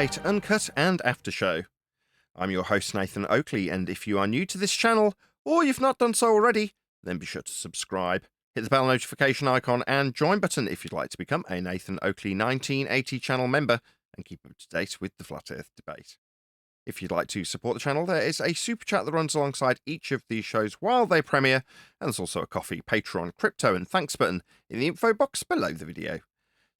Debate, Uncut and After Show. I'm your host Nathan Oakley, and if you are new to this channel, or you've not done so already, then be sure to subscribe, hit the bell notification icon and join button if you'd like to become a Nathan Oakley 1980 channel member and keep up to date with the Flat Earth debate. If you'd like to support the channel, there is a super chat that runs alongside each of these shows while they premiere, and there's also a coffee, Patreon, crypto and thanks button in the info box below the video.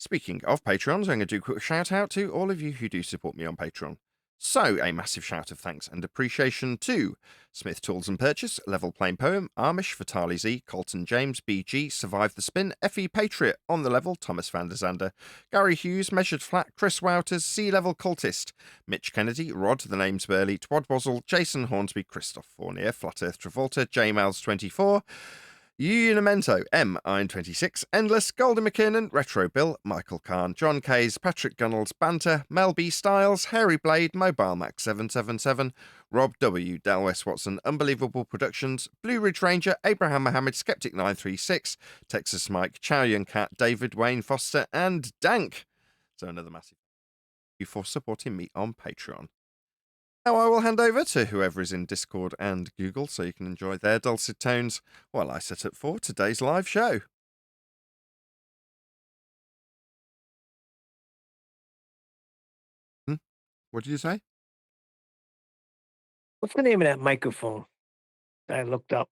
Speaking of Patreons, I'm going to do a quick shout out to all of you who do support me on Patreon. So, a massive shout of thanks and appreciation to Smith Tools and Purchase, Level Plain Poem, Amish, Vitali Z, Colton James, BG, Survive the Spin, FE Patriot, On the Level, Thomas van der Zander, Gary Hughes, Measured Flat, Chris Wouters, Sea Level Cultist, Mitch Kennedy, Rod, The Name's Burley, Twad Bozzle, Jason Hornsby, Christoph Fournier, Flat Earth Travolta, JMails24, Unimento, M, Iron26, Endless, Golden McKiernan, Retro Bill, Michael Kahn, John Kays, Patrick Gunnels, Banter, Mel B. Styles, Harry Blade, Mobile Max 777, Rob W, Del West Watson, Unbelievable Productions, Blue Ridge Ranger, Abraham Mohammed, Skeptic 936, Texas Mike, Chow Yun Cat, David Wayne Foster, and Dank. So another massive thank you for supporting me on Patreon. Now I will hand over to whoever is in Discord and Google so you can enjoy their dulcet tones while I set up for today's live show. What did you say? What's the name of that microphone that I looked up?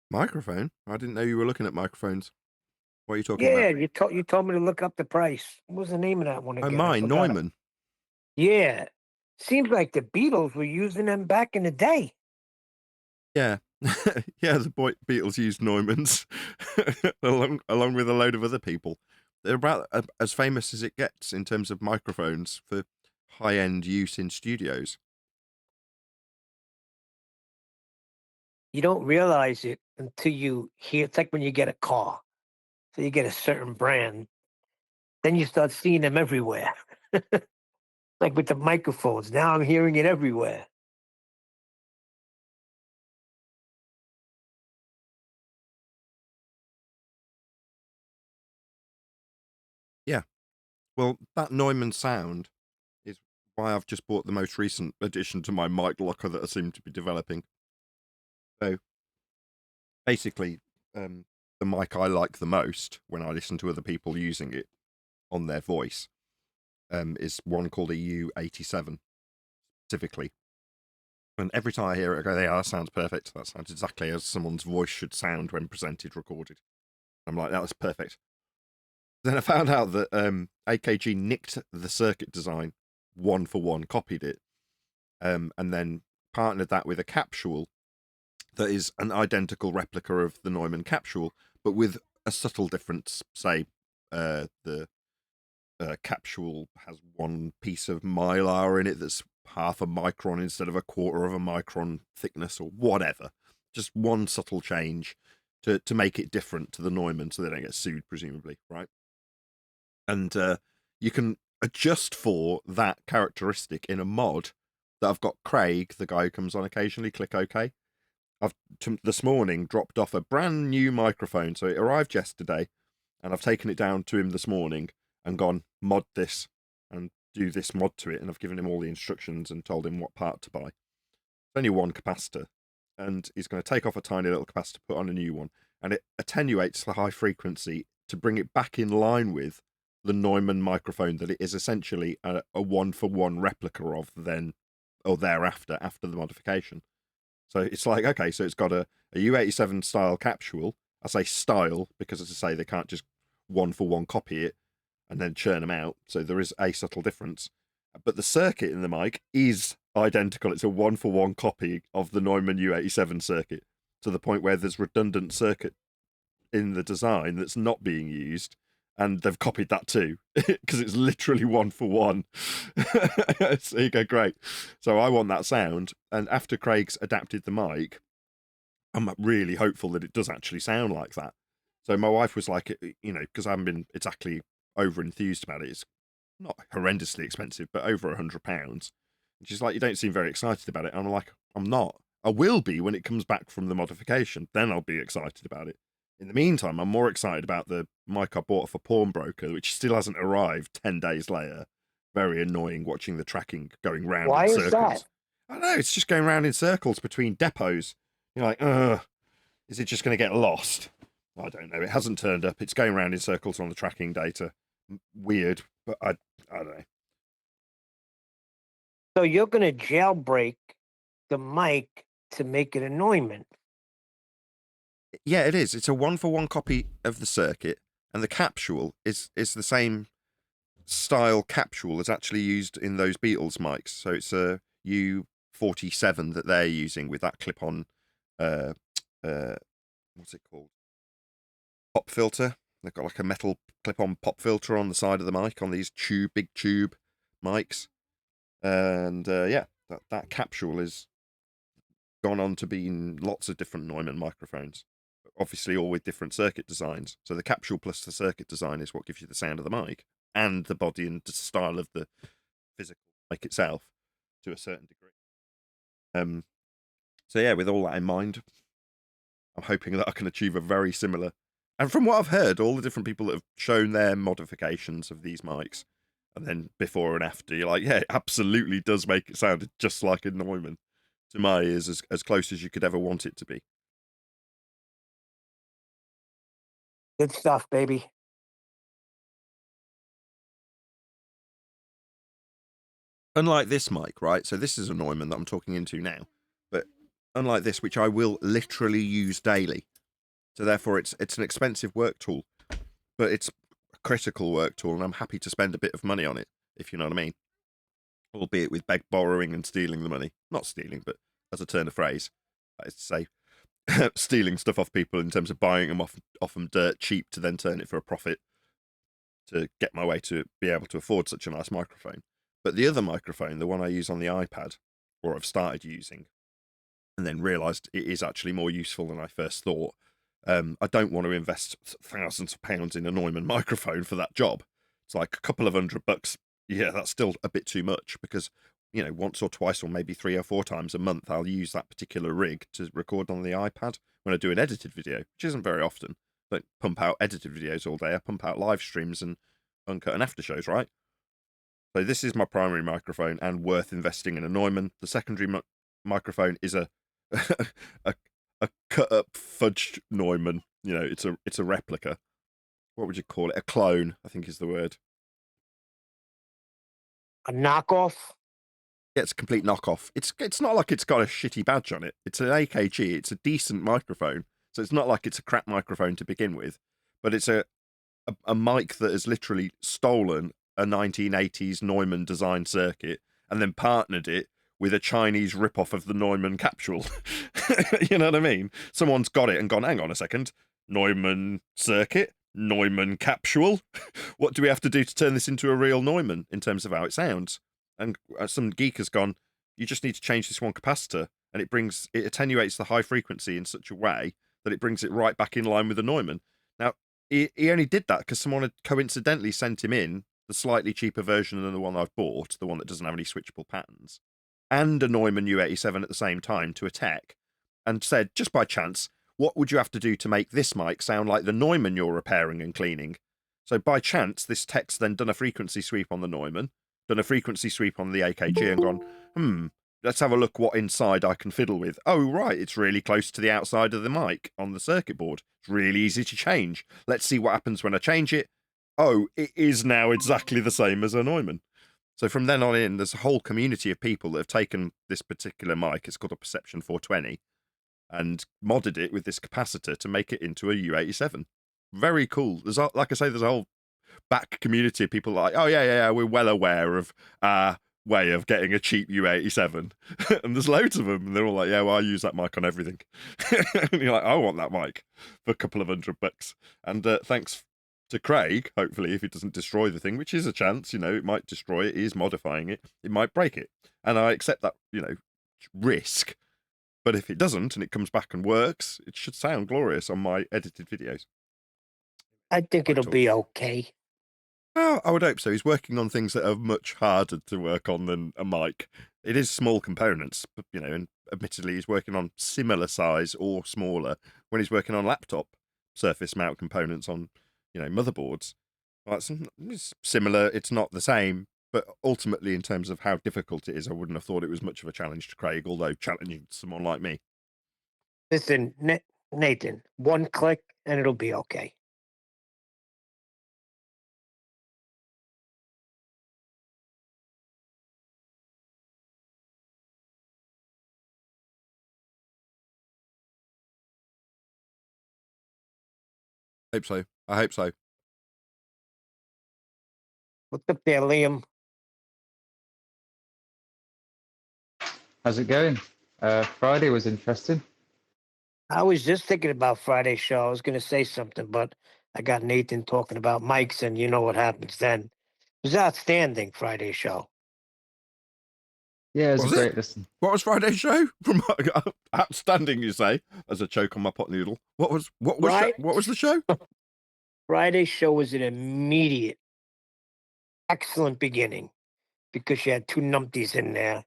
Microphone? I didn't know you were looking at microphones. What are you talking Yeah, about? you told me to look up the price. What was the name of that one Oh, again? mine, Neumann. Yeah. Seems like the Beatles were using them back in the day. Yeah. Yeah, the Beatles used Neumanns along with a load of other people. They're about as famous as it gets in terms of microphones for high-end use in studios. You don't realize it until you hear. It's like when you get a car. So you get a certain brand. Then you start seeing them everywhere. Like with the microphones. Now I'm hearing it everywhere. Yeah. Well, that Neumann sound is why I've just bought the most recent addition to my mic locker that I seem to be developing. So basically, the mic I like the most when I listen to other people using it on their voice is one called a U87 specifically. And every time I hear it, I go, yeah, that sounds perfect. That sounds exactly as someone's voice should sound when presented, recorded. I'm like, that was perfect. Then I found out that AKG nicked the circuit design one for one, copied it, and then partnered that with a capsule that is an identical replica of the Neumann capsule, but with a subtle difference. Say, the capsule has one piece of mylar in it that's half a micron instead of a quarter of a micron thickness or whatever. Just one subtle change to make it different to the Neumann so they don't get sued, presumably, right? And you can adjust for that characteristic in a mod that I've got Craig, the guy who comes on occasionally, click OK. I've this morning dropped off a brand new microphone, so it arrived yesterday, and I've taken it down to him this morning and gone, mod this and do this mod to it, and I've given him all the instructions and told him what part to buy. It's only one capacitor, and he's going to take off a tiny little capacitor, put on a new one, and it attenuates the high frequency to bring it back in line with the Neumann microphone that it is essentially a one-for-one replica of then or thereafter after the modification. So it's like, okay, so it's got a U87 style capsule. I say style because, as I say, they can't just one-for-one copy it and then churn them out. So there is a subtle difference. But the circuit in the mic is identical. It's a one-for-one copy of the Neumann U87 circuit, to the point where there's redundant circuit in the design that's not being used. And they've copied that too, because it's literally one for one. So you go, great. So I want that sound. And after Craig's adapted the mic, I'm really hopeful that it does actually sound like that. So my wife was like, because I haven't been exactly over enthused about it. It's not horrendously expensive, but over £100. And she's like, you don't seem very excited about it. And I'm like, I'm not. I will be when it comes back from the modification. Then I'll be excited about it. In the meantime, I'm more excited about the mic I bought off a pawnbroker, which still hasn't arrived 10 days later. very annoying watching the tracking going round in Why is that? circles. I don't know, it's just going round in circles between depots. You're like, is it just going to get lost? I don't know. It hasn't turned up. It's going around in circles on the tracking data. Weird, but I don't know. So you're going to jailbreak the mic to make it a Neumann. Yeah, it is. It's a one-for-one copy of the circuit, and the capsule is the same style capsule as actually used in those Beatles mics. So it's a U47 that they're using with that clip-on, uh, what's it called? Pop filter. They've got like a metal clip-on pop filter on the side of the mic on these big tube mics, and yeah, that capsule is gone on to be in lots of different Neumann microphones, obviously all with different circuit designs. So the capsule plus the circuit design is what gives you the sound of the mic and the body and the style of the physical mic itself to a certain degree. So yeah, with all that in mind, I'm hoping that I can achieve a very similar. And from what I've heard, all the different people that have shown their modifications of these mics, and then before and after, you're like, yeah, it absolutely does make it sound just like a Neumann. To my ears, as close as you could ever want it to be. Good stuff, baby. Unlike this mic, right? So this is a Neumann that I'm talking into now, but unlike this, which I will literally use daily, so therefore it's an expensive work tool, but it's a critical work tool, and I'm happy to spend a bit of money on it, if you know what I mean. Albeit with borrowing and stealing the money. Not stealing, but as a turn of phrase, that is to say, stealing stuff off people in terms of buying them off them dirt cheap to then turn it for a profit to get my way to be able to afford such a nice microphone. But the other microphone, the one I use on the iPad, or I've started using, and then realised it is actually more useful than I first thought. I don't want to invest thousands of pounds in a Neumann microphone for that job. It's like a couple of $100. Yeah, that's still a bit too much because, you know, once or twice or maybe 3 or 4 times a month, I'll use that particular rig to record on the iPad when I do an edited video, which isn't very often. I don't pump out edited videos all day. I pump out live streams and uncut and after shows, right? So this is my primary microphone and worth investing in a Neumann. The secondary microphone is a a cut up fudged Neumann. You know, it's a replica. What would you call it? A clone, I think is the word. A knockoff? Yeah, it's a complete knockoff. It's not like it's got a shitty badge on it. It's an AKG. It's a decent microphone. So it's not like it's a crap microphone to begin with. But it's a mic that has literally stolen a 1980s Neumann design circuit and then partnered it with a Chinese rip-off of the Neumann capsule. You know what I mean? Someone's got it and gone, hang on a second, Neumann circuit, Neumann capsule. What do we have to do to turn this into a real Neumann in terms of how it sounds? And some geek has gone, you just need to change this one capacitor, and it attenuates the high frequency in such a way that it brings it right back in line with the Neumann. Now, he only did that because someone had coincidentally sent him in the slightly cheaper version than the one I've bought, the one that doesn't have any switchable patterns, and a Neumann U87 at the same time to a tech, and said, just by chance, what would you have to do to make this mic sound like the Neumann you're repairing and cleaning? So by chance, this tech's then done a frequency sweep on the Neumann, done a frequency sweep on the AKG and gone, let's have a look what inside I can fiddle with. Oh, right, it's really close to the outside of the mic on the circuit board. It's really easy to change. Let's see what happens when I change it. Oh, it is now exactly the same as a Neumann. So from then on in, there's a whole community of people that have taken this particular mic, it's called a Perception 420, and modded it with this capacitor to make it into a U87. Very cool. There's, like I say, there's a whole back community of people like, oh yeah, we're well aware of our way of getting a cheap U87. And there's loads of them, and they're all like, yeah, well, I use that mic on everything. And you're like, I want that mic for a couple of $100. And thanks to Craig, hopefully, if he doesn't destroy the thing, which is a chance, you know, it might destroy it, he is modifying it, it might break it. And I accept that, you know, risk. But if it doesn't and it comes back and works, it should sound glorious on my edited videos. I think it'll be okay. Well, I would hope so. He's working on things that are much harder to work on than a mic. It is small components, but, you know, and admittedly he's working on similar size or smaller when he's working on laptop surface mount components on, you know, motherboards. Well, it's similar. It's not the same, But ultimately, in terms of how difficult it is, I wouldn't have thought it was much of a challenge to Craig, although challenging someone like me. Listen, Nathan, one click and it'll be okay. Hope so. I hope so. What's up there, Liam? How's it going? Friday was interesting. I was just thinking about Friday's show. I was going to say something, but I got Nathan talking about mics, and you know what happens then. It was outstanding, Friday's show. Yeah, it was a Was it? great listen. What was Friday's show? From outstanding, you say, as a choke on my pot noodle. What was Right? what was the show? Friday's show was an immediate, excellent beginning because you had two numpties in there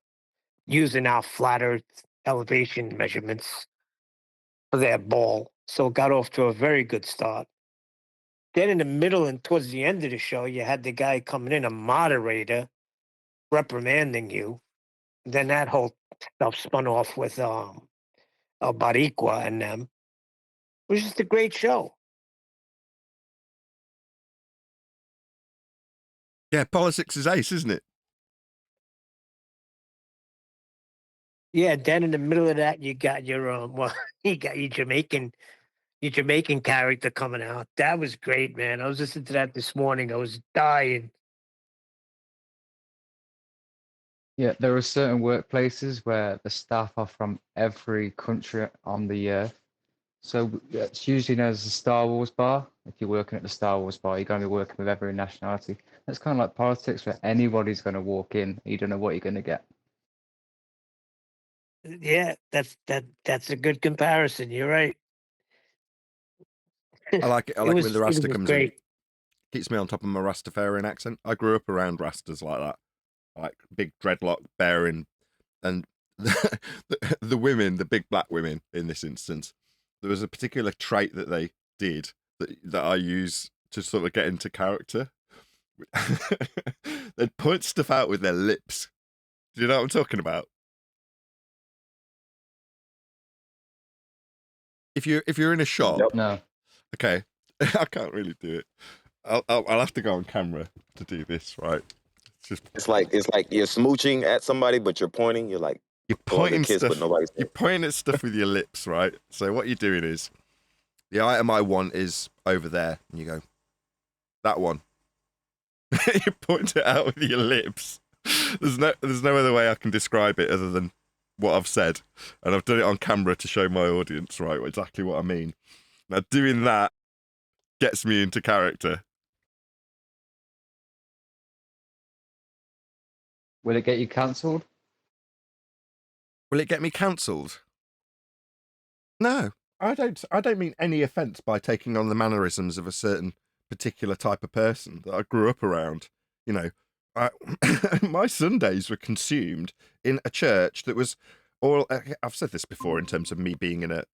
using our flat Earth elevation measurements for their ball. So it got off to a very good start. Then in the middle and towards the end of the show, you had the guy coming in, a moderator, reprimanding you. Then that whole stuff spun off with Barikwa and them. It was just a great show. Yeah, politics is ace, isn't it? Yeah, then in the middle of that, you got your well, you got your Jamaican character coming out. That was great, man. I was listening to that this morning. I was dying. Yeah, there are certain workplaces where the staff are from every country on the earth. So it's usually known as the Star Wars bar. If you're working at the Star Wars bar, you're going to be working with every nationality. That's kind of like politics where anybody's going to walk in. You don't know what you're going to get. Yeah, that's a good comparison. You're right. I like it. I like it when the It Rasta was comes in. great. Keeps me on top of my Rastafarian accent. I grew up around Rastas like that, like big dreadlock bearing, and the women, the big black women in this instance, there was a particular trait that they did that I use to sort of get into character. They'd point stuff out with their lips. Do you know what I'm talking about? If you're in a shop, Yep. No. okay, I can't really do it. I'll have to go on camera to do this, right? It's just It's like you're smooching at somebody, but you're pointing. You're like you're throwing a pointing kiss, but stuff. nobody's You're pointing at stuff with your lips, right? So what you're doing is the item I want is over there, and you go that one. You point it out with your lips. There's no other way I can describe it other than what I've said, and I've done it on camera to show my audience, right, exactly what I mean. Now doing that gets me into character. Will it get you cancelled? Will it get me cancelled? No, I don't. I don't mean any offence by taking on the mannerisms of a certain particular type of person that I grew up around. You know, I, my Sundays were consumed in a church that was all. I've said this before in terms of me being in a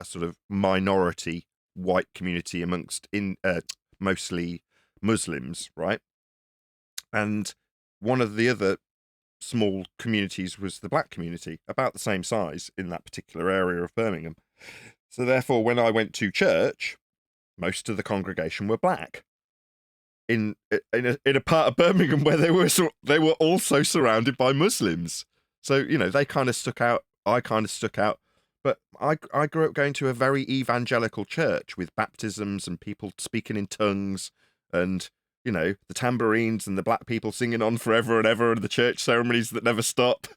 sort of minority white community amongst mostly Muslims, right? And one of the other small communities was the black community, about the same size in that particular area of Birmingham. So therefore, when I went to church, most of the congregation were black. In a part of Birmingham where they were also surrounded by Muslims, so you know they kind of stuck out. I kind of stuck out, but I grew up going to a very evangelical church with baptisms and people speaking in tongues, and you know the tambourines and the black people singing on forever and ever, and the church ceremonies that never stop.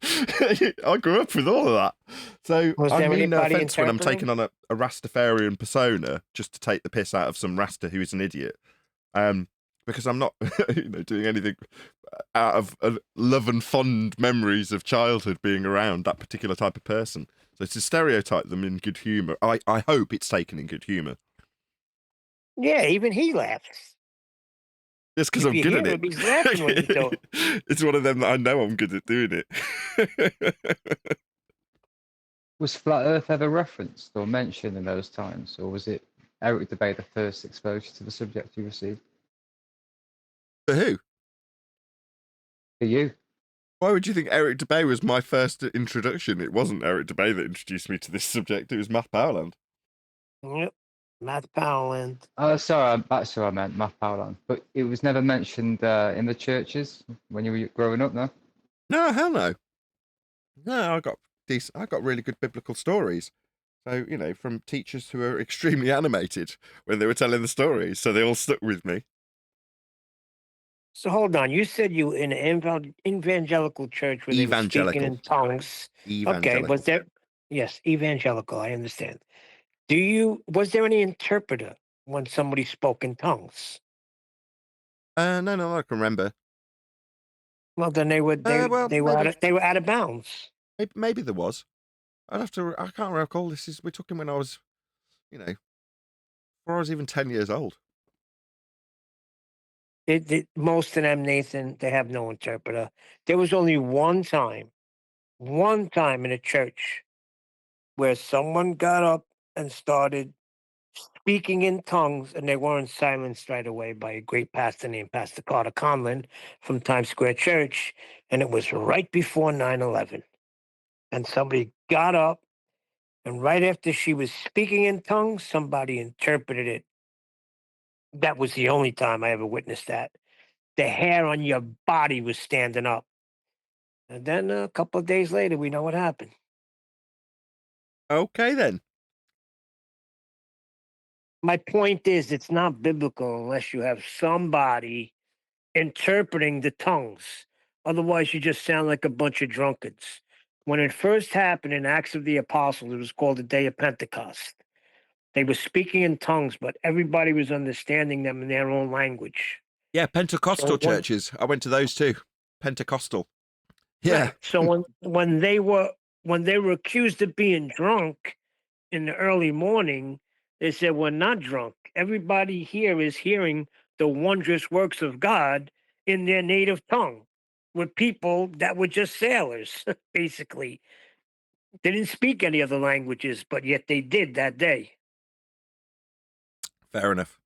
I grew up with all of that, so Was I there mean no anybody offense when I'm interpreting? taking on a Rastafarian persona just to take the piss out of some Rasta who is an idiot. Because I'm not, doing anything out of love and fond memories of childhood being around that particular type of person. So to stereotype them in good humour, I hope it's taken in good humour. Yeah, even he laughs. Just because If I'm you good hear at him, he's laughing when you do it. it. It's one of them that I know I'm good at doing it. Was Flat Earth ever referenced or mentioned in those times? Or was it Eric Debate the first exposure to the subject you received? For who? For you. Why would you think Eric DeBay was my first introduction? It wasn't Eric DeBay that introduced me to this subject. It was Matt Powerland. Yep. Matt Powland. Oh, sorry, that's what I meant, Matt Powland. But it was never mentioned in the churches when you were growing up, no? No, hell no. No, I got really good biblical stories. So, you know, from teachers who were extremely animated when they were telling the stories. So they all stuck with me. So hold on. You said you in an evangelical church where they were speaking in tongues. Okay, Evangelical. was there? Yes, evangelical. I understand. Was there any interpreter when somebody spoke in tongues? No, I can remember. Well, then they were Well, they were maybe, they were out of bounds. maybe there was. I can't recall. We're talking when I was, you know, before I was even 10 years old. Most of them, Nathan, they have no interpreter. There was only one time in a church where someone got up and started speaking in tongues, and they weren't silenced right away by a great pastor named Pastor Carter Conlon from Times Square Church. And it was right before 9/11. And somebody got up, and right after she was speaking in tongues, somebody interpreted it. That was the only time I ever witnessed that. The hair on your body was standing up. And then a couple of days later, we know what happened. Okay, then. My point is, it's not biblical unless you have somebody interpreting the tongues. Otherwise, you just sound like a bunch of drunkards. When it first happened in Acts of the Apostles, it was called the Day of Pentecost. They were speaking in tongues, but everybody was understanding them in their own language. Yeah, Pentecostal churches. I went to those too. Pentecostal. Yeah. Right. So when they were accused of being drunk in the early morning, they said, "We're not drunk. Everybody here is hearing the wondrous works of God in their native tongue." With people that were just sailors, basically. They didn't speak any other languages, but yet they did that day. Fair enough.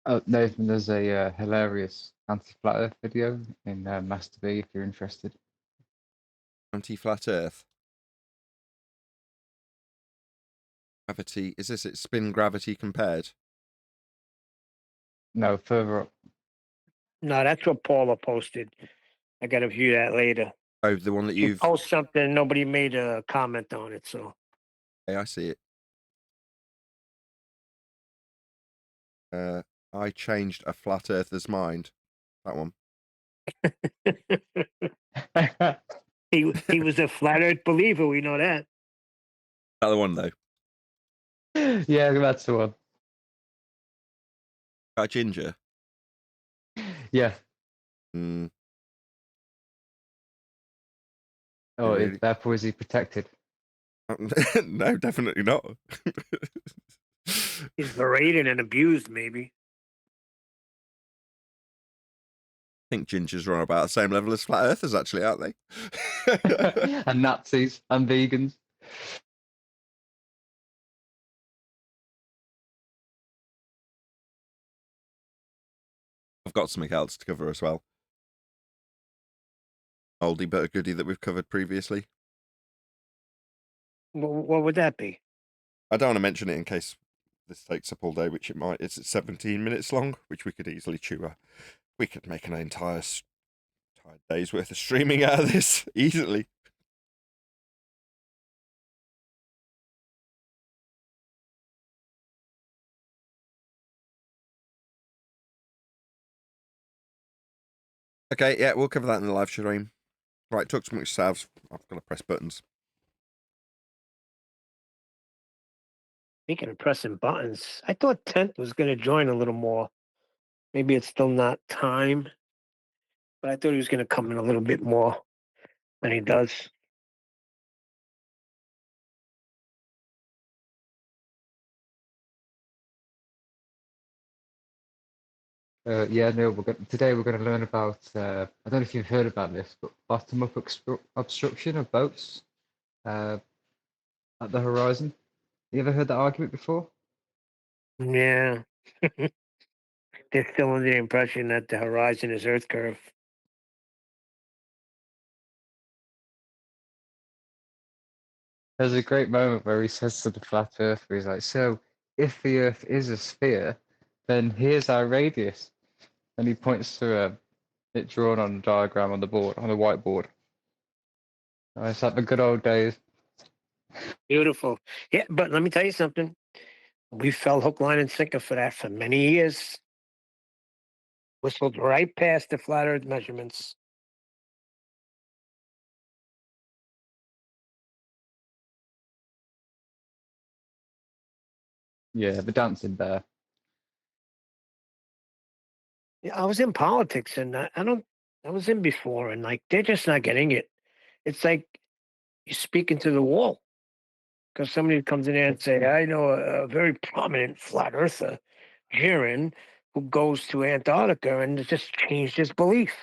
Oh, Nathan, there's a hilarious anti-flat Earth video in Master B if you're interested. Anti-flat Earth. Gravity. Is this spin gravity compared? No, further up. No, that's what Paula posted. I got to view that later. Oh, the one that You you've... post something, nobody made a comment on it, so. Hey, I see it. I changed a flat earther's mind. That one. He was a flat earth believer, we know that. That the one, though. Yeah, that's the one. Got ginger. Yeah. Mm, Oh, really? therefore is he protected? No, definitely not. He's berated and abused, maybe. I think gingers are on about the same level as flat earthers, actually, aren't they? And Nazis and vegans. I've got something else to cover as well. Oldie but a goodie that we've covered previously. What would that be? I don't want to mention it in case this takes up all day, which it might. It's 17 minutes long, which we could easily chew. We could make an entire day's worth of streaming out of this easily. Okay, yeah, we'll cover that in the live stream. Right, talk to me yourselves. I've got to press buttons. Speaking of pressing buttons, I thought Tent was going to join a little more. Maybe it's still not time, but I thought he was going to come in a little bit more than he does. Yeah, no, today we're going to learn about, I don't know if you've heard about this, but bottom-up obstruction of boats at the horizon. You ever heard that argument before? Yeah. They're still under the impression that the horizon is Earth curve. There's a great moment where he says to the flat earther, he's like, so if the Earth is a sphere, then here's our radius. And he points to it drawn on a diagram on the board, on the whiteboard. It's like the good old days. Beautiful. Yeah, but let me tell you something. We fell hook, line, and sinker for that for many years. Whistled right past the flat Earth measurements. Yeah, the dancing bear. Yeah, I was in politics, and I was in before, and like they're just not getting it. It's like you're speaking to the wall because somebody comes in there and say, "I know a very prominent flat earther, Jiren, who goes to Antarctica and has just changed his belief."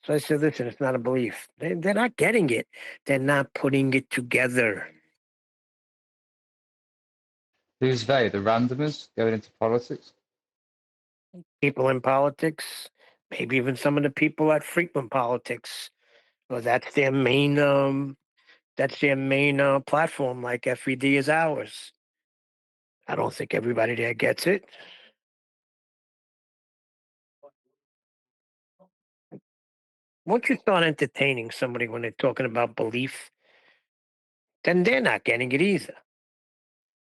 So I said, "Listen, it's not a belief. They're not getting it. They're not putting it together." Who's they? The randomers going into politics? People in politics, maybe even some of the people at frequent politics. Well, that's their main platform, like FED is ours. I don't think everybody there gets it. Once you start entertaining somebody when they're talking about belief, then they're not getting it either.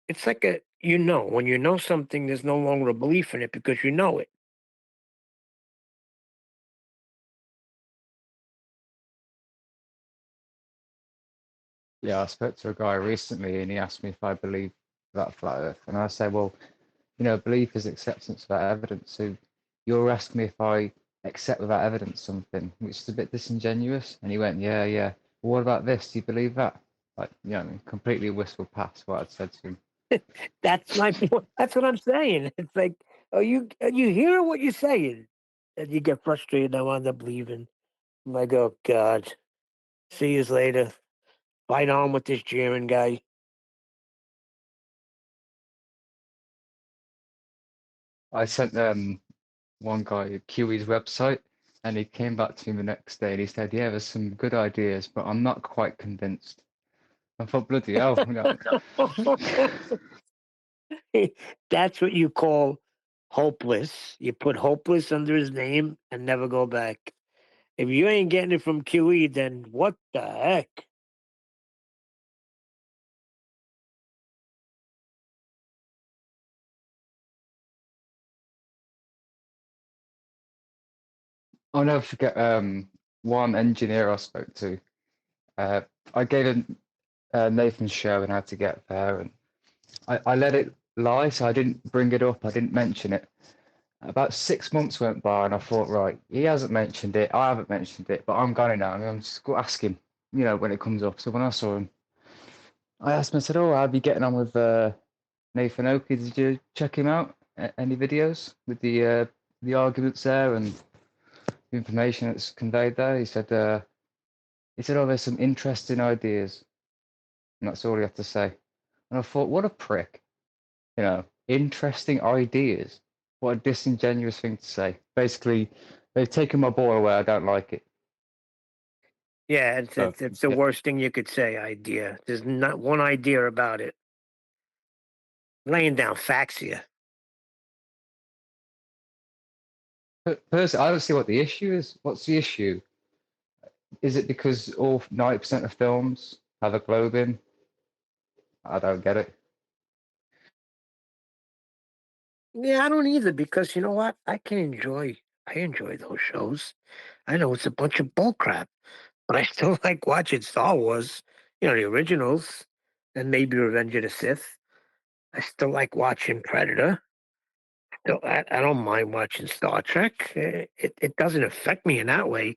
It's like when you know something, there's no longer a belief in it because you know it. Yeah, I spoke to a guy recently and he asked me if I believe about flat Earth. And I said, well, belief is acceptance without evidence. So you're asking me if I accept without evidence something, which is a bit disingenuous. And he went, yeah, yeah. Well, what about this? Do you believe that? Like, completely whistled past what I'd said to him. That's my point. That's what I'm saying. It's like, are you hearing what you're saying? And you get frustrated. I wind up leaving. I'm like, oh God. See you later. Fight on with this German guy. I sent one guy QE's website and he came back to me the next day and he said, yeah, there's some good ideas, but I'm not quite convinced. I thought, bloody hell. That's what you call hopeless. You put hopeless under his name and never go back. If you ain't getting it from QE, then what the heck? I'll never forget one engineer I spoke to. Uh, I gave him Nathan's show and how to get there, and I let it lie, so I didn't bring it up, I didn't mention it. About 6 months went by, and I thought, right, he hasn't mentioned it, I haven't mentioned it, but I'm going now. I'm just going to ask him, when it comes up. So when I saw him, I asked him, I said, oh, how are you getting on with Nathan Oakley? Did you check him out? Any videos with the arguments there and the information that's conveyed there? He said, oh, there's some interesting ideas. And that's all he had to say. And I thought, what a prick. Interesting ideas. What a disingenuous thing to say. Basically, they've taken my boy away. I don't like it. Yeah, it's, So, it's, it's the yeah. worst thing you could say, idea. There's not one idea about it. Laying down facts here. Personally, I don't see what the issue is. What's the issue? Is it because all 90% of films have a globe in? I don't get it. Yeah, I don't either because you know what? I enjoy those shows. I know it's a bunch of bullcrap, but I still like watching Star Wars, the originals, and maybe Revenge of the Sith. I still like watching Predator. I don't mind watching Star Trek. It doesn't affect me in that way.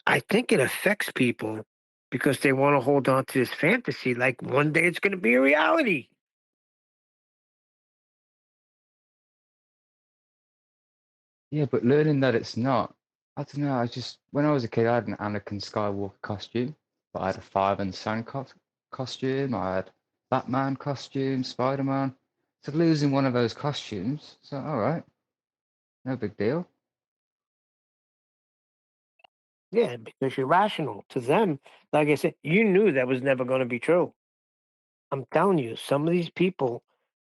I think it affects people because they want to hold on to this fantasy like one day it's going to be a reality. Yeah, but learning that it's not, I don't know. When I was a kid, I had an Anakin Skywalker costume, but I had a Fire and Sand costume. I had Batman costume, Spider-Man. So losing one of those costumes, so all right, no big deal. Yeah, because you're rational. To them, like I said, you knew that was never going to be true. I'm telling you, some of these people,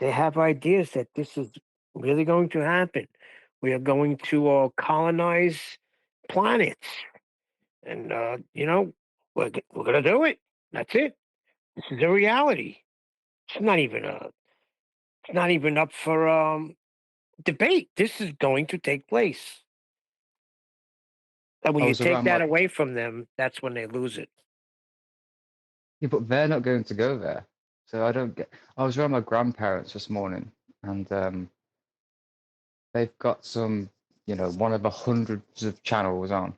they have ideas that this is really going to happen. We are going to colonize planets, and we're going to do it. That's it. This is a reality. It's not even it's not even up for debate. This is going to take place. And when I you was take around that my away from them, that's when they lose it. Yeah, but they're not going to go there. So I don't get. I was around my grandparents this morning, and they've got some, one of the hundreds of channels on,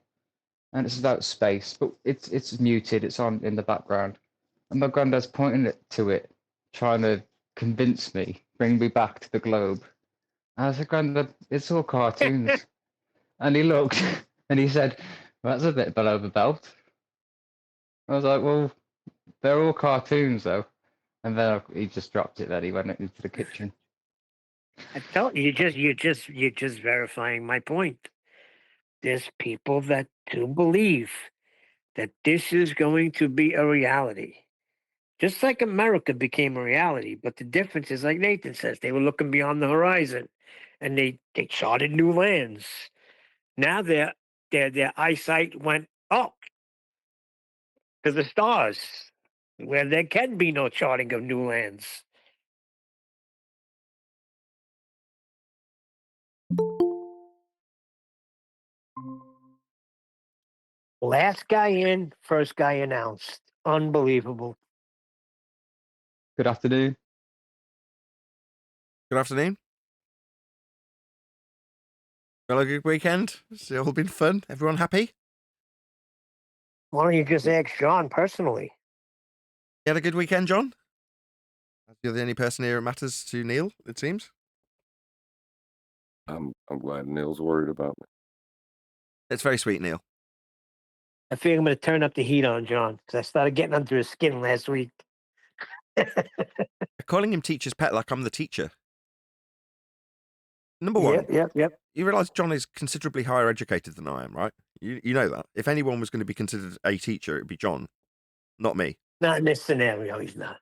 and it's about space, but it's muted. It's on in the background, and my granddad's pointing it to it, trying to convince me, bring me back to the globe. And I said, Granddad, it's all cartoons. And he looked, and he said, well, that's a bit below the belt. I was like, well, they're all cartoons though. And then he just dropped it. Then he went into the kitchen. I tell you, you're just verifying my point. There's people that do believe that this is going to be a reality. Just like America became a reality, but the difference is, like Nathan says, they were looking beyond the horizon, and they charted new lands. Now their eyesight went up to the stars, where there can be no charting of new lands. Last guy in, first guy announced. Unbelievable. Good afternoon. Good afternoon. Well, a good weekend. It's all been fun. Everyone happy? Why don't you just ask John personally? You had a good weekend, John? You're the only person here it matters to Neil, it seems. I'm glad Neil's worried about me. It's very sweet, Neil. I feel I'm going to turn up the heat on John because I started getting under his skin last week. Calling him teacher's pet like I'm the teacher. Number one, Yep. you realise John is considerably higher educated than I am, right? You know that. If anyone was going to be considered a teacher, it would be John, not me. Not in this scenario, he's not.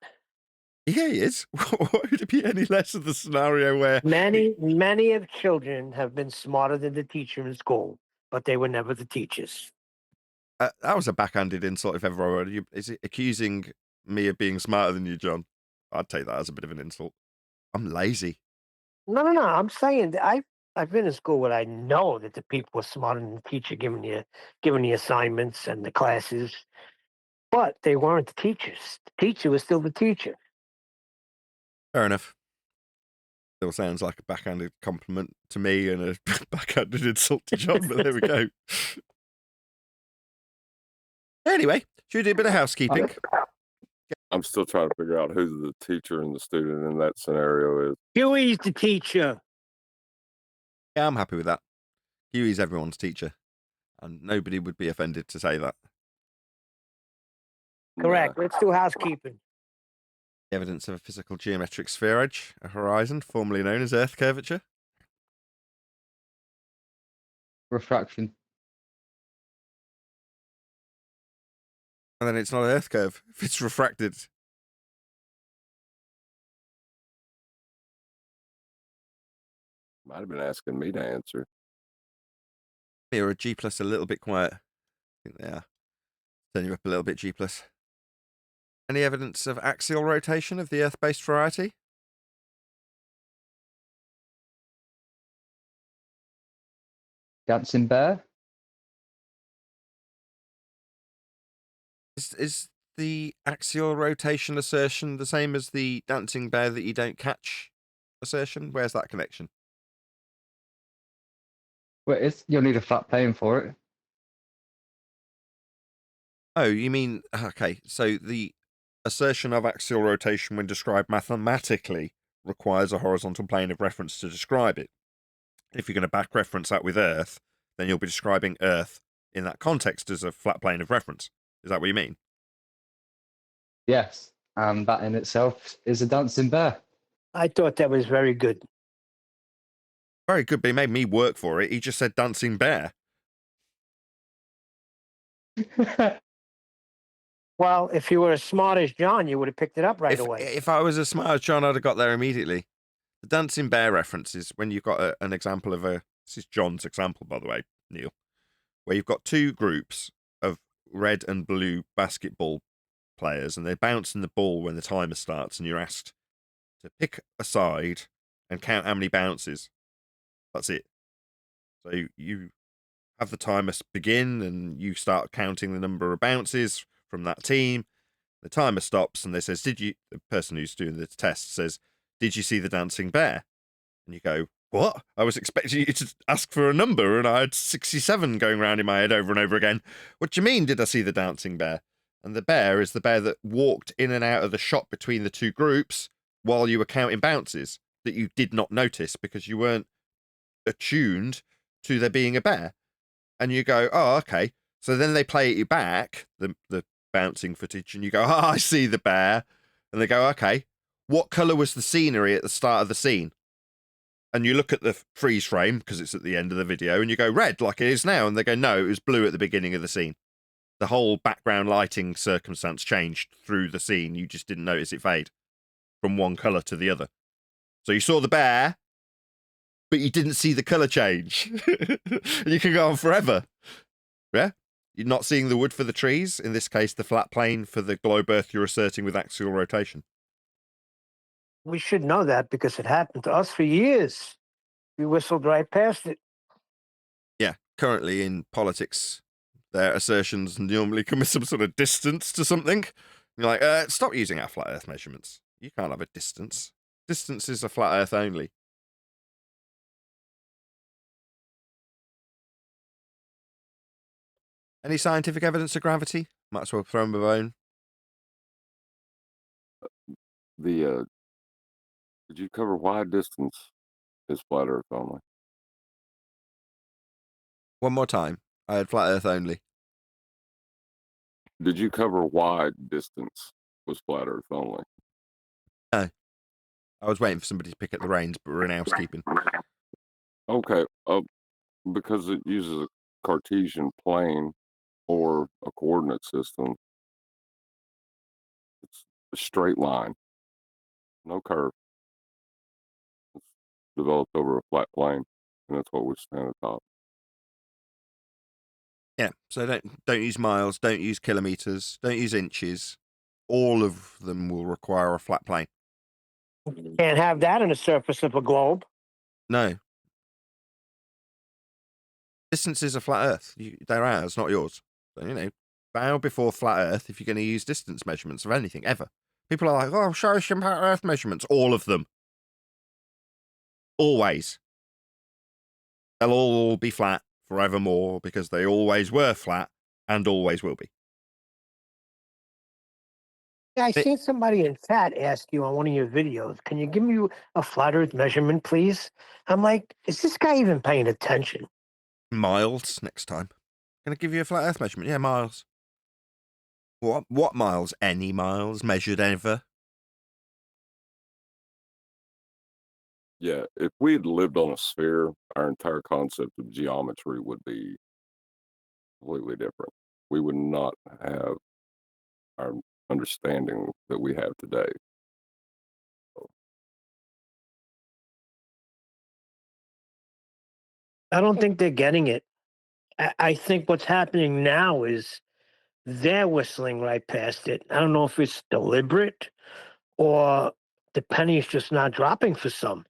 Yeah, he is. Why would it be any less of the scenario where Many of children have been smarter than the teacher in school, but they were never the teachers. that was a backhanded insult if ever I heard you? Is it accusing me of being smarter than you, John? I'd take that as a bit of an insult. I'm lazy. No. I'm saying that I've been in school where I know that the people were smarter than the teacher giving the assignments and the classes, but they weren't the teachers. The teacher was still the teacher. Fair enough. Still sounds like a backhanded compliment to me and a backhanded insult to John, but there we go. Anyway, should we do a bit of housekeeping? I'm still trying to figure out who the teacher and the student in that scenario is. Huey's the teacher. Yeah, I'm happy with that. Huey's everyone's teacher, and nobody would be offended to say that. Correct. Let's do housekeeping. Evidence of a physical geometric sphere edge, a horizon, formerly known as Earth curvature. Refraction. And then it's not an Earth curve if it's refracted. Might have been asking me to answer. Here, a G plus a little bit quiet. I think they are. Turn you up a little bit, G plus. Any evidence of axial rotation of the Earth-based variety? Dancing bear. Is the axial rotation assertion the same as the dancing bear that you don't catch assertion? Where's that connection? Well, you'll need a flat plane for it. Oh, you mean, okay, so the assertion of axial rotation when described mathematically requires a horizontal plane of reference to describe it. if you're going to back reference that with Earth, then you'll be describing Earth in that context as a flat plane of reference. Is that what you mean? Yes, and that in itself is a dancing bear. I thought that was very good. Very good, but he made me work for it. He just said dancing bear. Well, if you were as smart as John, you would have picked it up right away. If I was as smart as John, I'd have got there immediately. The dancing bear reference is when you've got an example of this is John's example, by the way, Neil, where you've got two groups of red and blue basketball players, and they're bouncing the ball when the timer starts, and you're asked to pick a side and count how many bounces. That's it. So you have the timer begin, and you start counting the number of bounces from that team. The timer stops, and they says, the person who's doing the test says, "Did you see the dancing bear?" And you go, "What? I was expecting you to ask for a number, and I had 67 going around in my head over and over again. What do you mean, did I see the dancing bear?" And the bear is the bear that walked in and out of the shot between the two groups while you were counting bounces that you did not notice because you weren't attuned to there being a bear. And you go, "Oh, okay." So then they play it you back, the bouncing footage, and you go, "Oh, I see the bear." And they go, "Okay, what colour was the scenery at the start of the scene?" And you look at the freeze frame, because it's at the end of the video, and you go, "Red, like it is now." And they go, "No, it was blue at the beginning of the scene. The whole background lighting circumstance changed through the scene. You just didn't notice it fade from one colour to the other. So you saw the bear, but you didn't see the colour change." And you can go on forever. Yeah? You're not seeing the wood for the trees, in this case, the flat plane for the globe Earth you're asserting with axial rotation. We should know that because it happened to us for years. We whistled right past it. Yeah, currently in politics, their assertions normally come with some sort of distance to something. You're like, stop using our flat Earth measurements. You can't have a distance. Distance is a flat Earth only. Any scientific evidence of gravity? Might as well throw them a bone. Did you cover why distance is flat Earth only? One more time. I had flat Earth only. Did you cover why distance was flat Earth only? No. I was waiting for somebody to pick up the reins, but we're in housekeeping. Okay, because it uses a Cartesian plane or a coordinate system. It's a straight line, no curve. It's developed over a flat plane, and that's what we stand atop. Yeah, so don't use miles, don't use kilometers, don't use inches. All of them will require a flat plane. Can't have that on the surface of a globe. No. Distance is a flat Earth. They're ours, not yours. So, bow before flat Earth if you're going to use distance measurements of anything, ever. People are like, "Oh, show us your flat Earth measurements." All of them. Always. They'll all be flat forevermore because they always were flat and always will be. Yeah, I seen somebody in chat ask you on one of your videos, "Can you give me a flat Earth measurement, please?" I'm like, is this guy even paying attention? Miles next time. Can I give you a flat Earth measurement? Yeah, miles. What miles? Any miles measured ever? Yeah, if we had lived on a sphere, our entire concept of geometry would be completely different. We would not have our understanding that we have today. I don't think they're getting it. I think what's happening now is they're whistling right past it. I don't know if it's deliberate or the penny's just not dropping for some.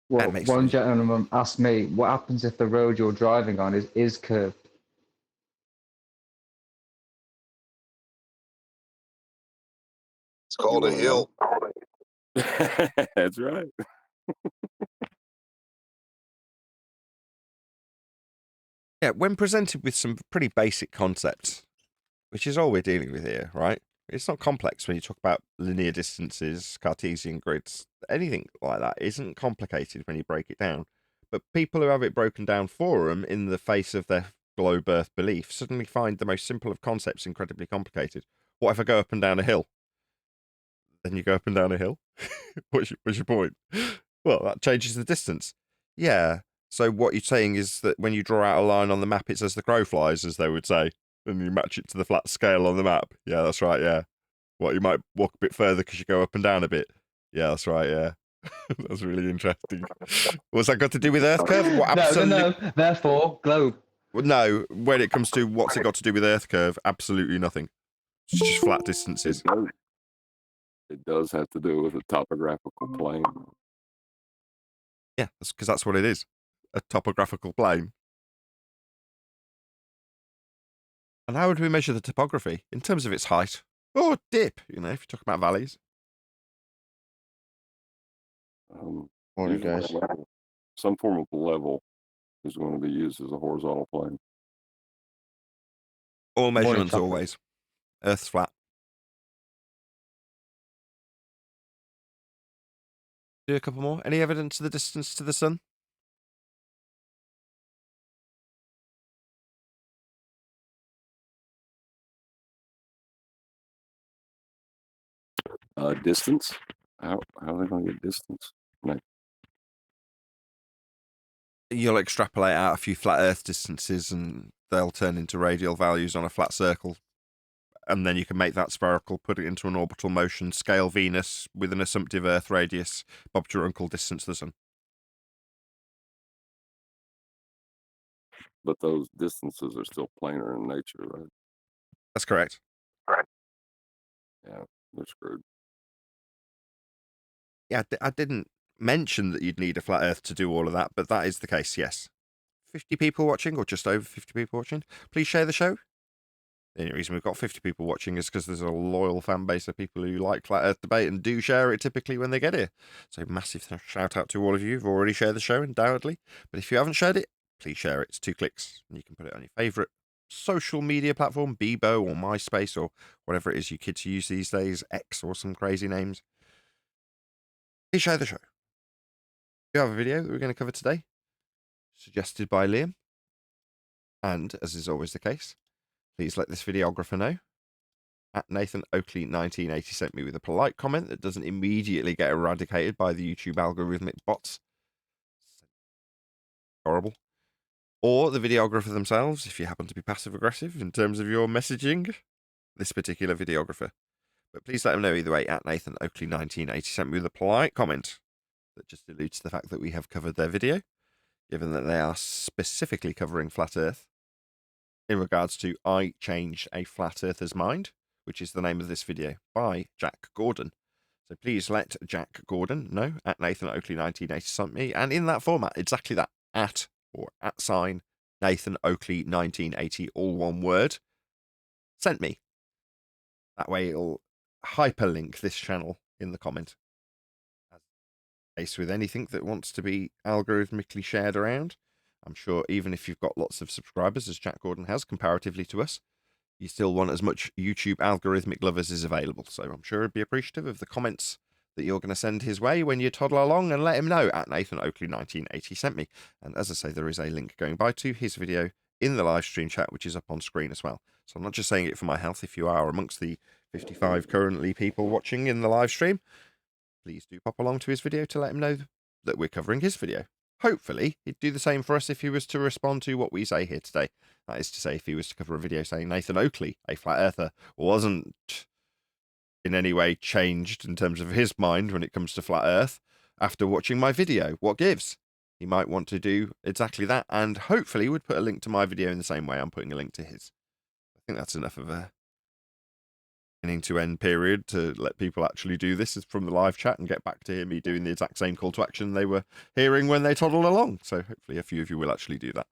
Well, makes one sense. gentleman asked me, what happens if the road you're driving on is curved? It's called a wanna hill. That's right. Yeah, when presented with some pretty basic concepts, which is all we're dealing with here, right? It's not complex when you talk about linear distances, Cartesian grids, anything like that isn't complicated when you break it down. But people who have it broken down for them in the face of their globe earth belief suddenly find the most simple of concepts incredibly complicated. What if I go up and down a hill? Then you go up and down a hill? what's your point? Well, that changes the distance. Yeah. So what you're saying is that when you draw out a line on the map, it's as the crow flies, as they would say, and you match it to the flat scale on the map. Yeah, that's right. Yeah. What, you might walk a bit further because you go up and down a bit. Yeah, that's right. Yeah. That's really interesting. What's that got to do with Earth curve? What, No. Therefore, globe. Well, no, when it comes to what's it got to do with Earth curve, absolutely nothing. It's just flat distances. It does have to do with a topographical plane. Yeah, that's because that's what it is. A topographical plane. And how would we measure the topography? In terms of its height. Or dip, if you talk about valleys. Morning, Usually guys. some form of level is going to be used as a horizontal plane. All measurements Tucker. always. Earth's flat. Do a couple more. Any evidence of the distance to the sun? Distance? How are they going to get distance? Like, You'll extrapolate out a few flat Earth distances and they'll turn into radial values on a flat circle. And then you can make that spherical, put it into an orbital motion, scale Venus with an assumptive Earth radius, Bob's your uncle distance to the sun. but those distances are still planar in nature, right? That's correct. Yeah, they're screwed. Yeah, I didn't mention that you'd need a flat Earth to do all of that, but that is the case, yes. 50 people watching, or just over 50 people watching. Please share the show. The only reason we've got 50 people watching is because there's a loyal fan base of people who like flat Earth debate and do share it typically when they get here. So massive shout out to all of you who've already shared the show, undoubtedly. But if you haven't shared it, please share it. It's 2 clicks, and you can put it on your favourite social media platform, Bebo or MySpace or whatever it is you kids use these days, X or some crazy names. Please share the show. We have a video that we're going to cover today, suggested by Liam. And, as is always the case, please let this videographer know. At Nathan Oakley 1980 sent me with a polite comment that doesn't immediately get eradicated by the YouTube algorithmic bots. Horrible. Or the videographer themselves, if you happen to be passive-aggressive in terms of your messaging, this particular videographer. But please let him know either way. At Nathan Oakley 1980 sent me with a polite comment that just alludes to the fact that we have covered their video, given that they are specifically covering Flat Earth in regards to I Changed a Flat Earther's Mind, which is the name of this video, by Jack Gordon. So please let Jack Gordon know at Nathan Oakley 1980 sent me, and in that format, exactly that, at or at sign Nathan Oakley 1980, all one word, sent me. That way it'll hyperlink this channel in the comment. As the case with anything that wants to be algorithmically shared around, I'm sure even if you've got lots of subscribers, as Jack Gordon has, comparatively to us, you still want as much YouTube algorithmic love as is available. So I'm sure he'd be appreciative of the comments that you're going to send his way when you toddle along, and let him know at Nathan Oakley 1980 sent me. And as I say, there is a link going by to his video in the live stream chat, which is up on screen as well. So I'm not just saying it for my health. If you are amongst the 55 currently people watching in the live stream, please do pop along to his video to let him know that we're covering his video. Hopefully, he'd do the same for us if he was to respond to what we say here today. That is to say, if he was to cover a video saying Nathan Oakley, a flat earther, wasn't in any way changed in terms of his mind when it comes to flat earth after watching my video. What gives? He might want to do exactly that, and hopefully would put a link to my video in the same way I'm putting a link to his. I think that's enough of a beginning to end period to let people actually do this from the live chat and get back to me doing the exact same call to action they were hearing when they toddled along. So hopefully a few of you will actually do that.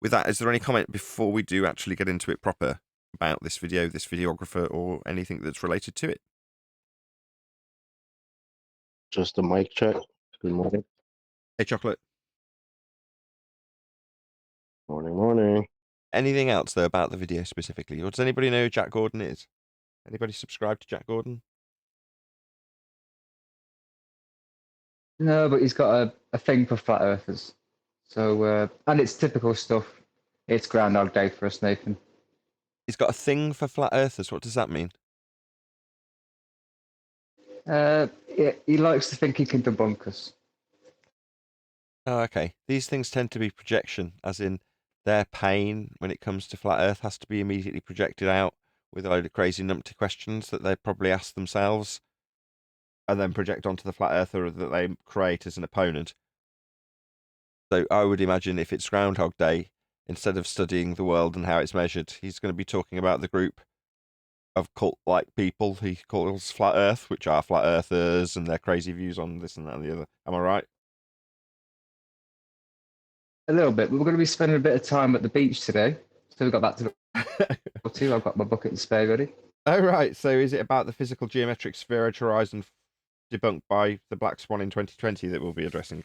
With that, is there any comment before we do actually get into it proper about this video, this videographer, or anything that's related to it? Just a mic check. Good morning. Hey, Chocolate. Morning. Anything else, though, about the video specifically? Or does anybody know who Jack Gordon is? Anybody subscribe to Jack Gordon? No, but he's got a thing for flat earthers. So, and it's typical stuff. It's Groundhog Day for us, Nathan. He's got a thing for flat earthers. What does that mean? He likes to think he can debunk us. Oh, okay. These things tend to be projection, as in their pain when it comes to flat Earth has to be immediately projected out with a load of crazy numpty questions that they probably ask themselves and then project onto the flat earther that they create as an opponent. So I would imagine if it's Groundhog Day, instead of studying the world and how it's measured, he's going to be talking about the group of cult-like people he calls Flat Earth, which are flat earthers and their crazy views on this and that and the other. Am I right? A little bit. We're going to be spending a bit of time at the beach today. So we've got that to look to. I've got my bucket and spare ready. Oh, right. So is it about the physical geometric spheroid horizon debunked by the Black Swan in 2020 that we'll be addressing?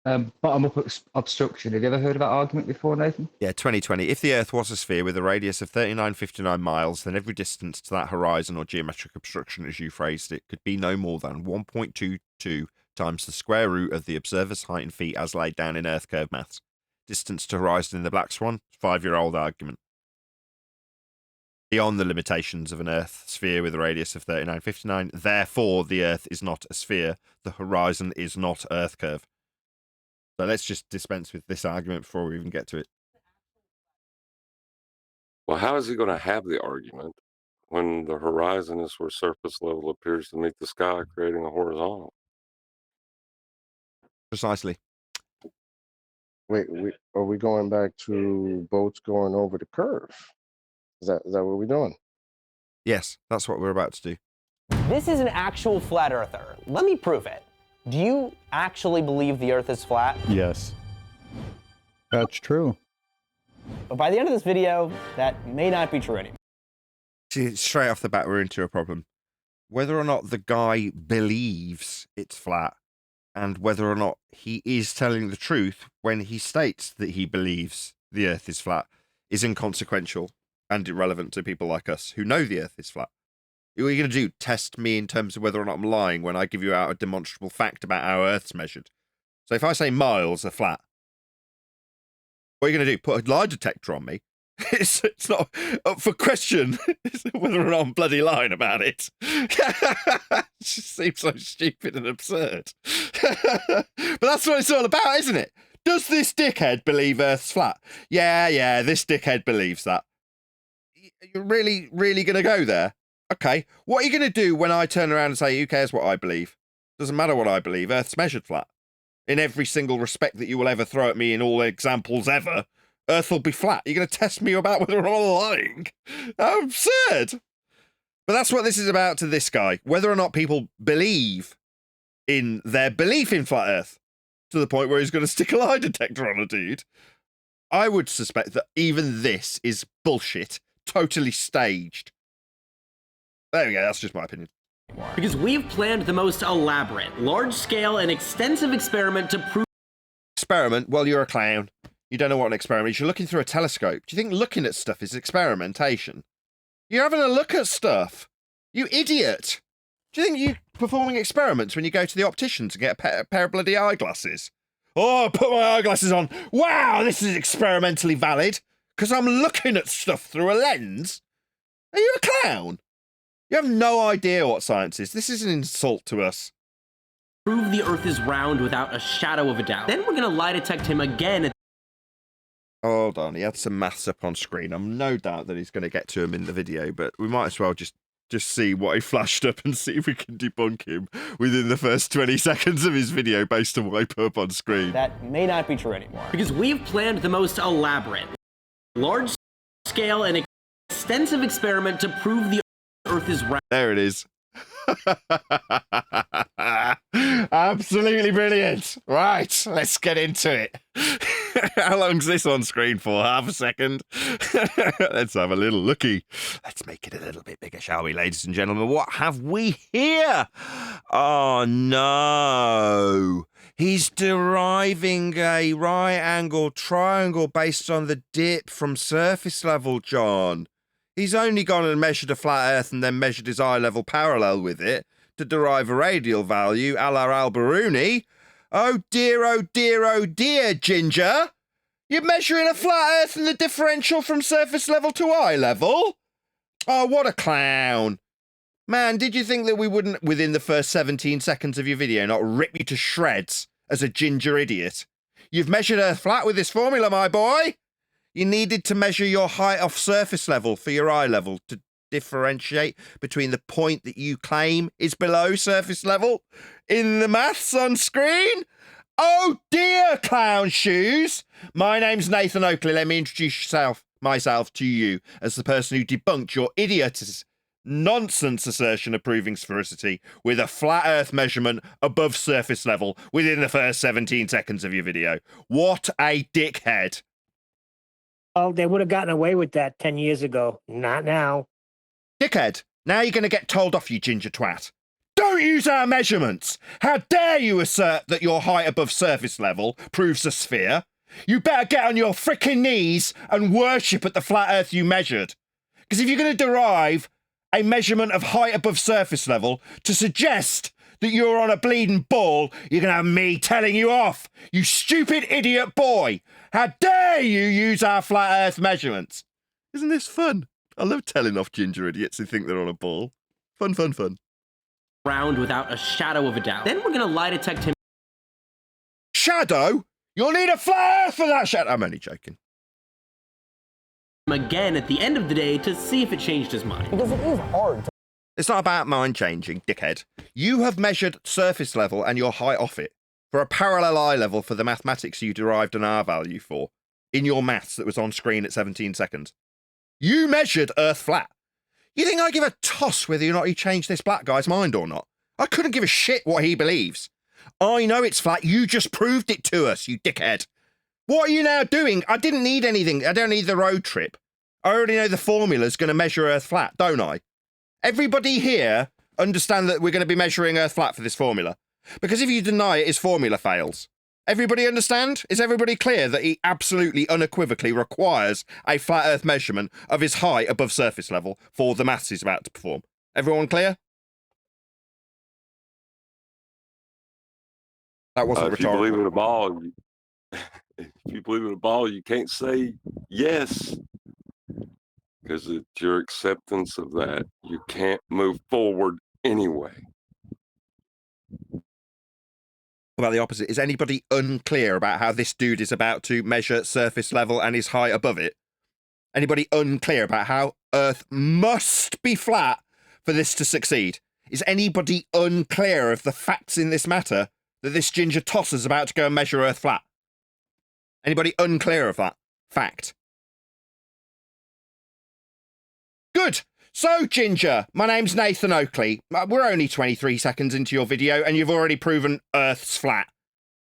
Bottom-up obstruction. Have you ever heard of that argument before, Nathan? Yeah, 2020. If the Earth was a sphere with a radius of 3959 miles, then every distance to that horizon or geometric obstruction, as you phrased it, could be no more than 1.22 times the square root of the observer's height in feet as laid down in Earth curve maths. Distance to horizon in the Black Swan, 5-year-old argument. Beyond the limitations of an Earth sphere with a radius of 3959, therefore the Earth is not a sphere, the horizon is not Earth curve. So let's just dispense with this argument before we even get to it. Well, how is he going to have the argument when the horizon is where surface level appears to meet the sky, creating a horizontal? Precisely. Wait, are we going back to boats going over the curve? Is that what we're doing? Yes, that's what we're about to do. This is an actual flat earther. Let me prove it. Do you actually believe the Earth is flat? Yes. That's true. But by the end of this video, that may not be true anymore. See, straight off the bat, we're into a problem. Whether or not the guy believes it's flat, and whether or not he is telling the truth when he states that he believes the Earth is flat, is inconsequential and irrelevant to people like us who know the Earth is flat. What are you going to do? Test me in terms of whether or not I'm lying when I give you out a demonstrable fact about how Earth's measured. So if I say miles are flat, what are you going to do? Put a lie detector on me? It's not up for question whether or not I'm bloody lying about it. It just seems so stupid and absurd. But that's what it's all about, isn't it? Does this dickhead believe Earth's flat? Yeah, this dickhead believes that. You're really going to go there? Okay, what are you going to do when I turn around and say, who cares what I believe? Doesn't matter what I believe, Earth's measured flat. In every single respect that you will ever throw at me in all examples ever, Earth will be flat. You're going to test me about whether or not I'm lying? How absurd. But that's what this is about to this guy. Whether or not people believe in their belief in flat Earth, to the point where he's going to stick a lie detector on a dude. I would suspect that even this is bullshit, totally staged. There we go, that's just my opinion. Because we've planned the most elaborate, large-scale, and extensive experiment to prove... Experiment? Well, you're a clown. You don't know what an experiment is. You're looking through a telescope. Do you think looking at stuff is experimentation? You're having a look at stuff. You idiot. Do you think you're performing experiments when you go to the optician to get a pair of bloody eyeglasses? Oh, I put my eyeglasses on. Wow, this is experimentally valid. Because I'm looking at stuff through a lens. Are you a clown? You have no idea what science is. This is an insult to us. Prove the Earth is round without a shadow of a doubt. Then we're going to lie detect him again. Hold on, he had some maths up on screen. I'm no doubt that he's going to get to him in the video, but we might as well just see what he flashed up and see if we can debunk him within the first 20 seconds of his video based on what he put up on screen. That may not be true anymore. Because we've planned the most elaborate, large-scale, and extensive experiment to prove the Earth is round. There it is. Absolutely brilliant. Right, let's get into it. How long's this on screen for? Half a second? Let's have a little looky. Let's make it a little bit bigger, shall we, ladies and gentlemen? What have we here? Oh, no. He's deriving a right-angled triangle based on the dip from surface level, John. He's only gone and measured a flat Earth and then measured his eye level parallel with it to derive a radial value a la Al-Biruni. Oh dear, oh dear, oh dear, Ginger. You're measuring a flat Earth and the differential from surface level to eye level? Oh, what a clown. Man, did you think that we wouldn't, within the first 17 seconds of your video, not rip you to shreds as a ginger idiot? You've measured Earth flat with this formula, my boy. You needed to measure your height off surface level for your eye level to differentiate between the point that you claim is below surface level in the maths on screen. Oh dear, clown shoes. My name's Nathan Oakley. Let me introduce myself to you as the person who debunked your idiot's nonsense assertion of proving sphericity with a flat Earth measurement above surface level within the first 17 seconds of your video. What a dickhead. Oh, they would have gotten away with that 10 years ago. Not now. Dickhead, now you're going to get told off, you ginger twat. Don't use our measurements! How dare you assert that your height above surface level proves a sphere? You better get on your frickin' knees and worship at the flat Earth you measured. Because if you're going to derive a measurement of height above surface level to suggest that you're on a bleeding ball, you're going to have me telling you off, you stupid idiot boy! How dare you use our flat Earth measurements? Isn't this fun? I love telling off ginger idiots who think they're on a ball. Fun, fun, fun. Around without a shadow of a doubt. Then we're gonna lie detect him Shadow? You'll need a flat Earth for that shadow. I'm only joking. again at the end of the day to see if it changed his mind. Because it is hard to It's not about mind changing, dickhead. You have measured surface level and your height off it for a parallel eye level for the mathematics you derived an R value for in your maths that was on screen at 17 seconds. You measured Earth flat. You think I give a toss whether or not he changed this black guy's mind or not? I couldn't give a shit what he believes. I know it's flat. You just proved it to us, you dickhead. What are you now doing? I didn't need anything. I don't need the road trip. I already know the formula's going to measure Earth flat, don't I? Everybody here understand that we're going to be measuring Earth flat for this formula. Because if you deny it, his formula fails. Everybody understand? Is everybody clear that he absolutely unequivocally requires a flat Earth measurement of his height above surface level for the maths he's about to perform? Everyone clear? That wasn't If you believe rhetorical. in a ball, if you believe in a ball, you can't say yes because it's your acceptance of that. You can't move forward anyway. About the opposite. Is anybody unclear about how this dude is about to measure surface level and his height above it? Anybody unclear about how Earth must be flat for this to succeed? Is anybody unclear of the facts in this matter that this ginger tosser's about to go and measure Earth flat? Anybody unclear of that fact? Good. So, Ginger, my name's Nathan Oakley. We're only 23 seconds into your video and you've already proven Earth's flat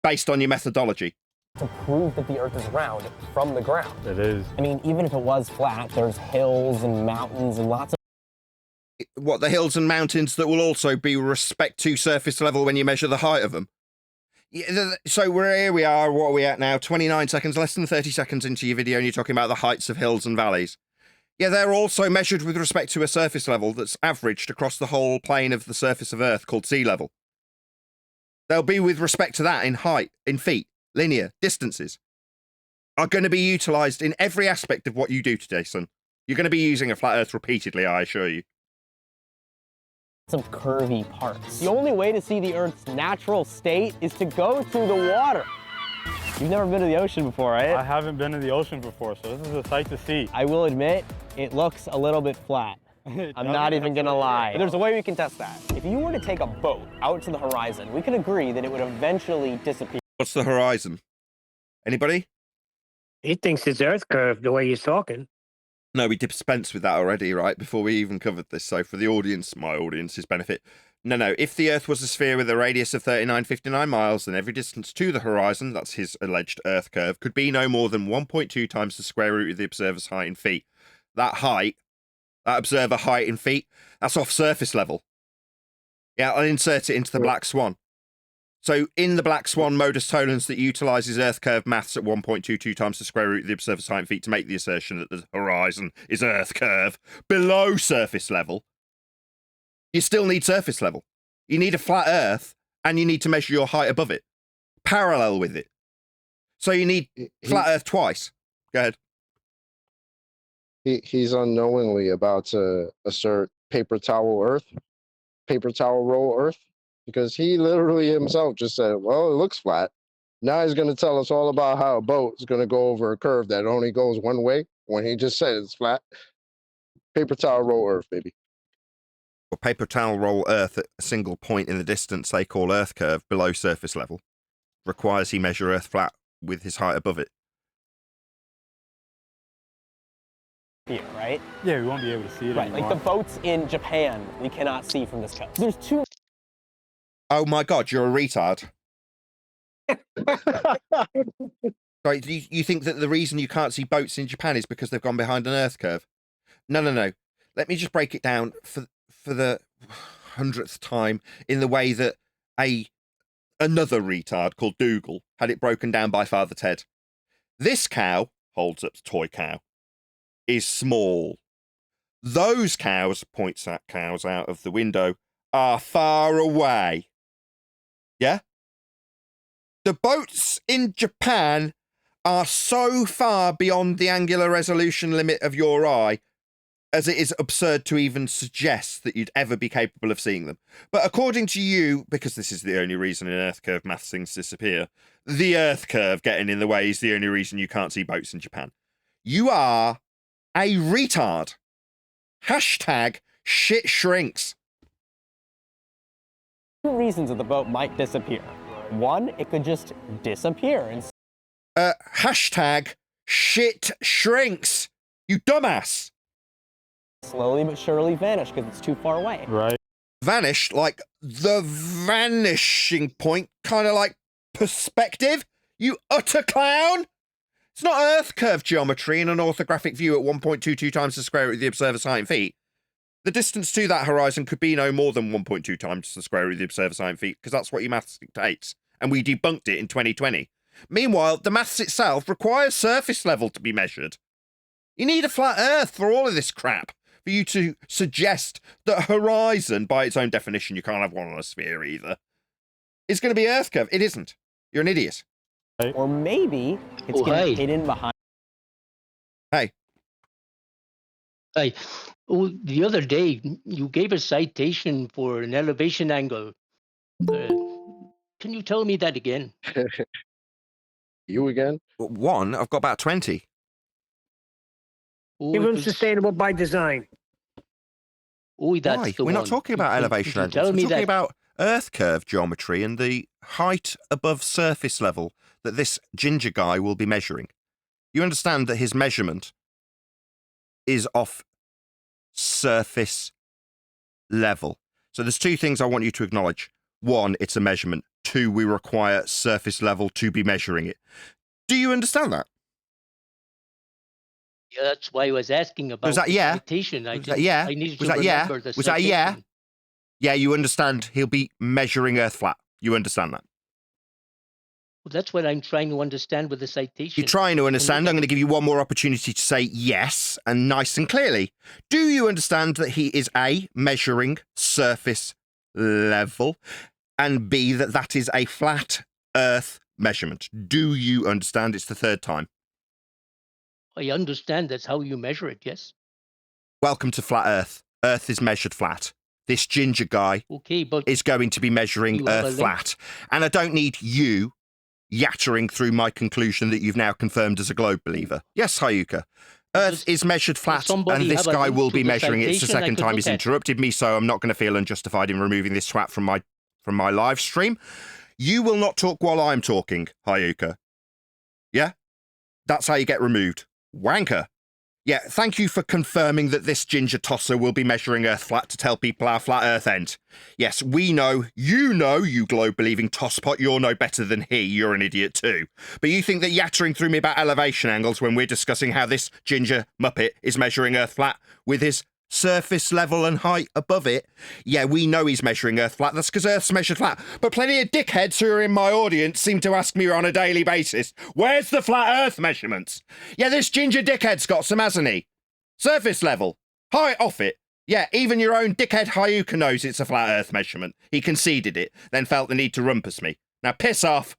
based on your methodology. to prove that the Earth is round from the ground. It is. I mean, even if it was flat, there's hills and mountains and lots of What, the hills and mountains that will also be with respect to surface level when you measure the height of them? Yeah, so here we are, what are we at now? 29 seconds, less than 30 seconds into your video and you're talking about the heights of hills and valleys. Yeah, they're also measured with respect to a surface level that's averaged across the whole plane of the surface of Earth called sea level. They'll be with respect to that in height, in feet, linear, distances. Are going to be utilised in every aspect of what you do today, son. You're going to be using a flat Earth repeatedly, I assure you. curvy parts. The only way to see the Earth's natural state is to go through the water. You've never been to the ocean before, right? I haven't been to the ocean before, so this is a sight to see. I will admit, it looks a little bit flat. I'm not even gonna lie. There's a way we can test that. If you were to take a boat out to the horizon, we could agree that it would eventually disappear. What's the horizon? Anybody? He thinks it's Earth curved the way he's talking. No, we dispensed with that already, right? Before we even covered this. So for the audience, my audience's benefit. No. If the Earth was a sphere with a radius of 3959 miles, then every distance to the horizon, that's his alleged Earth curve, could be no more than 1.2 times the square root of the observer's height in feet. That height, that observer height in feet, that's off surface level. Yeah, I'll insert it into the black swan. So in the Black Swan modus tollens that utilizes Earth curve maths at 1.22 times the square root of the observer science feet to make the assertion that the horizon is Earth curve below surface level, you still need surface level. You need a flat Earth, and you need to measure your height above it, parallel with it. So you need flat Earth twice. Go ahead. He's unknowingly about to assert paper towel roll Earth, because he literally himself just said, well, it looks flat. Now he's going to tell us all about how a boat is going to go over a curve that only goes one way when he just said it's flat. Paper towel roll Earth, baby. Well, paper towel roll Earth at a single point in the distance they call Earth curve below surface level requires he measure Earth flat with his height above it. Here, right? Yeah, we won't be able to see it Right, anymore. like the boats in Japan, we cannot see from this coast. There's two. Oh my God, you're a retard. Sorry, you think that the reason you can't see boats in Japan is because they've gone behind an Earth curve? No. Let me just break it down for the 100th time in the way that another retard called Dougal had it broken down by Father Ted. This cow, holds up toy cow, is small. Those cows, points at cows out of the window, are far away. Yeah? The boats in Japan are so far beyond the angular resolution limit of your eye as it is absurd to even suggest that you'd ever be capable of seeing them. But according to you, because this is the only reason in Earth curve maths things disappear, the Earth curve getting in the way is the only reason you can't see boats in Japan. You are a retard. Hashtag shit shrinks. Two reasons that the boat might disappear. One, it could just disappear and Hashtag shit shrinks. You dumbass. slowly but surely vanish because it's too far away. Right. Vanish, like the vanishing point, kind of like perspective, you utter clown. It's not Earth curve geometry in an orthographic view at 1.22 times the square root of the observer sine feet. The distance to that horizon could be no more than 1.2 times the square root of the observer sine feet, because that's what your maths dictates, and we debunked it in 2020. Meanwhile, the maths itself requires surface level to be measured. You need a flat Earth for all of this crap, for you to suggest that horizon, by its own definition, you can't have one on a sphere either, is going to be Earth curve. It isn't. You're an idiot. Or maybe it's getting hidden behind. Hey. Hey, the other day you gave a citation for an elevation angle. Can you tell me that again? You again? One, I've got about 20. Oh, Even sustainable by design. Oh, that's Why? the We're not one. talking about Can elevation you angles. tell We're me talking that? about Earth curve geometry and the height above surface level that this ginger guy will be measuring. You understand that his measurement is off surface level. So there's two things I want you to acknowledge. One, it's a measurement. Two, we require surface level to be measuring it. Do you understand that? Yeah, that's why I was asking about Was that the yeah? citation. Was that yeah? I needed Was to that yeah? remember the Was that yeah? citation. Yeah, you understand he'll be measuring Earth flat. You understand that? Well, that's what I'm trying to understand with the citation. You're trying to understand. I'm going to give you one more opportunity to say yes, and nice and clearly. Do you understand that he is A, measuring surface level, and B, that is a flat Earth measurement? Do you understand? It's the third time. I understand that's how you measure it, yes? Welcome to flat Earth. Earth is measured flat. This ginger guy Okay, but is going to be measuring you have a Earth link. flat. And I don't need you yattering through my conclusion that you've now confirmed as a globe believer. Yes, Hayuka. Earth is measured flat, somebody and this have a guy link will to be the measuring it. It's the citation I second could time look he's at? interrupted me, so I'm not going to feel unjustified in removing this twat from my live stream. You will not talk while I'm talking, Hayuka. Yeah? That's how you get removed. Wanker. Yeah, thank you for confirming that this ginger tosser will be measuring Earth flat to tell people how flat Earth end. Yes, we know, you globe-believing tosspot, you're no better than he. You're an idiot too. But you think that yattering through me about elevation angles when we're discussing how this ginger muppet is measuring Earth flat with his surface level and height above it. Yeah, we know he's measuring Earth flat. That's because Earth's measured flat. But plenty of dickheads who are in my audience seem to ask me on a daily basis, where's the flat Earth measurements? Yeah, this ginger dickhead's got some, hasn't he? Surface level, height off it. Yeah, even your own dickhead Hyuka knows it's a flat Earth measurement. He conceded it, then felt the need to rumpus me. Now piss off.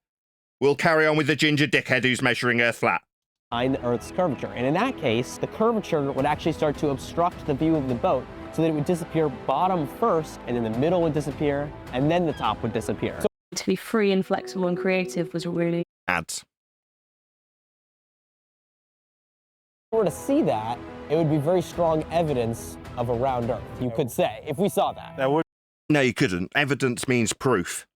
We'll carry on with the ginger dickhead who's measuring Earth flat. The Earth's curvature. And in that case, the curvature would actually start to obstruct the view of the boat so that it would disappear bottom first, and then the middle would disappear, and then the top would disappear. So to be free and flexible and creative was really... Ads. if we were to see that, it would be very strong evidence of a round Earth, you could say, if we saw that. That would No, you couldn't. Evidence means proof.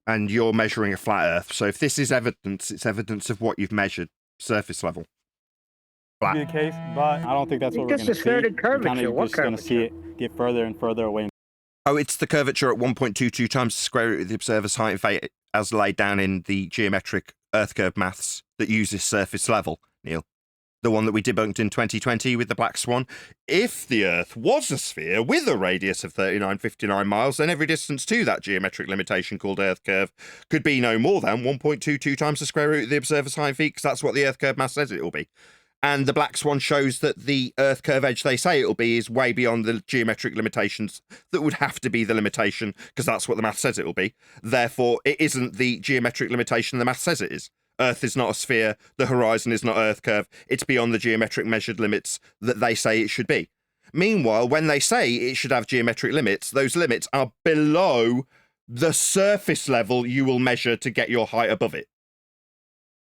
And you're measuring a flat Earth. So if this is evidence, it's evidence of what you've measured. Surface level. be Flat. the case, but I don't think that's what we're Just going to see. asserted We're kinda curvature. What just going to see it get further and further away. Oh, it's the curvature at 1.22 times the square root of the observer's height and fate as laid down in the geometric Earth curve maths that uses surface level, Neil. The one that we debunked in 2020 with the black swan. If the Earth was a sphere with a radius of 3959 miles, then every distance to that geometric limitation called Earth curve could be no more than 1.22 times the square root of the observer's height and feet, because that's what the Earth curve math says it will be. And the black swan shows that the Earth curve edge they say it will be is way beyond the geometric limitations that would have to be the limitation, because that's what the math says it will be. Therefore, it isn't the geometric limitation the math says it is. Earth is not a sphere, the horizon is not Earth curve, it's beyond the geometric measured limits that they say it should be. Meanwhile, when they say it should have geometric limits, those limits are below the surface level you will measure to get your height above it.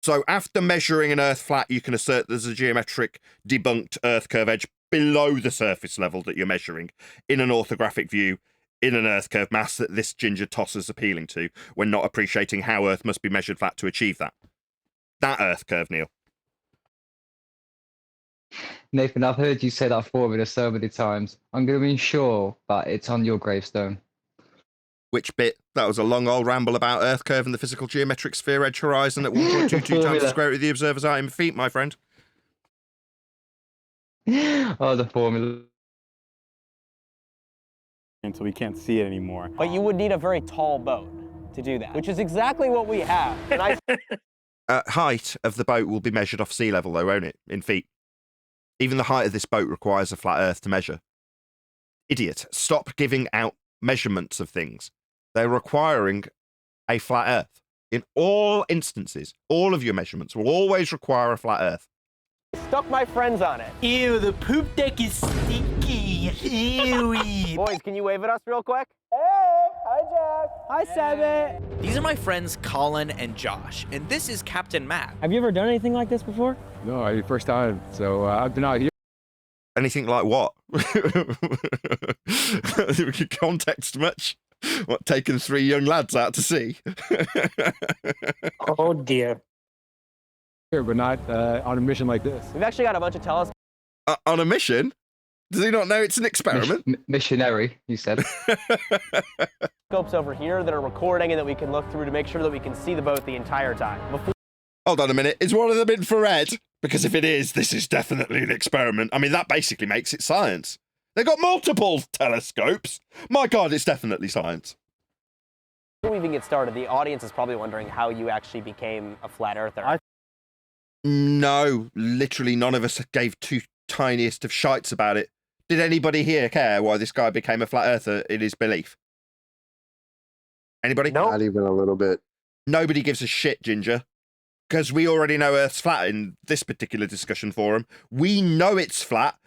So after measuring an Earth flat, you can assert there's a geometric debunked Earth curve edge below the surface level that you're measuring in an orthographic view in an Earth curve mass that this ginger tosser's appealing to when not appreciating how Earth must be measured flat to achieve that. That Earth curve, Neil. Nathan, I've heard you say that formula so many times. I'm going to ensure that it's on your gravestone. Which bit? That was a long old ramble about Earth curve and the physical geometric sphere edge horizon at 1.22 times the square root of the observer's height and feet, my friend. Oh, the formula. So we can't see it anymore. But you would need a very tall boat to do that, which is exactly what we have. And I Height of the boat will be measured off sea level, though, won't it? In feet. Even the height of this boat requires a flat Earth to measure. Idiot. Stop giving out measurements of things. They're requiring a flat Earth. In all instances, all of your measurements will always require a flat Earth. stuck my friends on it. Ew, the poop deck is stinky. Ew. Boys, can you wave at us real quick? Hey, hi Jack. Hi Sebit. These are my friends Colin and Josh, and this is Captain Matt. Have you ever done anything like this before? No, first time. So I've been out here. Anything like what? Context much? What, taking 3 young lads out to sea? Oh dear. Here, but not on a mission like this. We've actually got a bunch of telescopes On a mission? Does he not know it's an experiment? Missionary, you said. over here that are recording and that we can look through to make sure that we can see the boat the entire time. Hold on a minute. Is one of them infrared? Because if it is, this is definitely an experiment. I mean, that basically makes it science. They've got multiple telescopes. My God, it's definitely science. Before we even get started, the audience is probably wondering how you actually became a flat earther. No, literally none of us gave two tiniest of shites about it. Did anybody here care why this guy became a flat earther in his belief? Anybody? No. Not even a little bit. Nobody gives a shit, Ginger. Because we already know Earth's flat in this particular discussion forum. We know it's flat.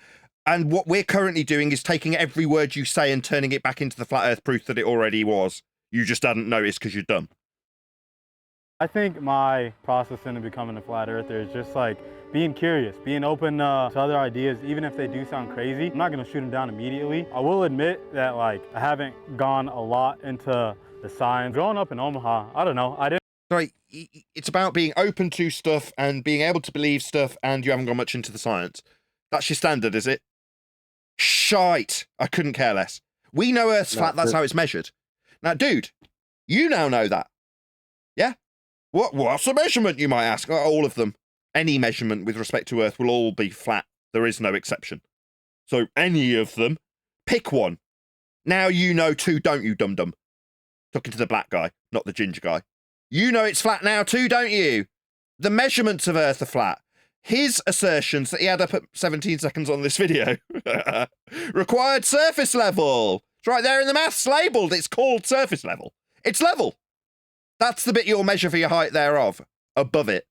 And what we're currently doing is taking every word you say and turning it back into the flat Earth proof that it already was. You just hadn't noticed because you're dumb. I think my process into becoming a flat earther is just like being curious, being open to other ideas, even if they do sound crazy. I'm not gonna shoot them down immediately. I will admit that I haven't gone a lot into the science. Growing up in Omaha, I don't know, I didn't. Sorry, it's about being open to stuff and being able to believe stuff, and you haven't gone much into the science. That's your standard, is it? Shite. I couldn't care less. We know Earth's flat, that's how it's measured. Now, dude, you now know that. Yeah? What's the measurement, you might ask? All of them. Any measurement with respect to Earth will all be flat. There is no exception. So any of them, pick one. Now you know too, don't you, dum-dum? Talking to the black guy, not the ginger guy. You know it's flat now too, don't you? The measurements of Earth are flat. His assertions that he had up at 17 seconds on this video. Required surface level. It's right there in the maths labelled. It's called surface level. It's level. That's the bit you'll measure for your height thereof. Above it.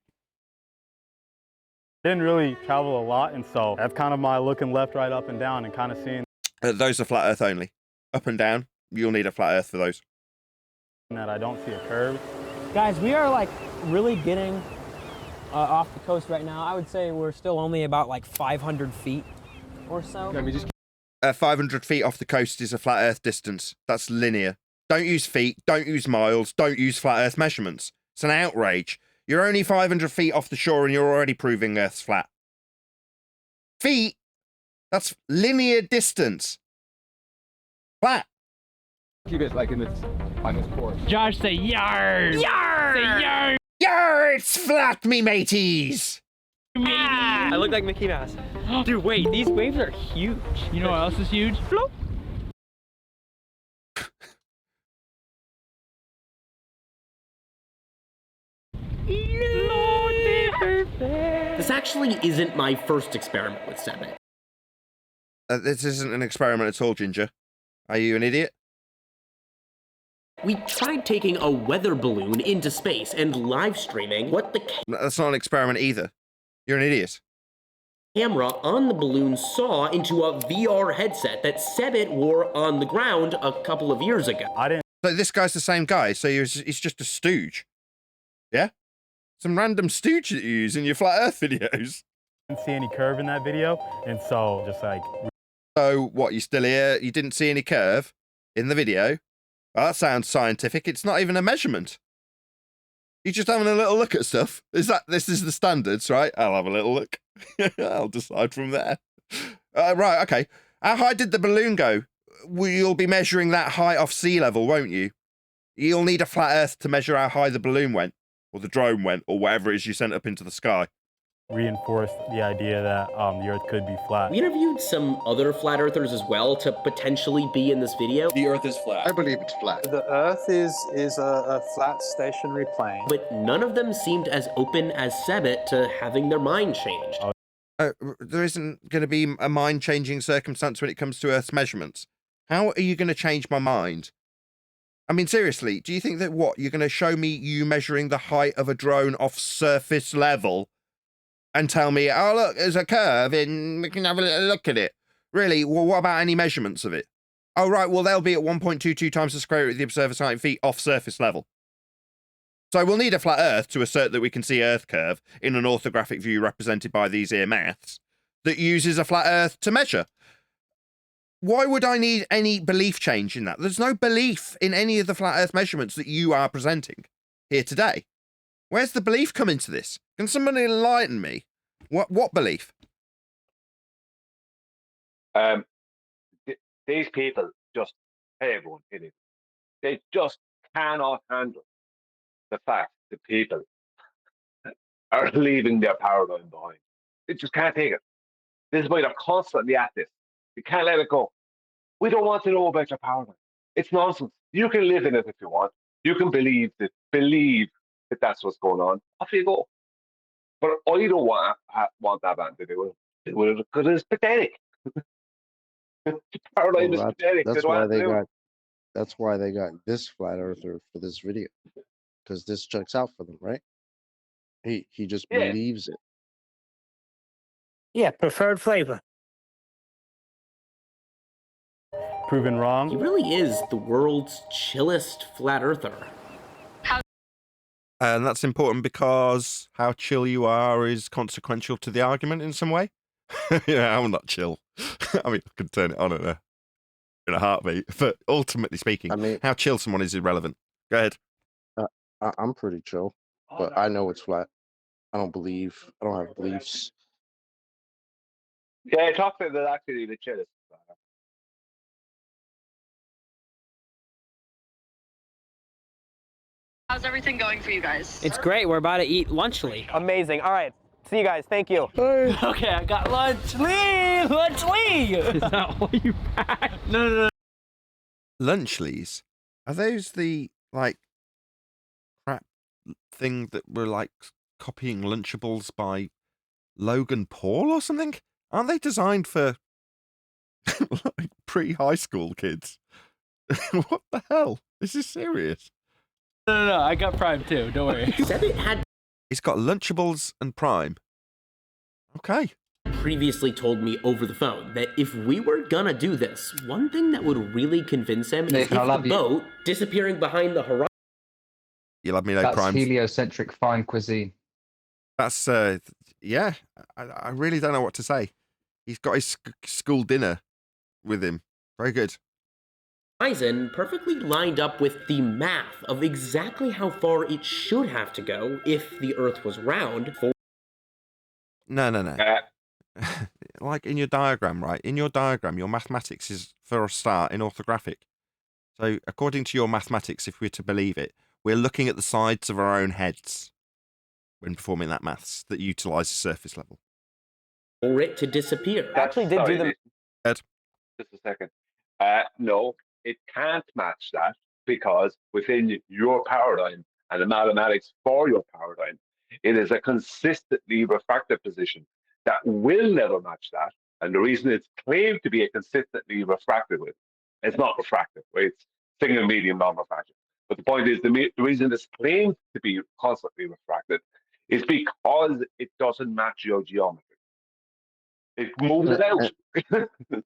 Didn't really travel a lot, and so that's kind of my looking left, right, up, and down, and kind of seeing. Those are flat Earth only. Up and down, you'll need a flat Earth for those. That I don't see a curve. Guys, we are like really getting off the coast right now. I would say we're still only about like 500 feet or so. 500 feet off the coast is a flat Earth distance. That's linear. Don't use feet, don't use miles, don't use flat Earth measurements. It's an outrage. You're only 500 feet off the shore and you're already proving Earth's flat. Feet? That's linear distance. Flat. Keep it like in this, on this course. Josh, say yard. Yard. Say yard. Yar, it's flat, me mateys. I look like Mickey Mouse. Dude, wait, these waves are huge. You know what else is huge? Bloop. This actually isn't my first experiment with Sebit. This isn't an experiment at all, Ginger. Are you an idiot? We tried taking a weather balloon into space and live streaming what the That's not an experiment either. You're an idiot. camera on the balloon saw into a VR headset that Sebit wore on the ground a couple of years ago. So this guy's the same guy, so he's just a stooge. Yeah? Some random stooge that you use in your flat Earth videos. Didn't see any curve in that video, and so just like. So what, you still here? You didn't see any curve in the video? Well, that sounds scientific. It's not even a measurement. You're just having a little look at stuff. This is the standards, right? I'll have a little look. I'll decide from there. Right, okay. How high did the balloon go? You'll be measuring that height off sea level, won't you? You'll need a flat Earth to measure how high the balloon went, or the drone went, or whatever it is you sent up into the sky. Reinforced the idea that the Earth could be flat. We interviewed some other flat earthers as well to potentially be in this video. The Earth is flat. I believe it's flat. The Earth is a flat stationary plane. But none of them seemed as open as Sebit to having their mind changed. There isn't going to be a mind-changing circumstance when it comes to Earth's measurements. How are you going to change my mind? I mean, seriously, do you think that you're going to show me you measuring the height of a drone off surface level and tell me, oh, look, there's a curve and we can have a little look at it? Really? Well, what about any measurements of it? Oh, right, well, they'll be at 1.22 times the square root of the observer's height in feet off surface level. So we'll need a flat Earth to assert that we can see Earth curve in an orthographic view represented by these here maths that uses a flat Earth to measure. Why would I need any belief change in that? There's no belief in any of the flat Earth measurements that you are presenting here today. Where's the belief come into this? Can somebody enlighten me? What belief? These people just, hey everyone, they just cannot handle the fact that people are leaving their paradigm behind. They just can't take it. This is why they're constantly at this. You can't let it go. We don't want to know about your paradigm. It's nonsense. You can live in it if you want. You can believe that that's what's going on. Off you go. But I don't want that man to do it because it's pathetic. The paradigm is pathetic. That's why they got this flat earther for this video, because this checks out for them, right? He just believes it. Yeah, preferred flavor. Proven wrong. He really is the world's chillest flat earther. And that's important because how chill you are is consequential to the argument in some way. Yeah, I'm not chill. I mean, I could turn it on in a heartbeat, but ultimately speaking, how chill someone is irrelevant. Go ahead. I'm pretty chill, but I know it's flat. I don't have beliefs. Yeah, talk to that actually the chillest. How's everything going for you guys? It's great. We're about to eat lunchly. Amazing. All right. See you guys. Thank you. Okay, I got lunch. Lee! Lunch Lee! Is that all you packed? No. Lunchleys? Are those the, like, crap thing that were, like, copying Lunchables by Logan Paul or something? Aren't they designed for, like, pre-high school kids? What the hell? This is serious. No. I got Prime too. Don't worry. Said it had He's got Lunchables and Prime. Okay. previously told me over the phone that if we were gonna do this, one thing that would really convince him is if Nathan, I'll the have you- boat disappearing behind the horizon. You'll have me know That's Prime's. heliocentric fine cuisine. That's, yeah. I really don't know what to say. He's got his school dinner with him. Very good. Horizon perfectly lined up with the math of exactly how far it should have to go if the Earth was round for No. Like in your diagram, right? In your diagram, your mathematics is, for a start, in orthographic. So, according to your mathematics, if we're to believe it, we're looking at the sides of our own heads when performing that maths that utilises surface level. for it to disappear. Actually did do the... Ed? Just a second. No, it can't match that because within your paradigm and the mathematics for your paradigm, it is a consistently refractive position that will never match that. And the reason it's claimed to be a consistently refractive, it's not refractive, right? It's single medium non-refractive. But the point is, the reason it's claimed to be constantly refracted is because it doesn't match your geometry. It moves it out.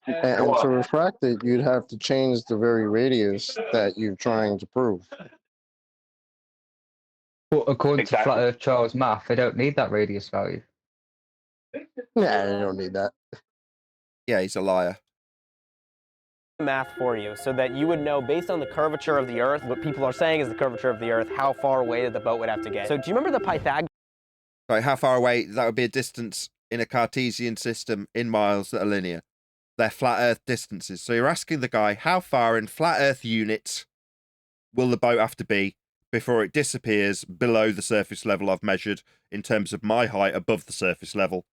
And to refract it, you'd have to change the very radius that you're trying to prove. But according to Flat Earth Charles' math, they don't need that radius value. Yeah, they don't need that. Yeah, he's a liar. math for you so that you would know based on the curvature of the Earth, what people are saying is the curvature of the Earth, how far away that the boat would have to get. So do you remember the Pythagorean? Right, how far away? That would be a distance in a Cartesian system in miles that are linear. They're flat Earth distances. So you're asking the guy, how far in flat Earth units will the boat have to be before it disappears below the surface level I've measured in terms of my height above the surface level?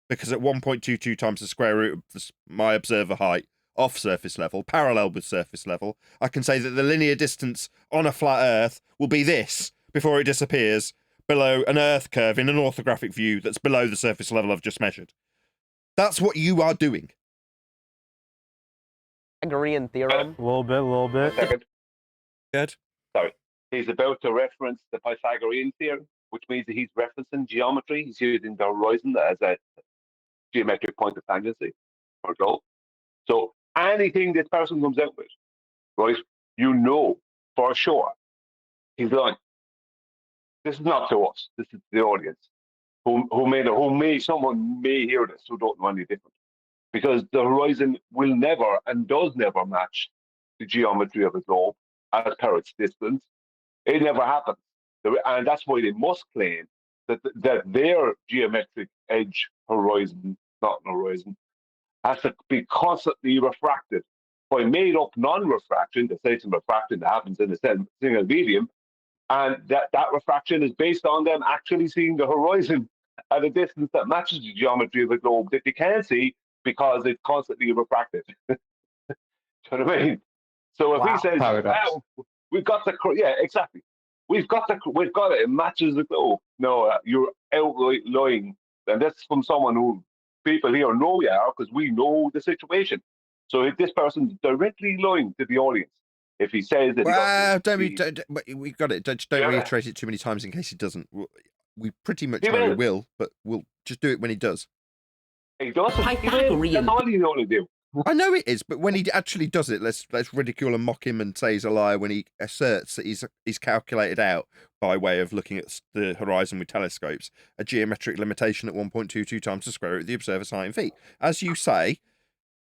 Because at 1.22 times the square root of my observer height off surface level, parallel with surface level, I can say that the linear distance on a flat Earth will be this before it disappears below an Earth curve in an orthographic view that's below the surface level I've just measured. That's what you are doing. Pythagorean theorem? A little bit. Second. Good. Sorry. He's about to reference the Pythagorean theorem, which means that he's referencing geometry. He's using the horizon as a geometric point of tangency or goal. So anything this person comes out with, right, you know for sure he's lying. This is not to us. This is the audience someone may hear this who don't know any different. Because the horizon will never and does never match the geometry of a globe as per its distance. It never happens. And that's why they must claim that their geometric edge horizon, not an horizon, has to be constantly refracted by made up non-refraction, the same refraction that happens in a single medium, and that refraction is based on them actually seeing the horizon at a distance that matches the geometry of the globe that you can't see because it's constantly refracted. Do you know what I mean? So if he says, well, we've got the, yeah, exactly. We've got it, it matches the globe. No, you're outright lying. And that's from someone who people here know you are because we know the situation. So if this person's directly lying to the audience, if he says that... We've got it. Don't reiterate it too many times in case he doesn't. We pretty much know he will, but we'll just do it when he does. He doesn't. That's all he's going to do. I know it is, but when he actually does it, let's ridicule and mock him and say he's a liar when he asserts that he's calculated out by way of looking at the horizon with telescopes a geometric limitation at 1.22 times the square root of the observer's height in feet. As you say,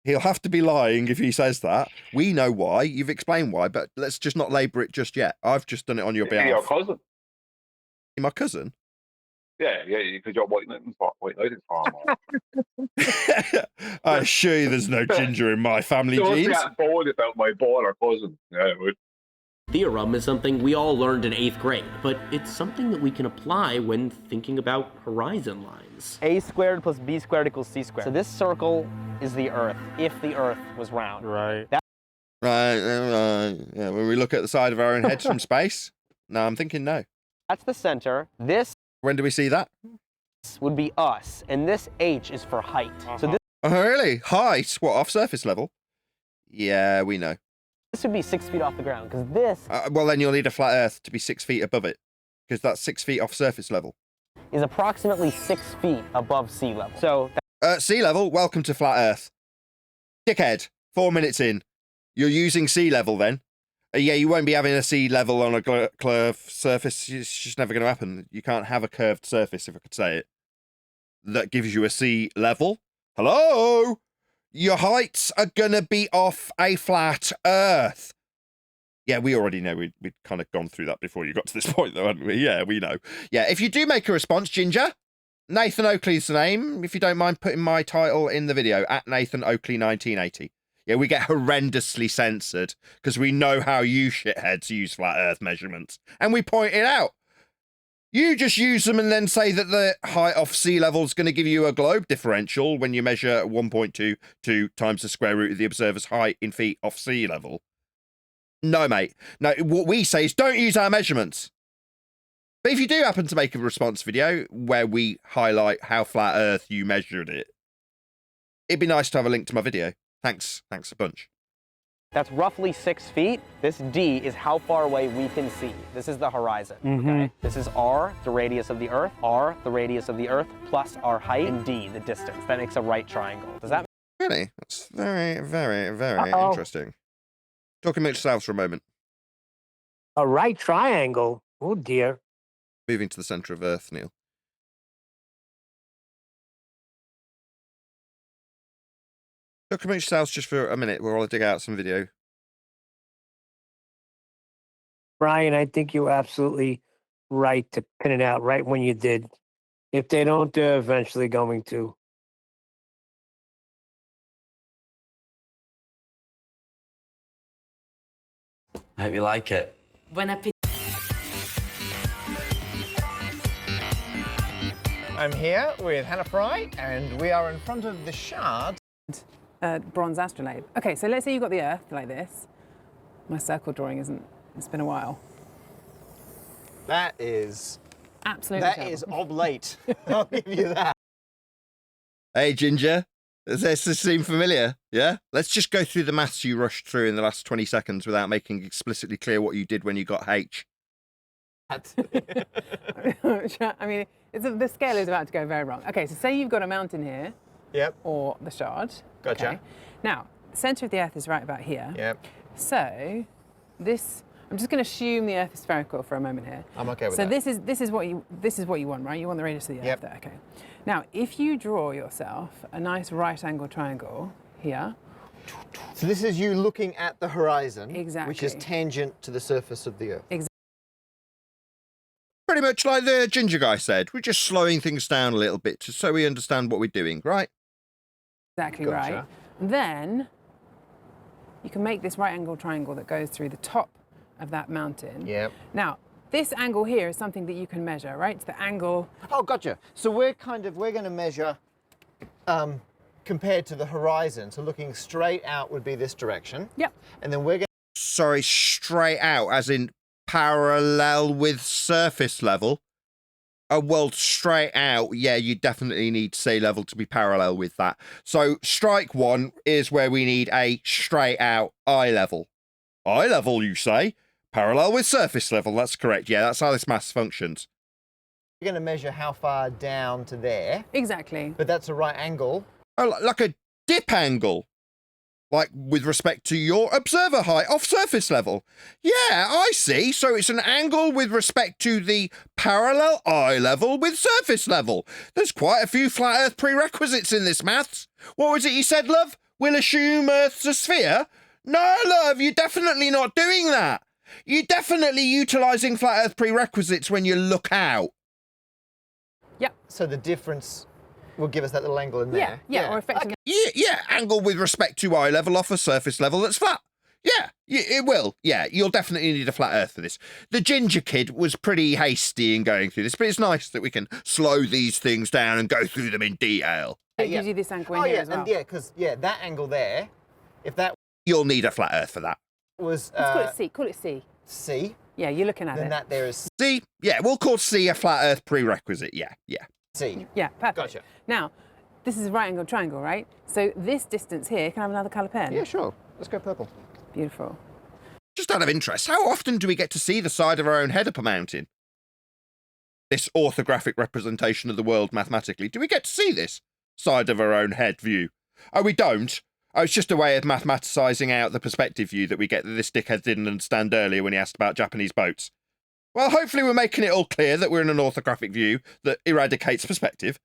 he'll have to be lying if he says that. We know why. You've explained why, but let's just not labour it just yet. I've just done it on your behalf. Your cousin. My cousin? Yeah, because you're white knighting farm. I assure you there's no ginger in my family Don't genes. get bored about my baller cousin. Yeah, theorem is something we all learned in 8th grade, but it's something that we can apply when thinking about horizon lines. A squared plus B squared equals C squared. So this circle is the Earth, if the Earth was round. Right. Right. Yeah, when we look at the side of our own heads from space, no, I'm thinking no. That's the center. This When do we see that? would be us, and this H is for height. So Oh, really? Height? What, off surface level? Yeah, we know. this would be 6 feet off the ground, because this Well, then you'll need a flat Earth to be 6 feet above it, because that's 6 feet off surface level. is approximately 6 feet above sea level. So Sea level, welcome to flat Earth. Dickhead, 4 minutes in. You're using sea level then? Yeah, you won't be having a sea level on a curved surface. It's just never going to happen. You can't have a curved surface, if I could say it, that gives you a sea level. Hello? Your heights are going to be off a flat Earth. Yeah, we already know. We'd kind of gone through that before you got to this point, though, hadn't we? Yeah, we know. Yeah, if you do make a response, Ginger, Nathan Oakley's the name. If you don't mind putting my title in the video, at Nathan Oakley 1980. Yeah, we get horrendously censored because we know how you shitheads use flat Earth measurements. And we point it out. You just use them and then say that the height off sea level is going to give you a globe differential when you measure 1.22 times the square root of the observer's height in feet off sea level. No, mate. No, what we say is don't use our measurements. But if you do happen to make a response video where we highlight how flat Earth you measured it, it'd be nice to have a link to my video. Thanks a bunch. that's roughly 6 feet. This D is how far away we can see. This is the horizon, okay? This is R, the radius of the Earth, R, the radius of the Earth, plus our height, and D, the distance. That makes a right triangle. Does that Really? That's very, very, very interesting. Talking amongst yourselves for a moment. A right triangle? Oh, dear. Moving to the centre of Earth, Neil. Talk amongst yourselves just for a minute. We'll all dig out some video. Brian, I think you're absolutely right to pin it out right when you did. If they don't, they're eventually going to. I hope you like it. Bon appétit. I'm here with Hannah Fry, and we are in front of the Shard. Bronze astrolabe. Okay, so let's say you've got the Earth like this. My circle drawing isn't, it's been a while. That is... Absolutely That terrible. is oblate. I'll give you that. Hey, Ginger. Does this seem familiar? Yeah? Let's just go through the maths you rushed through in the last 20 seconds without making explicitly clear what you did when you got H. I mean, the scale is about to go very wrong. Okay, so say you've got a mountain here. Yep. Or the Shard. Gotcha. Okay. Now, the centre of the Earth is right about here. Yep. So, this, I'm just going to assume the Earth is spherical for a moment here. I'm okay with so that. So this is what you want, right? You want the radius of the Earth there. Okay. Now, if you draw yourself a nice right angle triangle here. So this is you looking at the horizon, Exactly. which is tangent to the surface of the Earth. Exactly. Pretty much like the Ginger guy said. We're just slowing things down a little bit so we understand what we're doing, right? Exactly Gotcha. right. Then you can make this right angle triangle that goes through the top of that mountain. Yep. Now, this angle here is something that you can measure, right? It's the angle. Oh, gotcha. So we're going to measure compared to the horizon. So looking straight out would be this direction. Yep. And then we're going to... Sorry, straight out, as in parallel with surface level. Well, straight out, yeah, you definitely need sea level to be parallel with that. So strike one is where we need a straight out eye level. Eye level, you say? Parallel with surface level, that's correct. Yeah, that's how this maths functions. We're going to measure how far down to there. Exactly. But that's a right angle. Oh, like a dip angle. Like with respect to your observer height off surface level. Yeah, I see. So it's an angle with respect to the parallel eye level with surface level. There's quite a few flat Earth prerequisites in this maths. What was it you said, love? We'll assume Earth's a sphere? No, love, you're definitely not doing that. You're definitely utilising flat Earth prerequisites when you look out. Yep. So the difference will give us that little angle in there. Yeah, or effectively. Yeah, angle with respect to eye level off a surface level that's flat. Yeah, It will, yeah. You'll definitely need a flat Earth for this. The Ginger Kid was pretty hasty in going through this, but it's nice that we can slow these things down and go through them in detail. It gives you this angle in here as well. and because that angle there, if that You'll need a flat Earth for that. was Let's call it C. Call it C. C, Yeah, you're looking at then it. that there is C, yeah, we'll call C a flat Earth prerequisite. Yeah. C. Yeah, perfect. Gotcha. Now, this is a right angle triangle, right? So this distance here, can I have another colour pen? Yeah, sure. Let's go purple. Beautiful. Just out of interest, how often do we get to see the side of our own head up a mountain? This orthographic representation of the world mathematically. Do we get to see this side of our own head view? Oh, we don't. Oh, it's just a way of mathematicizing out the perspective view that we get that this dickhead didn't understand earlier when he asked about Japanese boats. Well, hopefully we're making it all clear that we're in an orthographic view that eradicates perspective.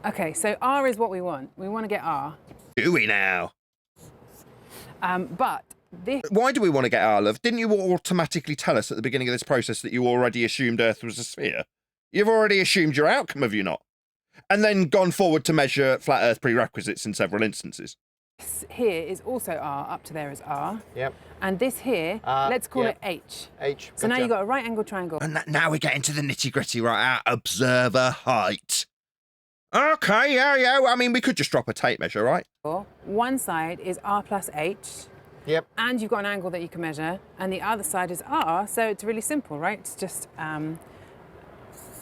Okay, so R is what we want. We want to get R. Do we now? But this... Why do we want to get R, love? Didn't you automatically tell us at the beginning of this process that you already assumed Earth was a sphere? You've already assumed your outcome, have you not? And then gone forward to measure flat Earth prerequisites in several instances. This here is also R, up to there is R. Yep. And this here, let's call it H. H. So now you've got a right angle triangle. And now we're getting to the nitty-gritty, right? Our observer height. Okay, yeah. I mean, we could just drop a tape measure, right? One side is R plus H. Yep. And you've got an angle that you can measure. And the other side is R. So it's really simple, right? It's just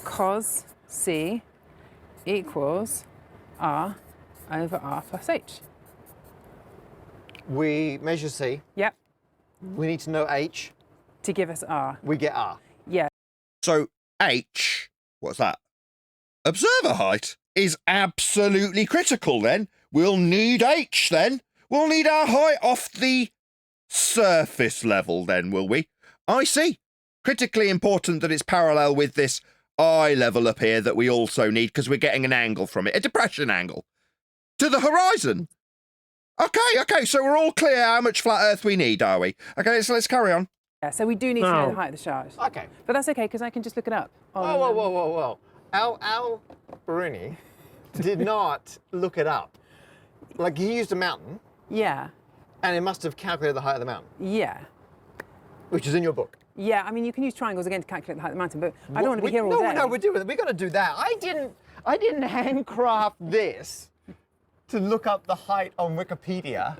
cos C equals R over R plus H. We measure C. Yep. We need to know H. To give us R. We get R. Yeah. So H, what's that? Observer height is absolutely critical then. We'll need H then. We'll need our height off the surface level then, will we? I see. Critically important that it's parallel with this eye level up here that we also need because we're getting an angle from it, a depression angle, to the horizon. Okay, so we're all clear how much flat Earth we need, are we? Okay, so let's carry on. Yeah, so we do need to know the height of the shard. Okay. But that's okay, because I can just look it up. Whoa. Al Bruni did not look it up. Like, he used a mountain. Yeah. And it must have calculated the height of the mountain. Yeah. Which is in your book. Yeah, I mean, you can use triangles again to calculate the height of the mountain, but I don't want to be here all day. No, we're going to do that. I didn't handcraft this to look up the height on Wikipedia.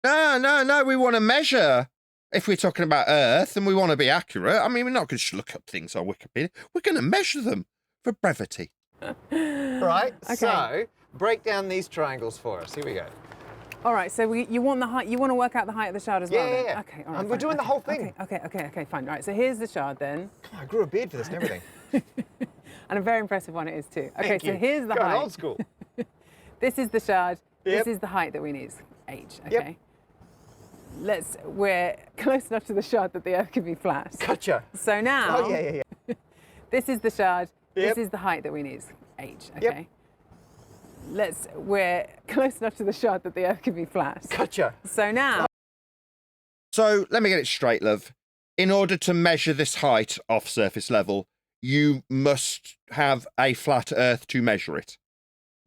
No, we want to measure. If we're talking about Earth and we want to be accurate, I mean, we're not going to look up things on Wikipedia. We're going to measure them for brevity. Right, Okay. so break down these triangles for us. Here we go. All right, so you want the height, you want to work out the height of the shard as well? Yeah. Okay, all right. And we're doing the whole thing. Okay, fine. Right, so here's the shard then. I grew a beard for this and everything. And a very impressive one it is too. Okay, Thank so you. here's the Going height. old school. This is the shard. Yep. This is the height that we need, H, Yep. okay? We're close enough to the shard that the Earth can be flat. Gotcha. So now, Oh, yeah. this is the shard. Yep. This is the height that we need, H, Yep. okay? We're close enough to the shard that the Earth can be flat. Gotcha. So now, So let me get it straight, love. In order to measure this height off surface level, you must have a flat Earth to measure it.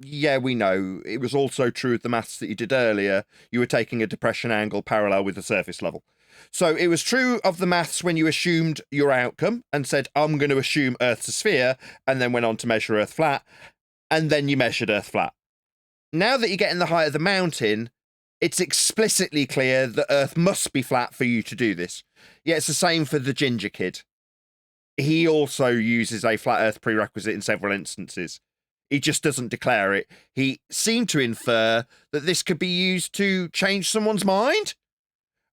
Yeah, we know. It was also true of the maths that you did earlier. You were taking a depression angle parallel with the surface level. So it was true of the maths when you assumed your outcome and said, I'm going to assume Earth's a sphere, and then went on to measure Earth flat, and then you measured Earth flat. Now that you're getting the height of the mountain, it's explicitly clear that Earth must be flat for you to do this. Yeah, it's the same for the Ginger Kid. He also uses a flat Earth prerequisite in several instances. He just doesn't declare it. He seemed to infer that this could be used to change someone's mind.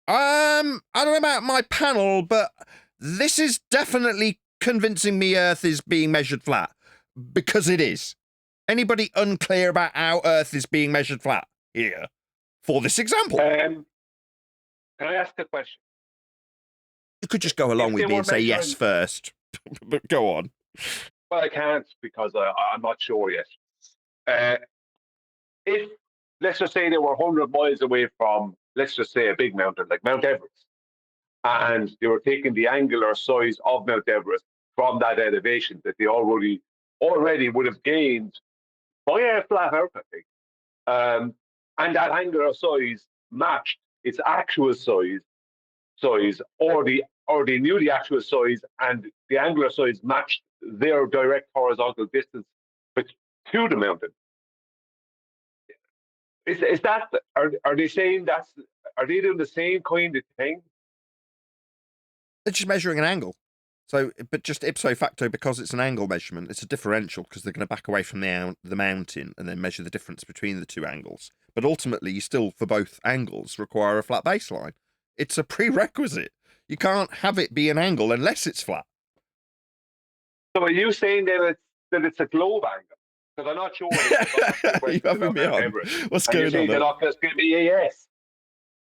I don't know about my panel, but this is definitely convincing me Earth is being measured flat, because it is. Anybody unclear about how Earth is being measured flat here for this example? Can I ask a question? You could just go along with me and say yes first, but go on. Well, I can't because I'm not sure yet. If, let's just say they were 100 miles away from, let's just say, a big mountain like Mount Everest, and they were taking the angular size of Mount Everest from that elevation that they already would have gained by a flat Earth, I think, and that angular size matched its actual size size, or they knew the actual size and the angular size matched their direct horizontal distance to the mountain. Is that, are they saying are they doing the same kind of thing? They're just measuring an angle. So, but just ipso facto, because it's an angle measurement, it's a differential, because they're going to back away from the mountain and then measure the difference between the two angles. But ultimately, you still, for both angles, require a flat baseline. It's a prerequisite. You can't have it be an angle unless it's flat. So are you saying that it's a globe angle? Because I'm not sure. You having me on? What's going on? They're not going to give me a yes.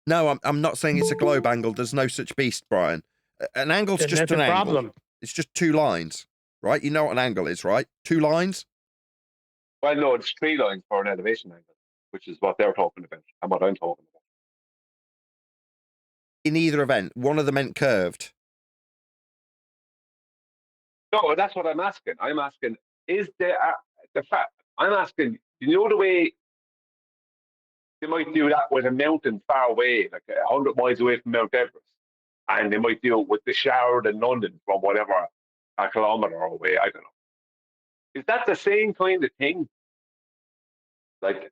No, I'm not saying it's a globe angle. There's no such beast, Brian. An angle's Then just that's an a angle. problem. It's just two lines, right? You know what an angle is, right? Two lines. Well, no, it's 3 lines for an elevation angle, which is what they're talking about and what I'm talking about. In either event, one of them meant curved. No, that's what I'm asking. I'm asking, is there the fact? I'm asking, you know, the way they might do that with a mountain far away, like 100 miles away from Mount Everest, and they might do it with the Shard in London from whatever, a kilometre away. I don't know. Is that the same kind of thing? Like,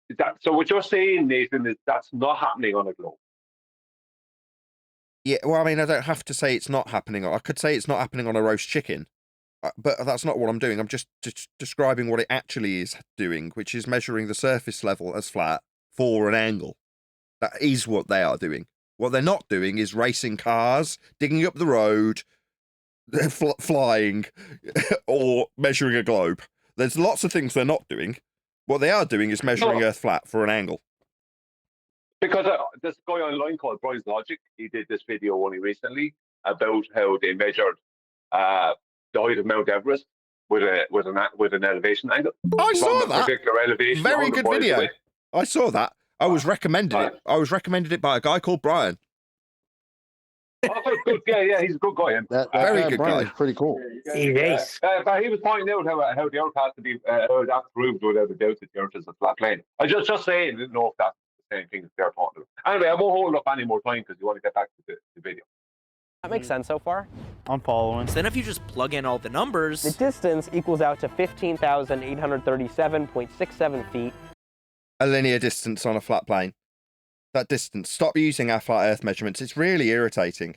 is that, so what you're saying, Nathan, is that's not happening on a globe? Yeah, well, I mean, I don't have to say it's not happening. I could say it's not happening on a roast chicken, but that's not what I'm doing. I'm just describing what it actually is doing, which is measuring the surface level as flat for an angle. That is what they are doing. What they're not doing is racing cars, digging up the road, flying, or measuring a globe. There's lots of things they're not doing. What they are doing is measuring Earth flat for an angle. Because this guy online called Brian's Logic, he did this video only recently about how they measured the height of Mount Everest with an elevation angle. I saw that. Particular elevation. Very good video. Away. I saw that. I was recommended it. I was recommended it by a guy called Brian. Oh, good. Yeah, he's a good guy. That very guy, good Brian, guy. is pretty cool. But he was pointing out how the Earth has to be that's proved without a doubt that the Earth is a flat plane. I just saying, I didn't know if that's the same thing as they're talking about. Anyway, I won't hold up any more time because you want to get back to the video. That makes sense so far? I'm following. So then if you just plug in all the numbers, The distance equals out to 15,837.67 feet. A linear distance on a flat plane. That distance. Stop using our flat Earth measurements. It's really irritating.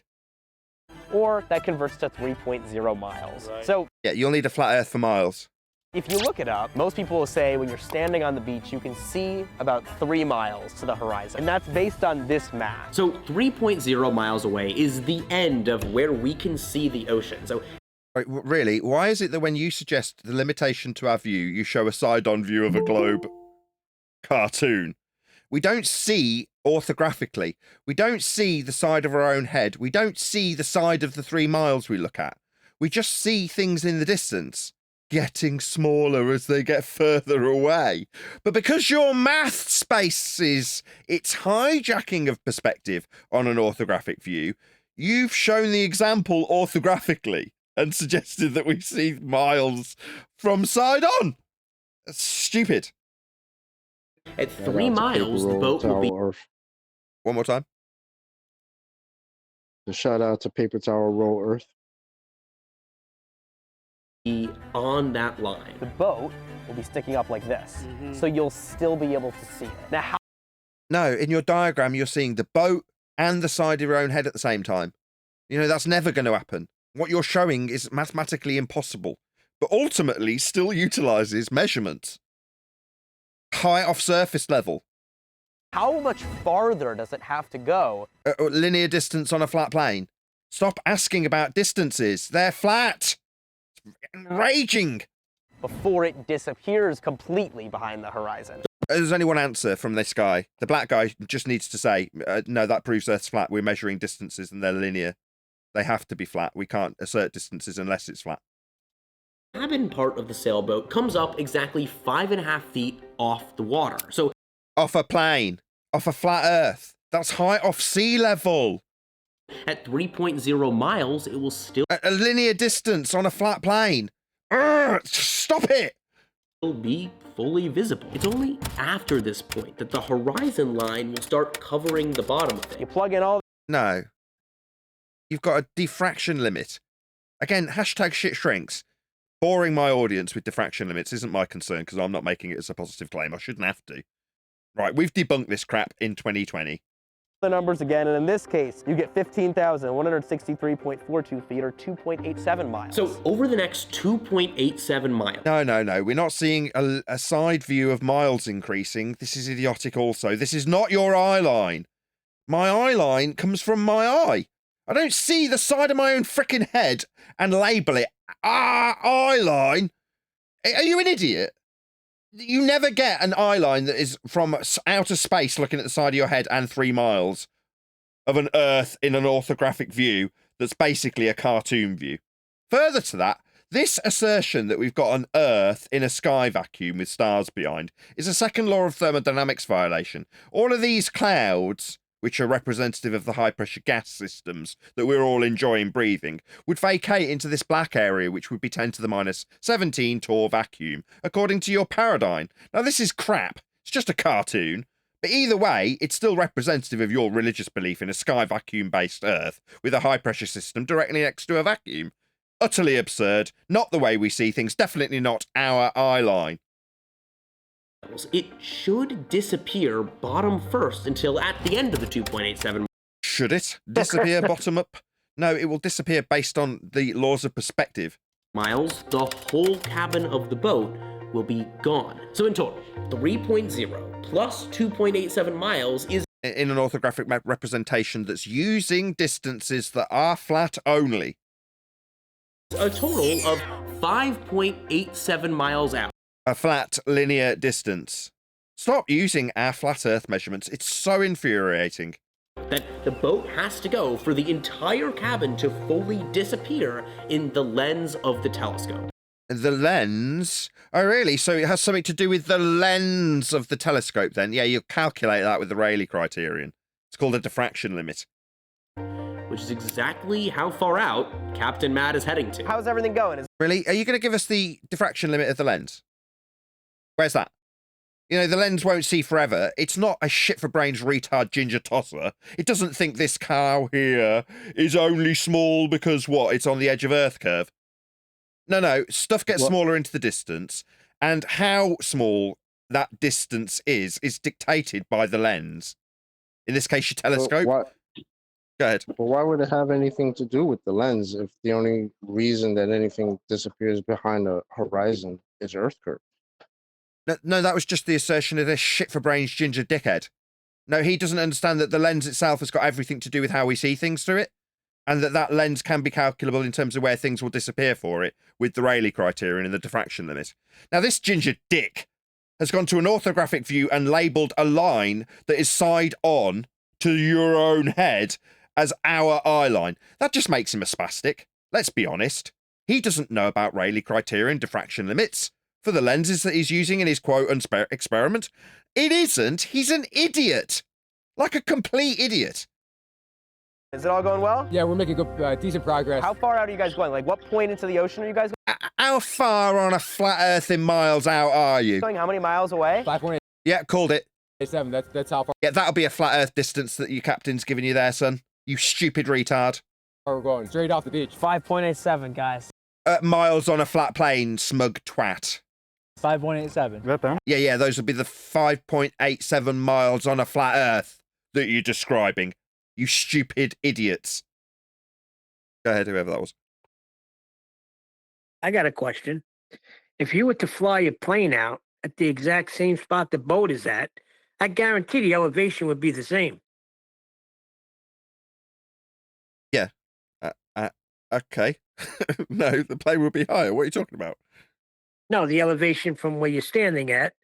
Or that converts to 3.0 miles. So yeah, you'll need a flat Earth for miles. if you look it up, most people will say when you're standing on the beach, you can see about 3 miles to the horizon. And that's based on this map. So 3.0 miles away is the end of where we can see the ocean. So Right, really, why is it that when you suggest the limitation to our view, you show a side-on view of a globe cartoon? We don't see orthographically. We don't see the side of our own head. We don't see the side of the 3 miles we look at. We just see things in the distance getting smaller as they get further away. But because your math spaces its hijacking of perspective on an orthographic view, you've shown the example orthographically and suggested that we see miles from side on. That's stupid. at 3 miles, the boat will be... One more time. The shout out to Paper Tower Roll Earth. on that line. The boat will be sticking up like this. So you'll still be able to see it. Now, how... No, in your diagram, you're seeing the boat and the side of your own head at the same time. You know, that's never going to happen. What you're showing is mathematically impossible, but ultimately still utilizes measurements. Height off surface level. How much farther does it have to go? Linear distance on a flat plane. Stop asking about distances. They're flat. It's enraging. Before it disappears completely behind the horizon. There's only one answer from this guy. The black guy just needs to say, no, that proves Earth's flat. We're measuring distances and they're linear. They have to be flat. We can't assert distances unless it's flat. The cabin part of the sailboat comes up exactly 5.5 feet off the water. So off a plane, off a flat Earth. That's height off sea level. At 3.0 miles, it will still... A linear distance on a flat plane. Stop it! ...will be fully visible. It's only after this point that the horizon line will start covering the bottom of it. You plug in all No. You've got a diffraction limit. Again, hashtag shit shrinks. Boring my audience with diffraction limits isn't my concern because I'm not making it as a positive claim. I shouldn't have to. Right, we've debunked this crap in 2020. The numbers again, and in this case, you get 15,163.42 feet or 2.87 miles. So over the next 2.87 miles. No. We're not seeing a side view of miles increasing. This is idiotic also. This is not your eye line. My eye line comes from my eye. I don't see the side of my own frickin' head and label it eye line. Are you an idiot? You never get an eye line that is from outer space looking at the side of your head and 3 miles of an Earth in an orthographic view that's basically a cartoon view. Further to that, this assertion that we've got an Earth in a sky vacuum with stars behind is a second law of thermodynamics violation. All of these clouds, which are representative of the high-pressure gas systems that we're all enjoying breathing, would vacate into this black area, which would be 10 to the minus 17 torr vacuum, according to your paradigm. Now, this is crap. It's just a cartoon. But either way, it's still representative of your religious belief in a sky vacuum-based Earth with a high-pressure system directly next to a vacuum. Utterly absurd. Not the way we see things. Definitely not our eye line. It should disappear bottom first until at the end of the 2.87. Should it disappear bottom up? No, it will disappear based on the laws of perspective. Miles, the whole cabin of the boat will be gone. So in total, 3.0 plus 2.87 miles is in an orthographic representation that's using distances that are flat only. A total of 5.87 miles out. A flat linear distance. Stop using our flat Earth measurements. It's so infuriating. That the boat has to go for the entire cabin to fully disappear in the lens of the telescope. The lens? Oh, really? So it has something to do with the lens of the telescope then? Yeah, you calculate that with the Rayleigh criterion. It's called a diffraction limit. Which is exactly how far out Captain Matt is heading to. How's everything going? Really? Are you going to give us the diffraction limit of the lens? Where's that? You know, the lens won't see forever. It's not a shit-for-brains retard ginger tosser. It doesn't think this cow here is only small because, what, it's on the edge of Earth curve. No, stuff gets smaller into the distance, and how small that distance is dictated by the lens. In this case, your telescope. Go ahead. But why would it have anything to do with the lens if the only reason that anything disappears behind the horizon is Earth curve? No, that was just the assertion of this shit-for-brains ginger dickhead. No, he doesn't understand that the lens itself has got everything to do with how we see things through it, and that lens can be calculable in terms of where things will disappear for it with the Rayleigh criterion and the diffraction limit. Now, this ginger dick has gone to an orthographic view and labelled a line that is side-on to your own head as our eye line. That just makes him a spastic. Let's be honest. He doesn't know about Rayleigh criterion diffraction limits for the lenses that he's using in his quote experiment. It isn't. He's an idiot. Like a complete idiot. Is it all going well? Yeah, we're making good, decent progress. How far out are you guys going? Like, what point into the ocean are you guys going? How far on a flat Earth in miles out are you? Going how many miles away? 5.87. Yeah, called it. That's how far. Yeah, that'll be a flat Earth distance that your captain's giving you there, son. You stupid retard. We're going straight off the beach. 5.87, guys. Miles on a flat plane, smug twat. 5.87. That them? Yeah, those would be the 5.87 miles on a flat Earth that you're describing. You stupid idiots. Go ahead, whoever that was. I got a question. If you were to fly your plane out at the exact same spot the boat is at, I guarantee the elevation would be the same. Yeah. Okay. No, the plane would be higher. What are you talking about? No, the elevation from where you're standing at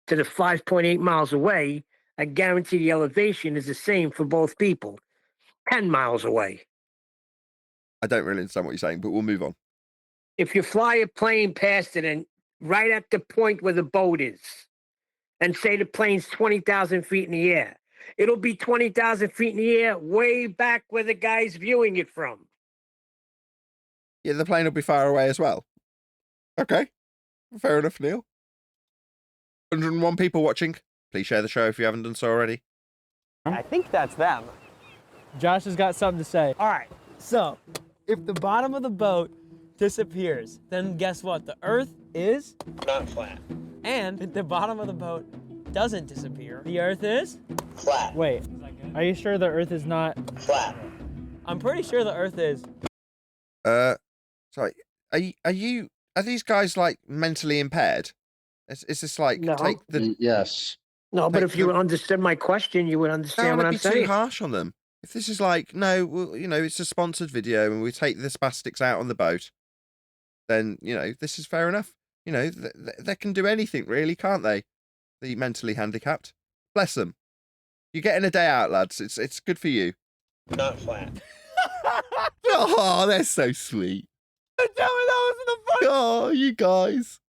to the 5.8 miles away, I guarantee the elevation is the same for both people. 10 miles away. I don't really understand what you're saying, but we'll move on. If you fly a plane past it and right at the point where the boat is, and say the plane's 20,000 feet in the air, it'll be 20,000 feet in the air way back where the guy's viewing it from. Yeah, the plane will be far away as well. Okay. Fair enough, Neil. 101 people watching. Please share the show if you haven't done so already. I think that's them. Josh has got something to say. All right, so if the bottom of the boat disappears, then guess what? The Earth is Not flat. And if the bottom of the boat doesn't disappear, the Earth is Flat. Wait, are you sure the Earth is not Flat. I'm pretty sure the Earth is. Sorry. Are these guys like mentally impaired? Is this like No. take the Yes. No, but take if you understood my question, you would don't understand want what to I'm be saying. too harsh on them. If this is like, no, well, you know, it's a sponsored video and we take the spastics out on the boat, then, you know, this is fair enough. You know, they can do anything really, can't they? The mentally handicapped. Bless them. You're getting a day out, lads. It's good for you. Not flat. Oh, they're so sweet. Tell me that wasn't a fun. Oh, you guys.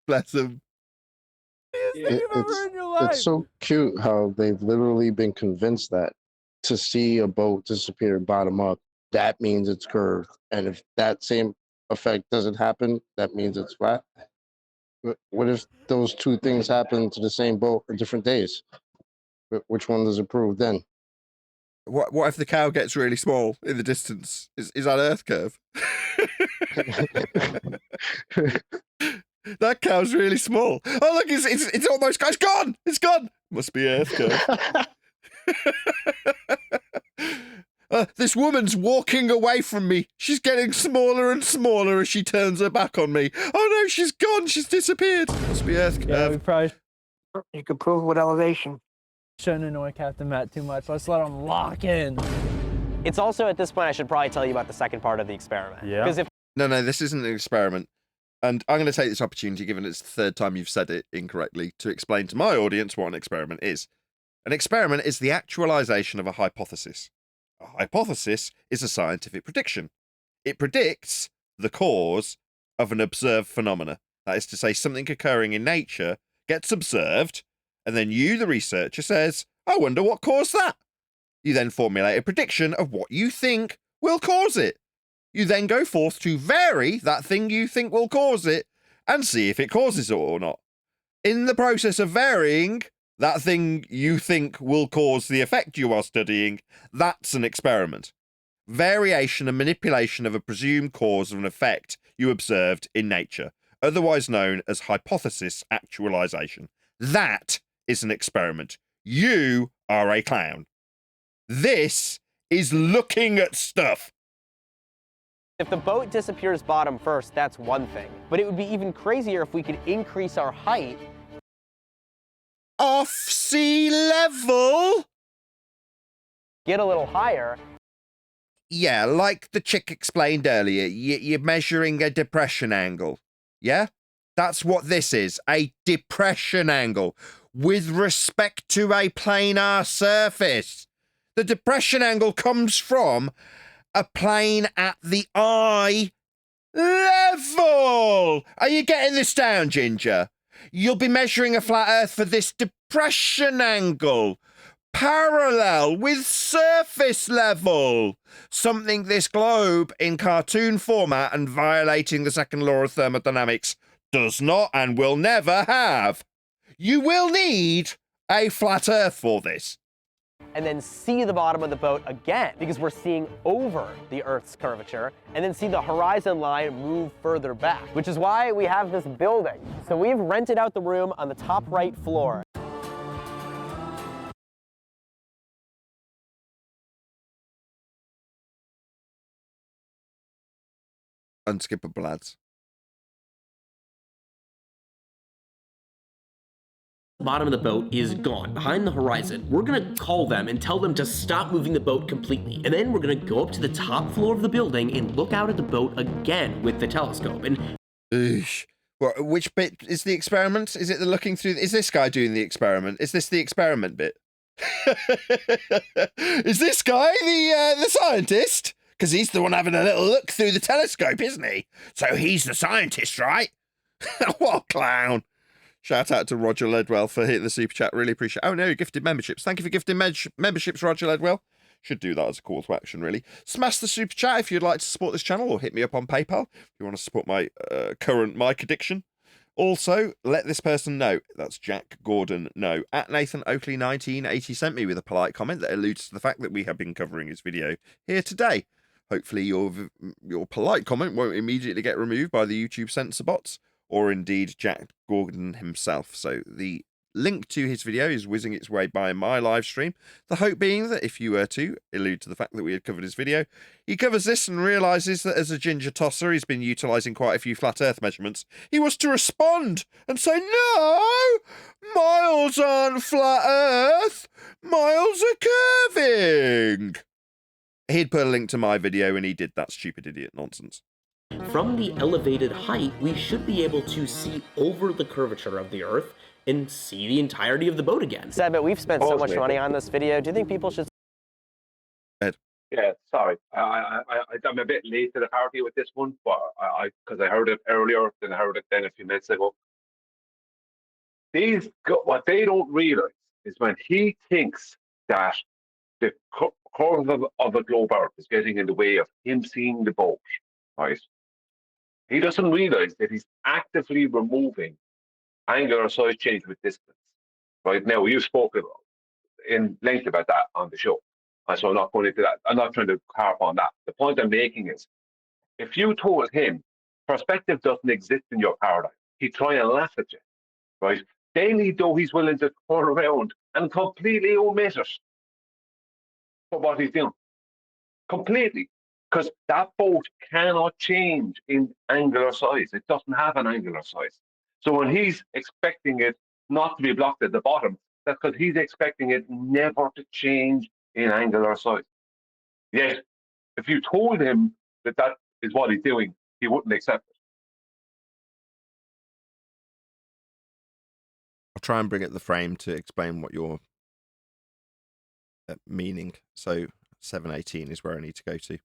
Bless them. It's so cute how they've literally been convinced that to see a boat disappear bottom up, that means it's curved. And if that same effect doesn't happen, that means it's flat. What if those two things happen to the same boat on different days? Which one does it prove then? What if the cow gets really small in the distance? Is that Earth curve? That cow's really small. Oh look, it's almost it's gone. It's gone. Must be Earth curve. This woman's walking away from me. She's getting smaller and smaller as she turns her back on me. Oh no, she's gone. She's disappeared. Must be Earth curve. Yeah, we probably You could prove with elevation. shouldn't annoy Captain Matt too much. Let's let him lock in. It's also at this point I should probably tell you about the second part of the experiment. Yeah. Because if No, this isn't an experiment. And I'm going to take this opportunity, given it's the third time you've said it incorrectly, to explain to my audience what an experiment is. An experiment is the actualization of a hypothesis. A hypothesis is a scientific prediction. It predicts the cause of an observed phenomena. That is to say, something occurring in nature gets observed, and then you, the researcher, says, I wonder what caused that. You then formulate a prediction of what you think will cause it. You then go forth to vary that thing you think will cause it and see if it causes it or not. In the process of varying that thing you think will cause the effect you are studying, that's an experiment. Variation and manipulation of a presumed cause of an effect you observed in nature, otherwise known as hypothesis actualization. That is an experiment. You are a clown. This is looking at stuff. If the boat disappears bottom first, that's one thing. But it would be even crazier if we could increase our height off sea level? Get a little higher. Yeah, like the chick explained earlier, you're measuring a depression angle. Yeah? That's what this is, a depression angle with respect to a planar surface. The depression angle comes from a plane at the eye level. Are you getting this down, Ginger? You'll be measuring a flat Earth for this depression angle, parallel with surface level. Something this globe in cartoon format and violating the second law of thermodynamics does not and will never have. You will need a flat Earth for this. And then see the bottom of the boat again, because we're seeing over the Earth's curvature, and then see the horizon line move further back, which is why we have this building. So we've rented out the room on the top right floor. Unskippable, lads. Bottom of the boat is gone, behind the horizon. We're gonna call them and tell them to stop moving the boat completely. And then we're gonna go up to the top floor of the building and look out at the boat again with the telescope. And Well, which bit is the experiment? Is it the looking through? Is this guy doing the experiment? Is this the experiment bit? Is this guy the scientist? Because he's the one having a little look through the telescope, isn't he? So he's the scientist, right? What a clown. Shout out to Roger Ledwell for hitting the super chat. Really appreciate it. Oh no, you gifted memberships. Thank you for gifting memberships, Roger Ledwell. Should do that as a call to action, really. Smash the super chat if you'd like to support this channel, or hit me up on PayPal if you want to support my current mic addiction. Also, let this person know, that's Jack Gordon know, at Nathan Oakley 1980 sent me with a polite comment that alludes to the fact that we have been covering his video here today. Hopefully your polite comment won't immediately get removed by the YouTube censor bots, or indeed Jack Gordon himself. So the link to his video is whizzing its way by my live stream. The hope being that if you were to allude to the fact that we had covered his video, he covers this and realises that as a ginger tosser, he's been utilising quite a few flat earth measurements. He was to respond and say, no, miles aren't flat earth, miles are curving. He'd put a link to my video and he did that stupid idiot nonsense. From the elevated height, we should be able to see over the curvature of the Earth and see the entirety of the boat again. Seb, but we've spent so much money on this video. Do you think people should... Yeah, sorry. I'm a bit late to the party with this one, but because I heard it earlier, then I heard it then a few minutes ago. What they don't realize is when he thinks that the curve of the globe Earth is getting in the way of him seeing the boat, right? He doesn't realize that he's actively removing angular size change with distance. Right now, you've spoken in length about that on the show, and so I'm not going into that. I'm not trying to harp on that. The point I'm making is, if you told him perspective doesn't exist in your paradigm, he'd try and laugh at you, right? Daily, though, he's willing to turn around and completely omit it for what he's doing, completely. Because that boat cannot change in angular size. It doesn't have an angular size. So when he's expecting it not to be blocked at the bottom, that's because he's expecting it never to change in angular size. Yet, if you told him that that is what he's doing, he wouldn't accept it. I'll try and bring it the frame to explain what you're meaning. So 718 is where I need to go to.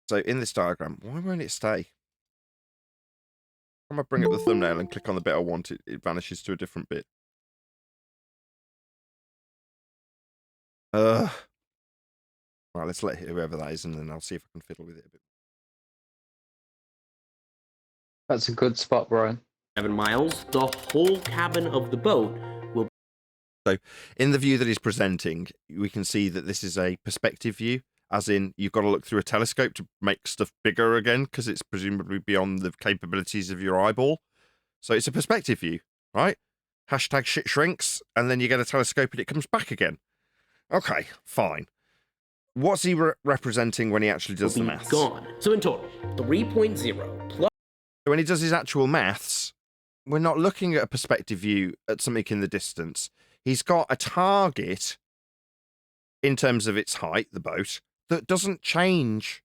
So in this diagram, why won't it stay? When I bring up the thumbnail and click on the bit I want, it vanishes to a different bit. Right, let's let whoever that is, and then I'll see if I can fiddle with it a bit. That's a good spot, Brian. 7 miles, the whole cabin of the boat will... So in the view that he's presenting, we can see that this is a perspective view. As in, you've got to look through a telescope to make stuff bigger again, because it's presumably beyond the capabilities of your eyeball. So it's a perspective view, right? Hashtag shit shrinks, and then you get a telescope and it comes back again. Okay, fine. What's he representing when he actually does the maths? Gone. So in total, 3.0 plus... When he does his actual maths, we're not looking at a perspective view at something in the distance. He's got a target in terms of its height, the boat, that doesn't change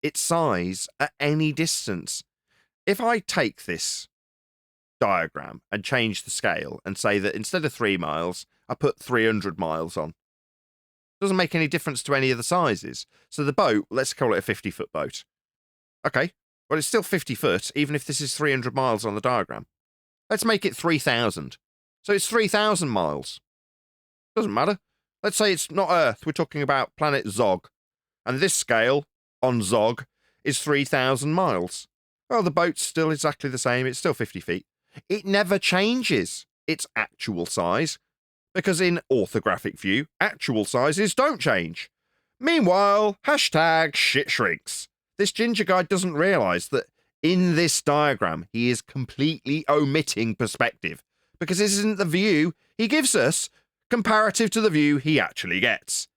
its size at any distance. If I take this diagram and change the scale and say that instead of 3 miles, I put 300 miles on, doesn't make any difference to any of the sizes. So the boat, let's call it a 50-foot boat. Okay, well, it's still 50 foot, even if this is 300 miles on the diagram. Let's make it 3,000. So it's 3,000 miles. Doesn't matter. Let's say it's not Earth. We're talking about planet Zog. And this scale on Zog is 3,000 miles. Well, the boat's still exactly the same. It's still 50 feet. It never changes its actual size, because in orthographic view, actual sizes don't change. Meanwhile, hashtag shit shrinks. This ginger guy doesn't realise that in this diagram, he is completely omitting perspective, because this isn't the view he gives us comparative to the view he actually gets.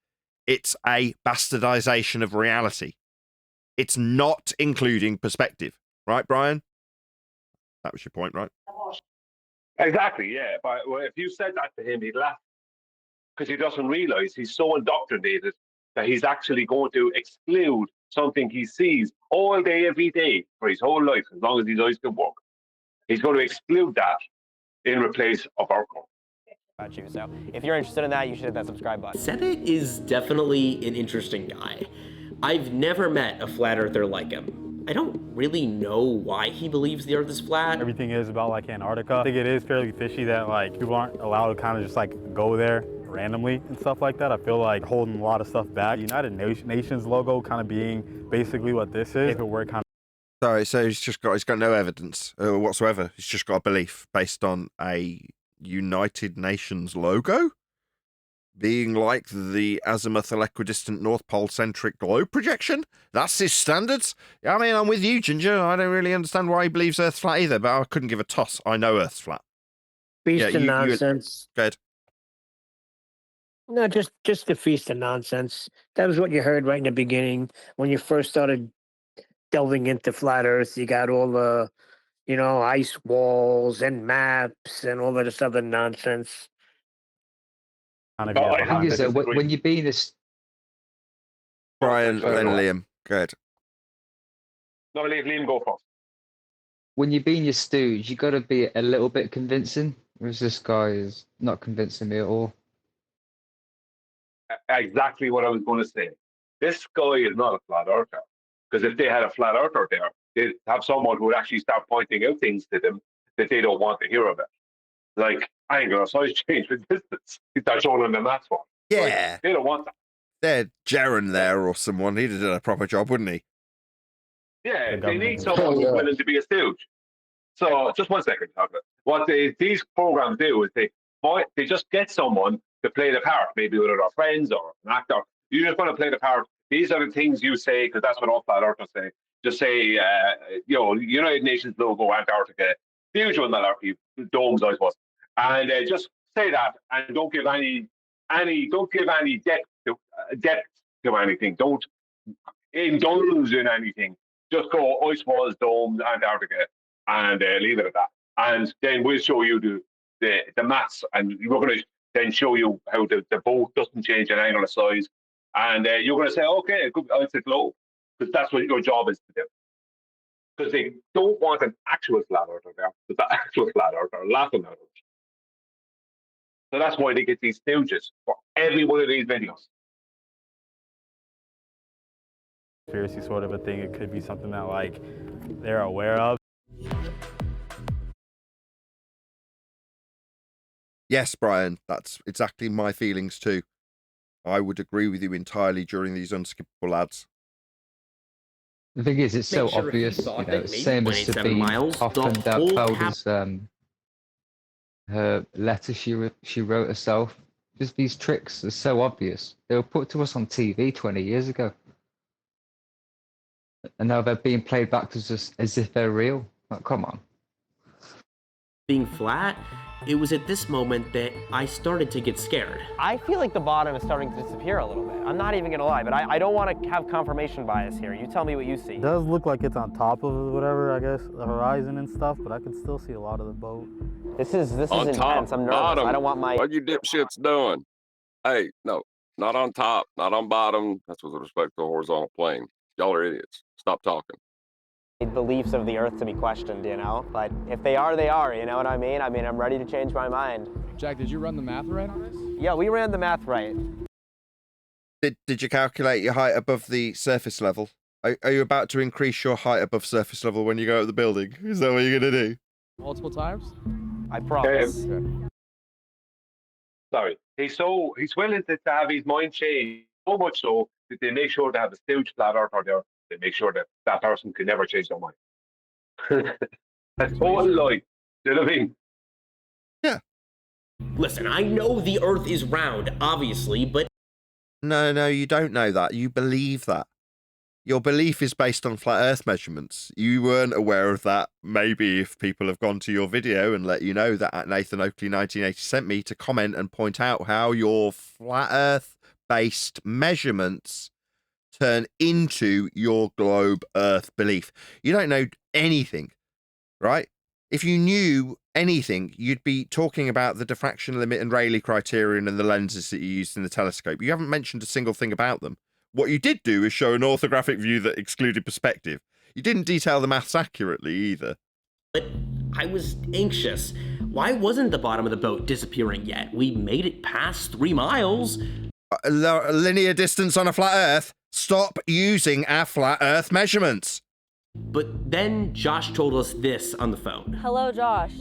It's a bastardization of reality. It's not including perspective. Right, Brian? That was your point, right? Exactly, yeah. But if you said that to him, he'd laugh. Because he doesn't realize he's so indoctrinated that he's actually going to exclude something he sees all day, every day, for his whole life, as long as his eyes can work. He's going to exclude that in replace of our goal. You. So if you're interested in that, you should hit that subscribe button. Sebit is definitely an interesting guy. I've never met a flat earther like him. I don't really know why he believes the Earth is flat. Everything is about like Antarctica. I think it is fairly fishy that like people aren't allowed to kind of just like go there randomly and stuff like that. I feel like holding a lot of stuff back. The United Nations logo kind of being basically what this is. If it were kind Sorry, so he's got no evidence whatsoever. He's just got a belief based on a United Nations logo being like the azimuthal equidistant North Pole centric globe projection. That's his standards. I mean, I'm with you, Ginger. I don't really understand why he believes Earth's flat either, but I couldn't give a toss. I know Earth's flat. Feast of nonsense. Go ahead. No, just the feast of nonsense. That was what you heard right in the beginning when you first started delving into flat Earth. You got all the, ice walls and maps and all of this other nonsense. When you be in this, Brian, then Liam. Go ahead. No, Liam go first. When you be in your stooge, you got to be a little bit convincing. Whereas this guy is not convincing me at all. Exactly what I was going to say. This guy is not a flat earther. Because if they had a flat earther there, they'd have someone who would actually start pointing out things to them that they don't want to hear about. Like angle or size change with distance. He starts showing them the maths one. Yeah. Like, they don't want that. They're Jaron there or someone. He'd have done a proper job, wouldn't he? Yeah, they need someone who's willing to be a stooge. So just 1 second. What these programs do is they just get someone to play the part, maybe with other friends or an actor. You just want to play the part. These are the things you say, because that's what all flat earthers say. Just say, United Nations logo, Antarctica, the usual malarkey, domes, I suppose. And just say that, and don't give any depth to anything. Don't indulge in anything. Just go ice walls, domes, Antarctica, and leave it at that. And then we'll show you the maths, and we're going to then show you how the boat doesn't change an angle of size. And you're going to say, okay, it's a globe, because that's what your job is to do. Because they don't want an actual flat earther there, but the actual flat earther are laughing at it. So that's why they get these stooges for every one of these videos. Conspiracy sort of a thing. It could be something that like they're aware of. Yes, Brian, that's exactly my feelings too. I would agree with you entirely during these unskippable ads. The thing is, it's so obvious. Same as Sabine Hoffman Felder's her letter she wrote herself. Just these tricks are so obvious. They were put to us on TV 20 years ago. And now they're being played back to us as if they're real. Like, come on. Being flat, it was at this moment that I started to get scared. I feel like the bottom is starting to disappear a little bit. I'm not even gonna lie, but I don't want to have confirmation bias here. You tell me what you see. It does look like it's on top of whatever, I guess, the horizon and stuff, but I can still see a lot of the boat. This is on intense. top, I'm nervous. bottom. I don't want my... What you dipshits doing? Hey, no, not on top, not on bottom. That's with respect to the horizontal plane. Y'all are idiots. Stop talking. Beliefs of the earth to be questioned, but if they are, they are, you know what I mean? I'm ready to change my mind. Jack, did you run the math right on this? Yeah, we ran the math right. Did you calculate your height above the surface level? Are you about to increase your height above surface level when you go up the building? Is that what you're going to do? Multiple times? I promise. Sorry. He's willing to have his mind changed so much so that they make sure to have a stooge flat earther there. They make sure that that person can never change their mind. That's all lie. Do you know what I mean? Yeah. Listen, I know the Earth is round, obviously, but... No, you don't know that. You believe that. Your belief is based on flat Earth measurements. You weren't aware of that. Maybe if people have gone to your video and let you know that at Nathan Oakley 1980 sent me to comment and point out how your flat Earth-based measurements turn into your globe Earth belief. You don't know anything, right? If you knew anything, you'd be talking about the diffraction limit and Rayleigh criterion and the lenses that you used in the telescope. You haven't mentioned a single thing about them. What you did do is show an orthographic view that excluded perspective. You didn't detail the maths accurately either. But I was anxious. Why wasn't the bottom of the boat disappearing yet? We made it past 3 miles. Linear distance on a flat Earth? Stop using our flat Earth measurements. But then Josh told us this on the phone. Hello, Josh.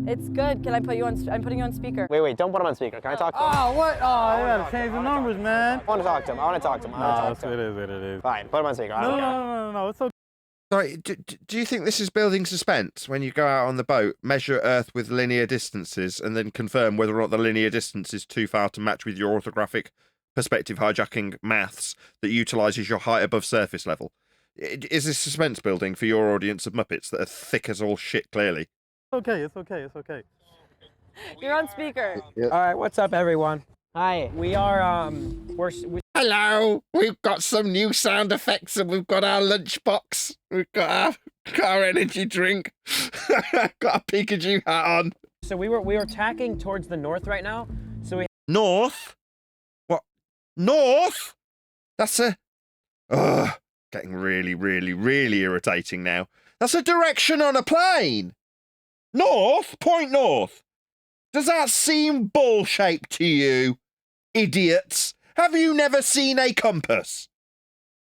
It's good. Can I put you on? I'm putting you on speaker. Wait, don't put him on speaker. Can I talk to him? Oh, what? Oh, you gotta change the numbers, man. I want to talk to him. No, it is what it is. Fine, put him on speaker. No, it's okay. Sorry, do you think this is building suspense when you go out on the boat, measure Earth with linear distances, and then confirm whether or not the linear distance is too far to match with your orthographic perspective hijacking maths that utilises your height above surface level? Is this suspense building for your audience of Muppets that are thick as all shit, clearly? Okay, it's okay, it's okay. You're on speaker. All right, what's up, everyone? Hi, we are Hello, we've got some new sound effects and we've got our lunchbox. We've got our energy drink. Got a Pikachu hat on. So we were tacking towards the north right now. So we North? What? North? That's a... Ugh, getting really, really, really irritating now. That's a direction on a plane. North? Point north. Does that seem ball-shaped to you, idiots? Have you never seen a compass?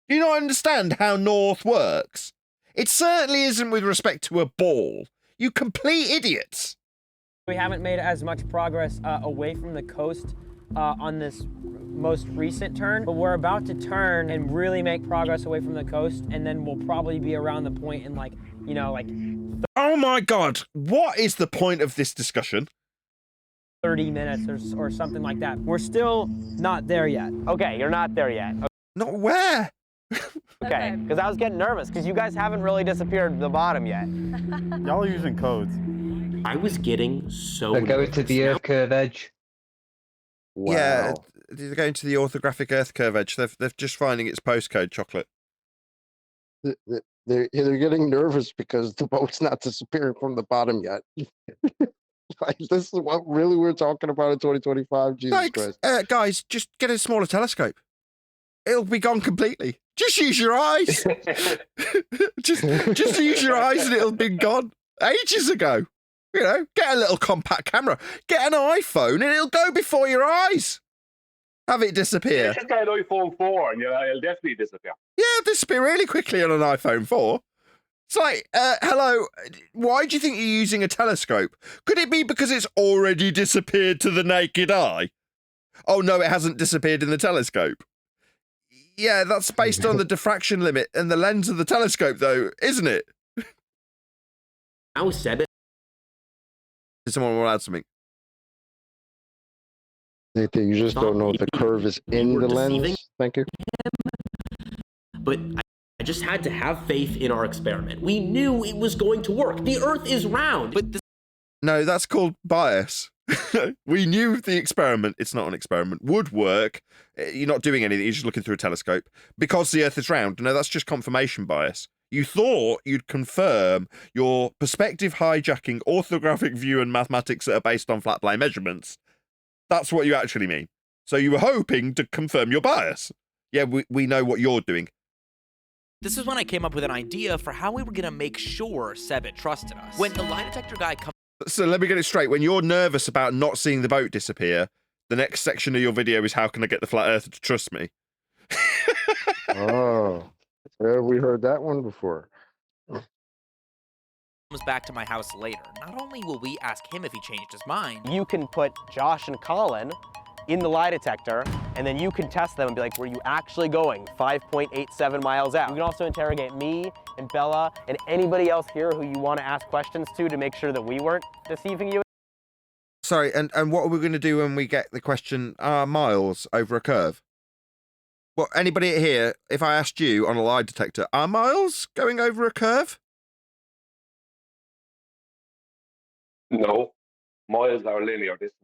Do you not understand how north works? It certainly isn't with respect to a ball. You complete idiots. We haven't made as much progress away from the coast on this most recent turn, but we're about to turn and really make progress away from the coast, and then we'll probably be around the point in like, you know, like... Oh my God, what is the point of this discussion? 30 minutes or something like that. We're still not there yet. Okay, you're not there yet. Not where? Okay, because I was getting nervous because you guys haven't really disappeared to the bottom yet. Y'all are using codes. I was getting so They're going to the Earth curve edge. Wow. Yeah, they're going to the orthographic Earth curve edge. They're just finding its postcode, Chocolate. They're getting nervous because the boat's not disappearing from the bottom yet. Like, this is what really we're talking about in 2025. Jesus Christ. Guys, just get a smaller telescope. It'll be gone completely. Just use your eyes. just use your eyes and it'll be gone ages ago. You know, get a little compact camera. Get an iPhone and it'll go before your eyes. Have it disappear. Just get an iPhone 4 and it'll definitely disappear. Yeah, it'll disappear really quickly on an iPhone 4. It's like, hello, why do you think you're using a telescope? Could it be because it's already disappeared to the naked eye? Oh, no, it hasn't disappeared in the telescope. Yeah, that's based on the diffraction limit and the lens of the telescope, though, isn't it? Now, Seb, Does someone want to add something? You just don't know the curve is in the lens. Thank you. But I just had to have faith in our experiment. We knew it was going to work. The Earth is round. But No, that's called bias. We knew the experiment, it's not an experiment, would work. You're not doing anything, you're just looking through a telescope. Because the Earth is round. No, that's just confirmation bias. You thought you'd confirm your perspective hijacking orthographic view and mathematics that are based on flat plane measurements. That's what you actually mean. So you were hoping to confirm your bias. Yeah, we know what you're doing. This is when I came up with an idea for how we were going to make sure Sebit trusted us. When the lie detector guy comes... So let me get it straight. When you're nervous about not seeing the boat disappear, the next section of your video is how can I get the flat earther to trust me? Oh, yeah, we heard that one before. comes back to my house later, not only will we ask him if he changed his mind... You can put Josh and Colin in the lie detector, and then you can test them and be like, were you actually going 5.87 miles out? You can also interrogate me and Bella and anybody else here who you want to ask questions to make sure that we weren't deceiving you. Sorry, and what are we going to do when we get the question, are miles over a curve? Well, anybody here, if I asked you on a lie detector, are miles going over a curve? No, miles are linear distance.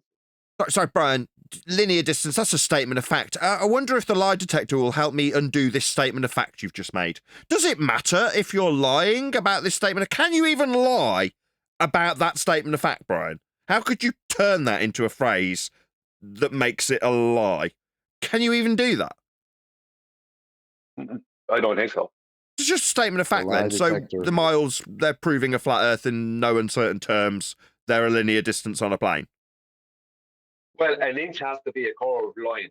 Sorry, Brian, linear distance, that's a statement of fact. I wonder if the lie detector will help me undo this statement of fact you've just made. Does it matter if you're lying about this statement? Can you even lie about that statement of fact, Brian? How could you turn that into a phrase that makes it a lie? Can you even do that? I don't think so. It's just a statement of fact then. So the miles, they're proving a flat earth in no uncertain terms. They're a linear distance on a plane. Well, an inch has to be a curved line.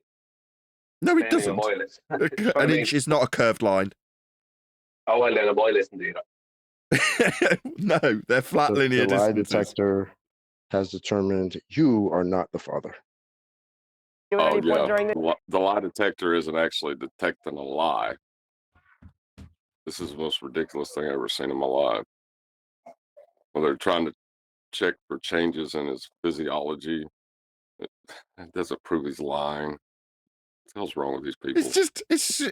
No, it doesn't. An inch is not a curved line. Oh, well, then a mile isn't either. No, they're flat linear the lie distances. detector has determined you are not the father. Oh, yeah. The lie detector isn't actually detecting a lie. This is the most ridiculous thing I've ever seen in my life. Well, they're trying to check for changes in his physiology. It doesn't prove he's lying. What the hell's wrong with these people? It's just,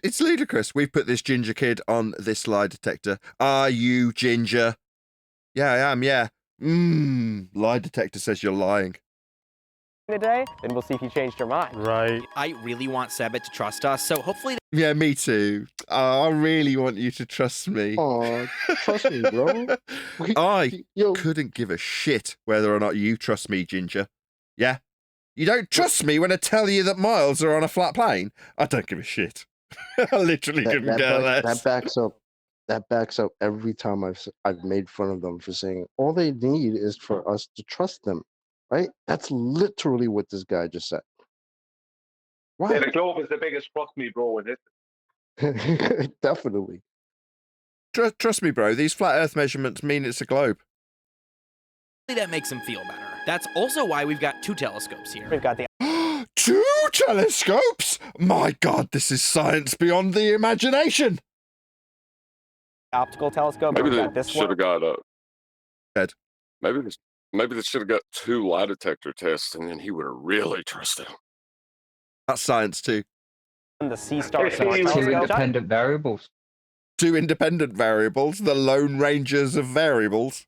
it's ludicrous. We've put this ginger kid on this lie detector. Are you ginger? Yeah, I am, yeah. Lie detector says you're lying. Today, then we'll see if you changed your mind. Right. I really want Sebit to trust us, so hopefully Yeah, me too. Oh, I really want you to trust me. Oh, trust me, bro. I couldn't give a shit whether or not you trust me, Ginger. Yeah? You don't trust me when I tell you that miles are on a flat plane? I don't give a shit. I literally couldn't care less. That backs up every time I've made fun of them for saying all they need is for us to trust them, right? That's literally what this guy just said. Yeah, the globe is the biggest trust me, bro, in history. Definitely. Trust me, bro. These flat Earth measurements mean it's a globe. that makes him feel better. That's also why we've got 2 telescopes here. We've got the 2 telescopes? My God, this is science beyond the imagination. optical telescope. Maybe We've they got this should one. have got a. Dead. Maybe they should have got 2 lie detector tests, and then he would have really trusted him. That's science too. The sea star Two independent variables. 2 independent variables, the Lone Rangers of variables.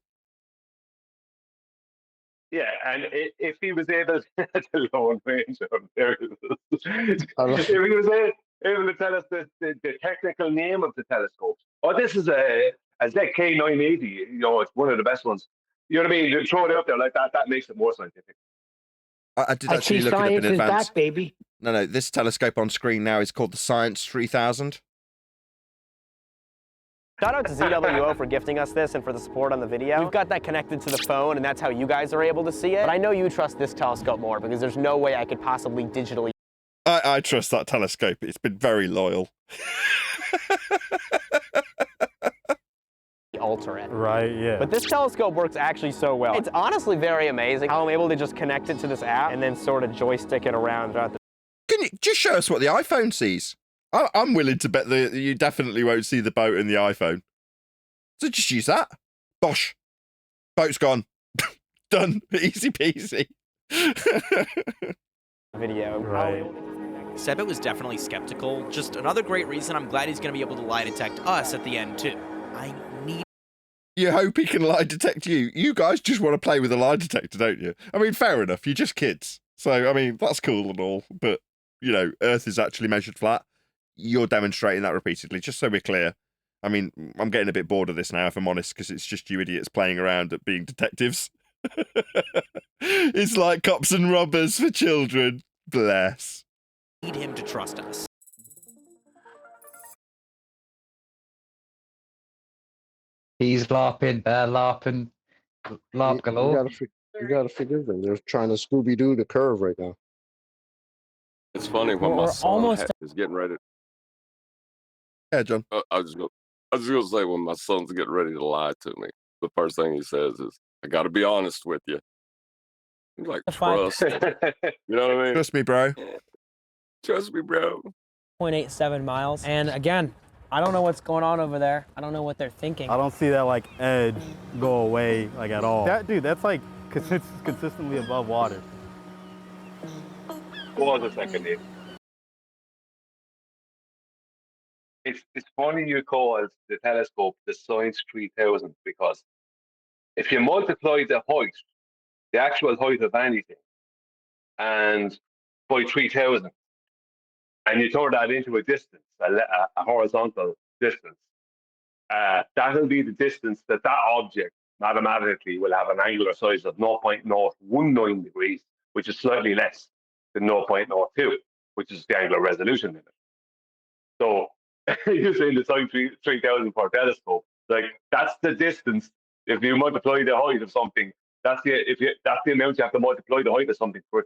Yeah, and if he was able to Lone Ranger of variables, if he was able to tell us the technical name of the telescope, this is a ZK980. You know, it's one of the best ones. You know what I mean? You throw it out there like that. That makes it more scientific. I did actually look it up in science is advance. back, baby. No, this telescope on screen now is called the Science 3000. Shout out to ZWO for gifting us this and for the support on the video. We've got that connected to the phone, and that's how you guys are able to see it. But I know you trust this telescope more because there's no way I could possibly digitally I trust that telescope. It's been very loyal. alter it. Right, yeah. But this telescope works actually so well. It's honestly very amazing how I'm able to just connect it to this app and then sort of joystick it around throughout the... Can you just show us what the iPhone sees? I'm willing to bet that you definitely won't see the boat in the iPhone. So just use that. Bosh. Boat's gone. Done. Easy peasy. video. Right. Sebit was definitely skeptical. Just another great reason I'm glad he's going to be able to lie detect us at the end, too. I need... You hope he can lie detect you. You guys just want to play with a lie detector, don't you? I mean, fair enough. You're just kids. So, I mean, that's cool and all. But, you know, Earth is actually measured flat. You're demonstrating that repeatedly, just so we're clear. I mean, I'm getting a bit bored of this now, if I'm honest, because it's just you idiots playing around at being detectives. It's like cops and robbers for children. Bless. Need him to trust us. He's LARPing, they're LARPing, LARP galore. You gotta figure them. They're trying to Scooby-Doo the curve right now. It's funny when my son is getting ready. Yeah, John. I was just gonna say, when my son's getting ready to lie to me, the first thing he says is, "I got to be honest with you." He's like, trust. You know what I mean? Trust me, bro. Trust me, bro. 0.87 miles. And again, I don't know what's going on over there. I don't know what they're thinking. I don't see that like edge go away like at all. That's like consistently above water. Hold on a second, Nate. It's funny you call the telescope the Science 3000 because if you multiply the height, the actual height of anything, and by 3000, and you turn that into a distance, a horizontal distance, that'll be the distance that object mathematically will have an angular size of 0.019 degrees, which is slightly less than 0.02, which is the angular resolution limit. So you're saying the Science 3000 for a telescope, like that's the distance. If you multiply the height of something, that's the amount you have to multiply the height of something for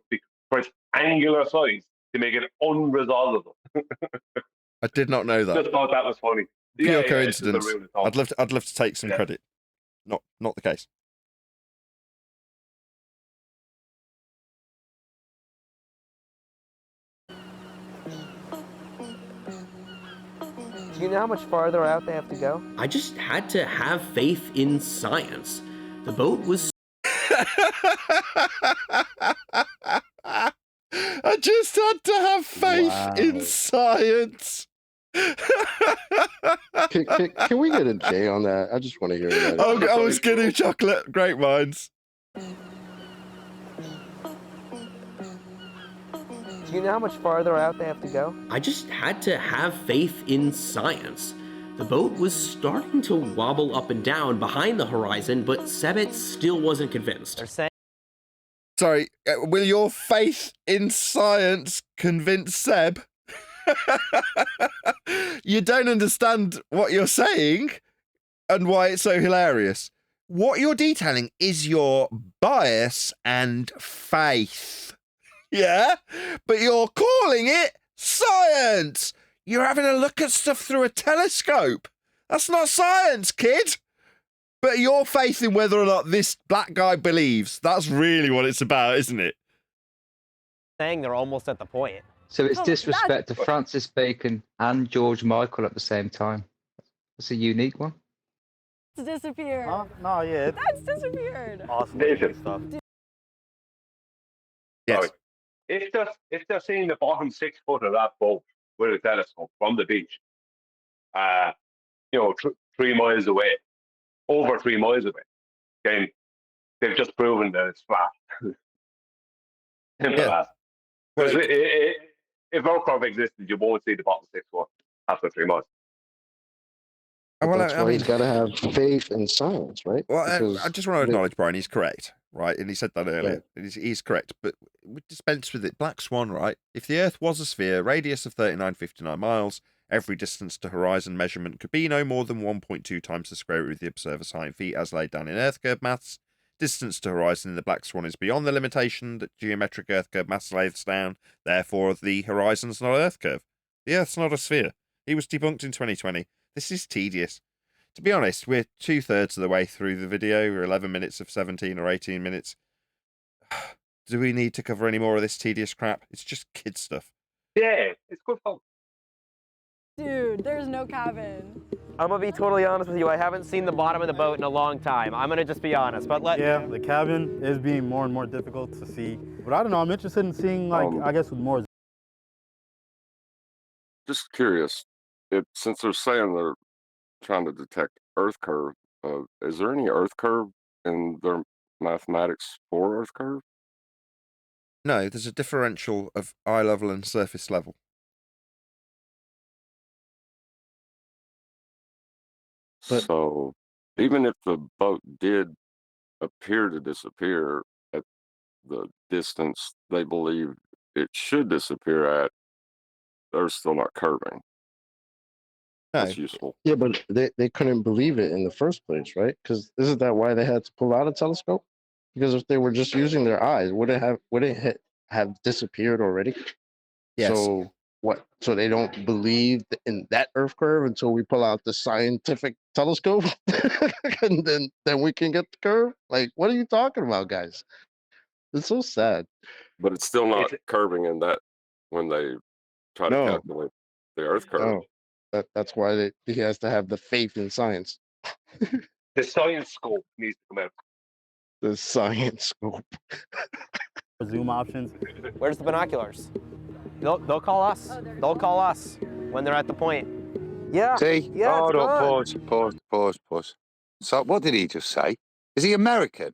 its angular size to make it unresolvable. I did not know that. Just thought that was funny. Pure Yeah, coincidence. it's just a rule of thumb. I'd love to take some credit. Not the case. Do you know how much farther out they have to go? I just had to have faith in science. The boat was I just had to have faith in science. Can we get a J on that? I just want to hear that. Oh, skinny chocolate. Great minds. Do you know how much farther out they have to go? I just had to have faith in science. The boat was starting to wobble up and down behind the horizon, but Sebit still wasn't convinced. Sorry, will your faith in science convince Seb? You don't understand what you're saying and why it's so hilarious. What you're detailing is your bias and faith. Yeah? But you're calling it science. You're having a look at stuff through a telescope. That's not science, kid. But your faith in whether or not this black guy believes, that's really what it's about, isn't it? Saying they're almost at the point. So it's disrespect to Francis Bacon and George Michael at the same time. That's a unique one. It's disappeared. Huh? No, yeah. That's disappeared. Awesome Nathan. stuff. Yes. Sorry. If they're seeing the bottom 6 foot of that boat with a telescope from the beach, 3 miles away, over 3 miles away, then they've just proven that it's flat. Simple as. Because if our curve existed, you won't see the bottom 6 foot after 3 months. Well, That's why he's got to have faith in science, right? Well, Because I just want to acknowledge, Brian, he's correct, right? And he said that earlier. He's correct, but we dispense with it. Black Swan, right? If the Earth was a sphere, radius of 3959 miles, every distance to horizon measurement could be no more than 1.2 times the square root of the observer's height in feet as laid down in Earth curve maths. Distance to horizon in the Black Swan is beyond the limitation that geometric Earth curve maths lays down. Therefore, the horizon's not Earth curve. The Earth's not a sphere. He was debunked in 2020. This is tedious. To be honest, we're 2/3 of the way through the video. We're 11 minutes of 17 or 18 minutes. Do we need to cover any more of this tedious crap? It's just kid stuff. Yeah, it's good fun. Dude, there's no cabin. I'm gonna be totally honest with you. I haven't seen the bottom of the boat in a long time. I'm gonna just be honest. But Yeah, the cabin is being more and more difficult to see. But I don't know. I'm interested in seeing, like, I guess, with more. Just curious, since they're saying they're trying to detect Earth curve, is there any Earth curve in their mathematics for Earth curve? No, there's a differential of eye level and surface level. So even if the boat did appear to disappear at the distance they believe it should disappear at, they're still not curving. That's useful. Yeah, but they couldn't believe it in the first place, right? Because isn't that why they had to pull out a telescope? Because if they were just using their eyes, would it have disappeared already? Yes. So what? So they don't believe in that Earth curve until we pull out the scientific telescope, and then we can get the curve. Like, what are you talking about, guys? It's so sad. But it's still not curving in that when they try to calculate the Earth curve. No, that's why he has to have the faith in science. The science scope needs to come out. The science scope. Zoom options. where's the binoculars? They'll call us. They'll call us when they're at the point. Yeah. See? Yeah, Hold it's on, good. pause. So what did he just say? Is he American?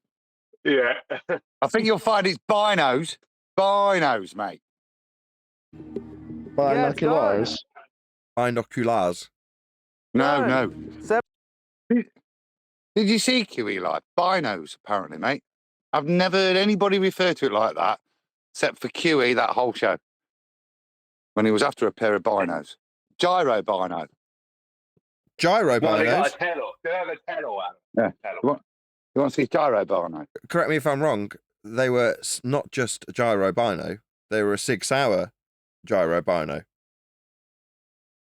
Yeah. I think you'll find it's binos. Binos, mate. Binoculars. Binoculars. No. Did you see QE like binos, apparently, mate? I've never heard anybody refer to it like that, except for QE that whole show. When he was after a pair of binos. Gyro bino. Gyro No, they got binos? a tello. They have a tello out. Yeah. You want to see gyro bino? Correct me if I'm wrong. They were not just a gyro bino. They were a 6-hour gyro bino.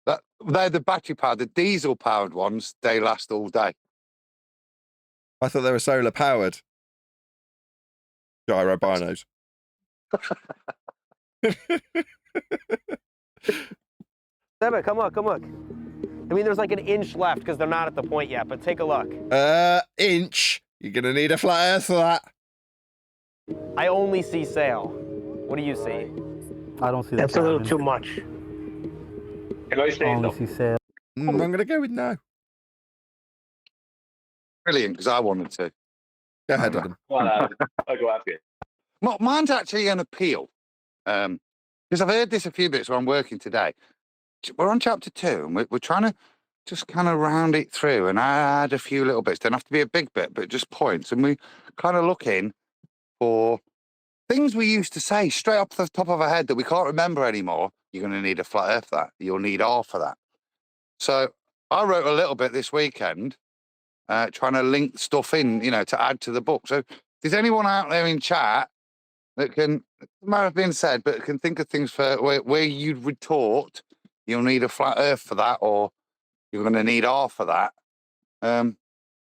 They're the battery powered, the diesel powered ones. They last all day. I thought they were solar powered gyro binos. Seba, come look. I mean, there's like an inch left because they're not at the point yet, but take a look. Inch. You're gonna need a flat earth for that. I only see sail. What do you see? I don't see that. That's a little too much. Can I say no? See sail. I'm gonna go with no. Brilliant, because I wanted to. Go ahead, Adam. Well, I'll go after you. Well, mine's actually an appeal. Because I've heard this a few bits where I'm working today. We're on chapter 2, and we're trying to just kind of round it through and add a few little bits. Don't have to be a big bit, but just points. And we kind of looking for things we used to say straight off the top of our head that we can't remember anymore. You're going to need a flat earth for that. You'll need R for that. So I wrote a little bit this weekend trying to link stuff in, to add to the book. So if there's anyone out there in chat that can, it might have been said, but can think of things for where you'd retort, you'll need a flat earth for that, or you're going to need R for that.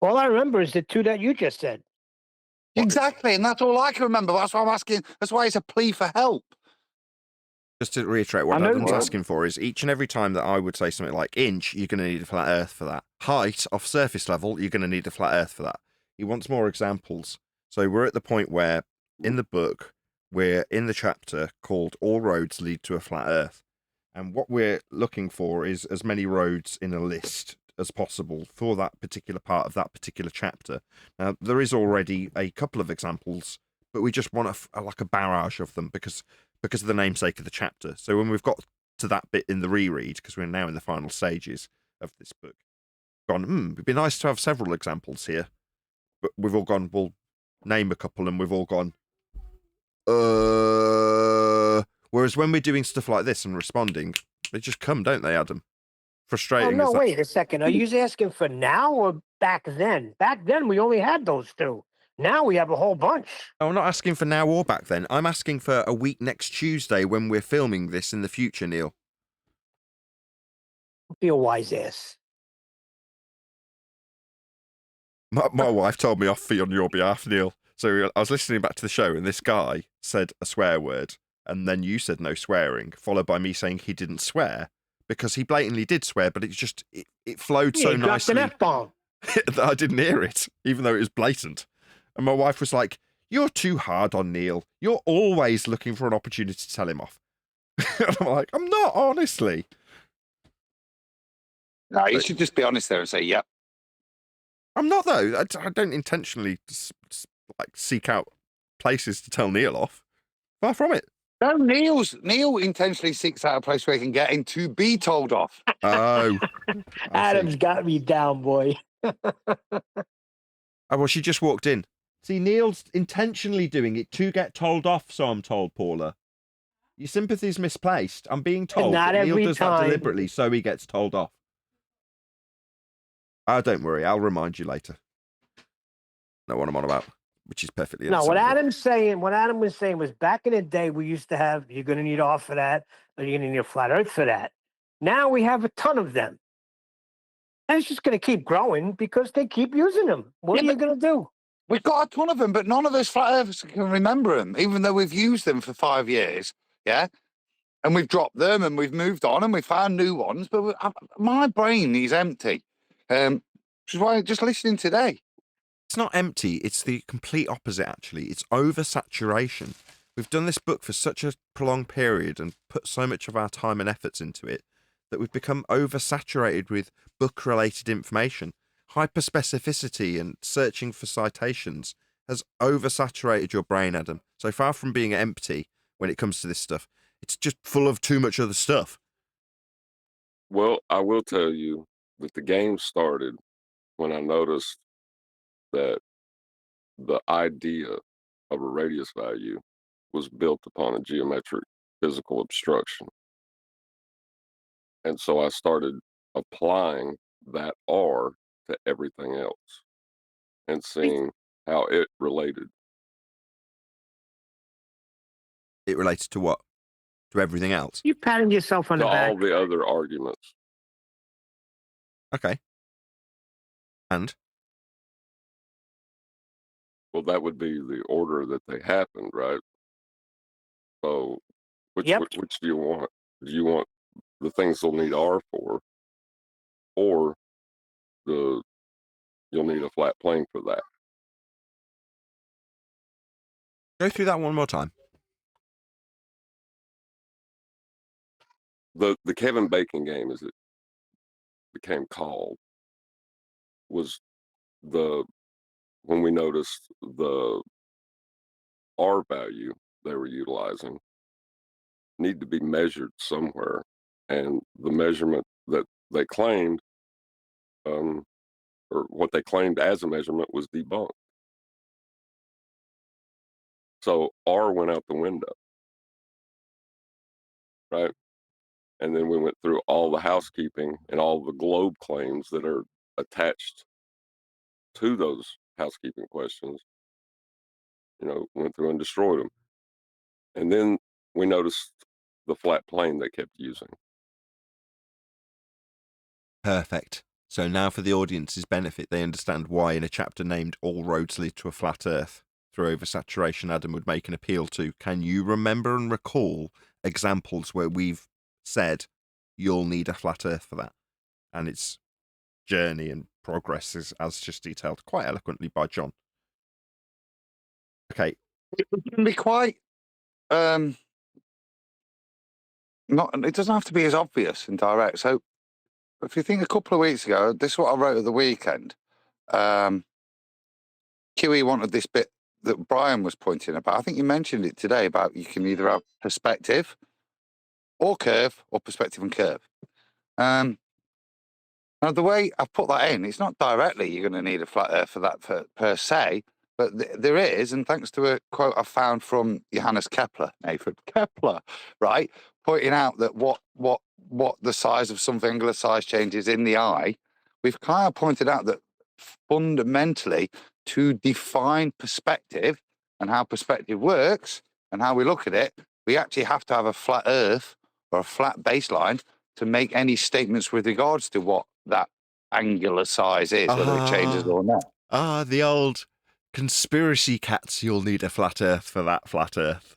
All I remember is the two that you just said. Exactly, and that's all I can remember. That's why I'm asking. That's why it's a plea for help. Just to reiterate, what Adam's asking for is each and every time that I would say something like inch, you're going to need a flat earth for that. Height off surface level, you're going to need a flat earth for that. He wants more examples. So we're at the point where in the book, we're in the chapter called All Roads Lead to a Flat Earth. And what we're looking for is as many roads in a list as possible for that particular part of that particular chapter. Now, there is already a couple of examples, but we just want like a barrage of them because of the namesake of the chapter. So when we've got to that bit in the reread, because we're now in the final stages of this book, gone, it'd be nice to have several examples here. But we've all gone, we'll name a couple, and we've all gone, whereas when we're doing stuff like this and responding, they just come, don't they, Adam? Frustrating. Oh, no, wait a second. Are you asking for now or back then? Back then, we only had those two. Now we have a whole bunch. I'm not asking for now or back then. I'm asking for a week next Tuesday when we're filming this in the future, Neil. Be a wise ass. My wife told me off on your behalf, Neil. So I was listening back to the show, and this guy said a swear word, and then you said no swearing, followed by me saying he didn't swear, because he blatantly did swear, but it flowed so nicely. Dropped an F-bomb. that I didn't hear it, even though it was blatant. And my wife was like, "You're too hard on Neil. You're always looking for an opportunity to tell him off." And I'm like, "I'm not, honestly." No, you should just be honest there and say, "Yep." I'm not, though. I don't intentionally seek out places to tell Neil off. Far from it. No, Neil intentionally seeks out a place where he can get in to be told off. Oh. Adam's got me down, boy. Oh, well, she just walked in. See, Neil's intentionally doing it to get told off, so I'm told, Paula. Your sympathy's misplaced. I'm being told Not that Neil every does time. that deliberately so he gets told off. Oh, don't worry. I'll remind you later. Know what I'm on about, which is perfectly No, what understandable. Adam was saying was back in the day, we used to have, you're going to need R for that, or you're going to need a flat earth for that. Now we have a ton of them. And it's just going to keep growing because they keep using them. What are you going to do? We've got a ton of them, but none of us flat earthers can remember them, even though we've used them for 5 years. Yeah. And we've dropped them and we've moved on and we found new ones, but my brain is empty. Which is why just listening today. It's not empty. It's the complete opposite, actually. It's oversaturation. We've done this book for such a prolonged period and put so much of our time and efforts into it that we've become oversaturated with book-related information. Hyperspecificity and searching for citations has oversaturated your brain, Adam. So far from being empty when it comes to this stuff, it's just full of too much other stuff. Well, I will tell you that the game started when I noticed that the idea of a radius value was built upon a geometric physical obstruction. And so I started applying that R to everything else and seeing how it related. It relates to what? To everything else? You're patting yourself on To the back. all the other arguments. Okay. And? Well, that would be the order that they happened, right? So, which do you want? Do you want the things they'll need R for? or you'll need a flat plane for that. Go through that one more time. The Kevin Bacon game, as it became called, was when we noticed the R value they were utilizing need to be measured somewhere, and the measurement that they claimed, or what they claimed as a measurement, was debunked. So R went out the window, right? And then we went through all the housekeeping and all the globe claims that are attached to those housekeeping questions, went through and destroyed them. And then we noticed the flat plane they kept using. Perfect. So now for the audience's benefit, they understand why in a chapter named All Roads Lead to a Flat Earth, through oversaturation, Adam would make an appeal to, can you remember and recall examples where we've said you'll need a flat Earth for that? And its journey and progress is as just detailed quite eloquently by John. Okay. It can be quite it doesn't have to be as obvious and direct. So if you think a couple of weeks ago, this is what I wrote at the weekend. QE wanted this bit that Brian was pointing about. I think you mentioned it today about you can either have perspective or curve, or perspective and curve. Now, the way I've put that in, it's not directly you're going to need a flat Earth for that per se, but there is, and thanks to a quote I found from Johannes Kepler, Nathan Kepler, right, pointing out that what the size of something, angular size changes in the eye, we've kind of pointed out that fundamentally to define perspective and how perspective works and how we look at it, we actually have to have a flat Earth or a flat baseline to make any statements with regards to what that angular size is, whether it changes or not. The old conspiracy cats, you'll need a flat Earth for that flat Earth.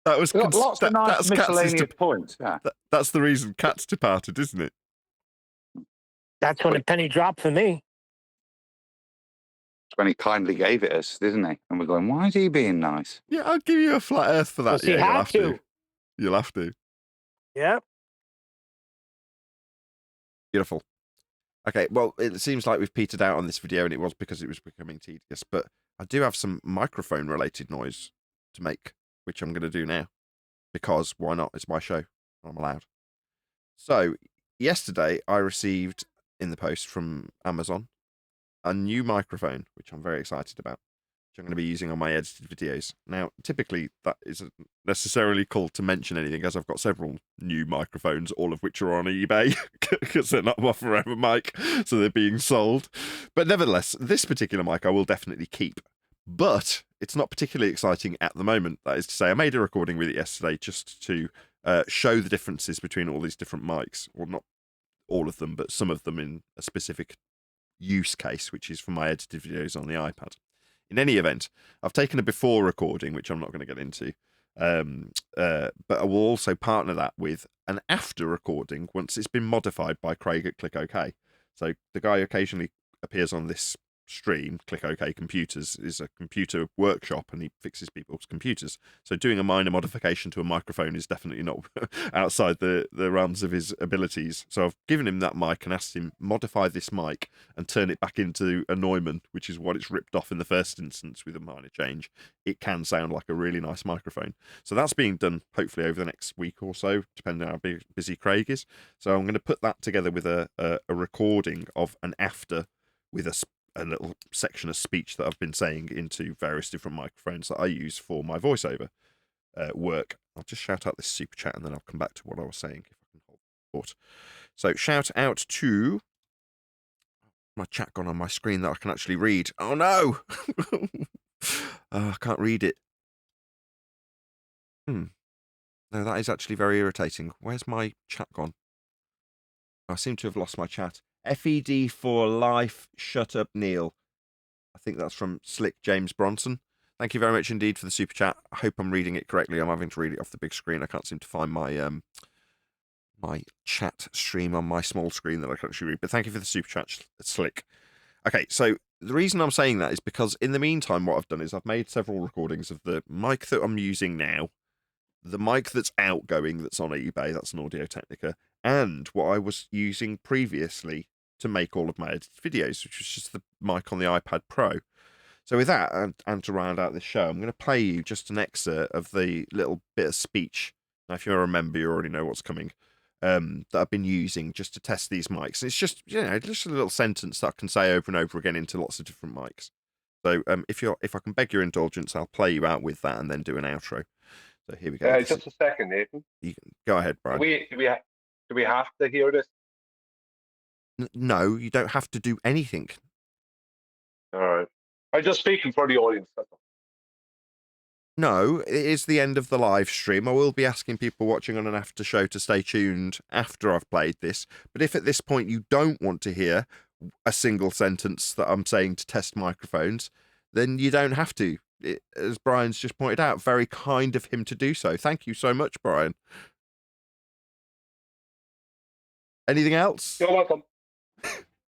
That was lots of nice miscellaneous points. Yeah. That's the reason Cats departed, isn't it? That's when the penny dropped for me. When he kindly gave it us, didn't he? And we're going, why is he being nice? Yeah, I'll give you a flat Earth for that. Yeah, you'll have to. You'll have to. Yep. Beautiful. Okay, well, it seems like we've petered out on this video, and it was because it was becoming tedious, but I do have some microphone-related noise to make, which I'm going to do now, because why not? It's my show. I'm allowed. So, yesterday, I received in the post from Amazon a new microphone, which I'm very excited about, which I'm going to be using on my edited videos. Now, typically, that isn't necessarily called to mention anything, as I've got several new microphones, all of which are on eBay, because they're not my forever mic, so they're being sold. But nevertheless, this particular mic I will definitely keep. But it's not particularly exciting at the moment. That is to say, I made a recording with it yesterday just to show the differences between all these different mics, or not all of them, but some of them in a specific use case, which is for my edited videos on the iPad. In any event, I've taken a before recording, which I'm not going to get into, but I will also partner that with an after recording once it's been modified by Craig at Click OK. So the guy who occasionally appears on this stream, Click OK Computers, is a computer workshop, and he fixes people's computers. So doing a minor modification to a microphone is definitely not outside the realms of his abilities. So I've given him that mic and asked him modify this mic and turn it back into a Neumann, which is what it's ripped off in the first instance with a minor change. It can sound like a really nice microphone. So that's being done hopefully over the next week or so, depending on how busy Craig is. So I'm going to put that together with a recording of an after with a little section of speech that I've been saying into various different microphones that I use for my voiceover work. I'll just shout out this super chat and then I'll come back to what I was saying if I can hold the thought. So shout out to my chat gone on my screen that I can actually read. Oh no! I can't read it. No, that is actually very irritating. Where's my chat gone? I seem to have lost my chat. FED for life, shut up, Neil. I think that's from Slick James Bronson. Thank you very much indeed for the super chat. I hope I'm reading it correctly. I'm having to read it off the big screen. I can't seem to find my my chat stream on my small screen that I can actually read. But thank you for the super chat, Slick. Okay, so the reason I'm saying that is because in the meantime, what I've done is I've made several recordings of the mic that I'm using now, the mic that's outgoing that's on eBay, that's an Audio Technica, and what I was using previously to make all of my edited videos, which was just the mic on the iPad Pro. So with that, and to round out this show, I'm going to play you just an excerpt of the little bit of speech. Now, if you remember, you already know what's coming. That I've been using just to test these mics. And it's just, just a little sentence that I can say over and over again into lots of different mics. So if I can beg your indulgence, I'll play you out with that and then do an outro. So here we go. Just a second, Nathan. You can go ahead, Brian. Do we have to hear this? No, you don't have to do anything. All right. I'm just speaking for the audience. No, it is the end of the live stream. I will be asking people watching on an after show to stay tuned after I've played this. But if at this point you don't want to hear a single sentence that I'm saying to test microphones, then you don't have to. As Brian's just pointed out, very kind of him to do so. Thank you so much, Brian. Anything else? You're welcome.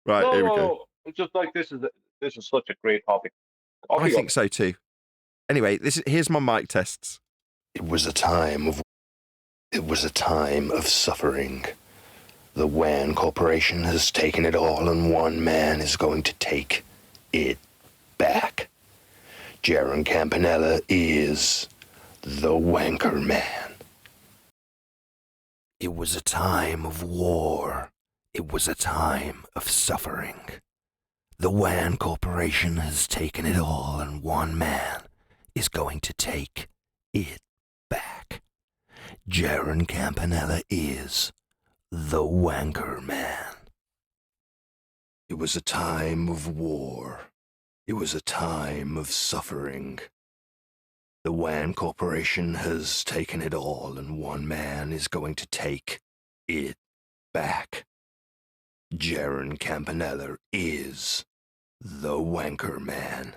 Right, here we go. It's just like this is such a great topic. I think so too. Anyway, here's my mic tests. It was a time of suffering. The WAN Corporation has taken it all, and one man is going to take it back. Jaron Campanella is the Wanker Man. It was a time of war. It was a time of suffering. The WAN Corporation has taken it all, and one man is going to take it back. Jaron Campanella is the Wanker Man. It was a time of war. It was a time of suffering. The WAN Corporation has taken it all, and one man is going to take it back. Jaron Campanella is the Wanker Man.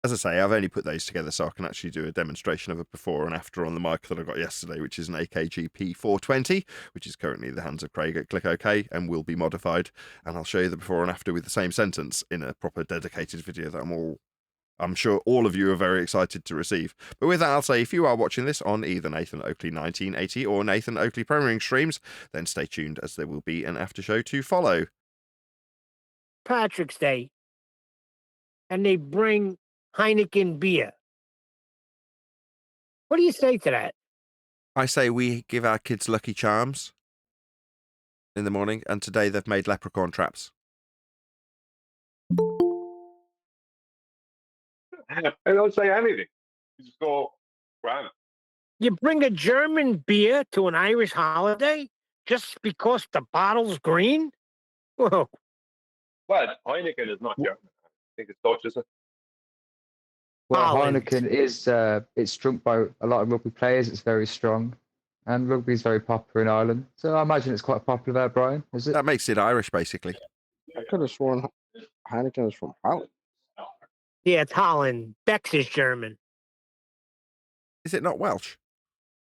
As I say, I've only put those together so I can actually do a demonstration of a before and after on the mic that I got yesterday, which is an AKG P420, which is currently in the hands of Craig at Click OK and will be modified. And I'll show you the before and after with the same sentence in a proper dedicated video that I'm sure all of you are very excited to receive. But with that, I'll say if you are watching this on either Nathan Oakley 1980 or Nathan Oakley Premiering streams, then stay tuned as there will be an after show to follow. Patrick's Day, and they bring Heineken beer. What do you say to that? I say we give our kids Lucky Charms in the morning, and today they've made leprechaun traps. I don't say anything. You just go, grand. You bring a German beer to an Irish holiday just because the bottle's green? Whoa. Well, Heineken is not German. I think it's Dutch, is it? Well, Holland. Heineken is it's drunk by a lot of rugby players. It's very strong, and rugby is very popular in Ireland. So I imagine it's quite popular there, Brian. Is it? That makes it Irish, basically. I could have sworn Heineken is from Holland. Yeah, it's Holland. Bex is German. Is it not Welsh?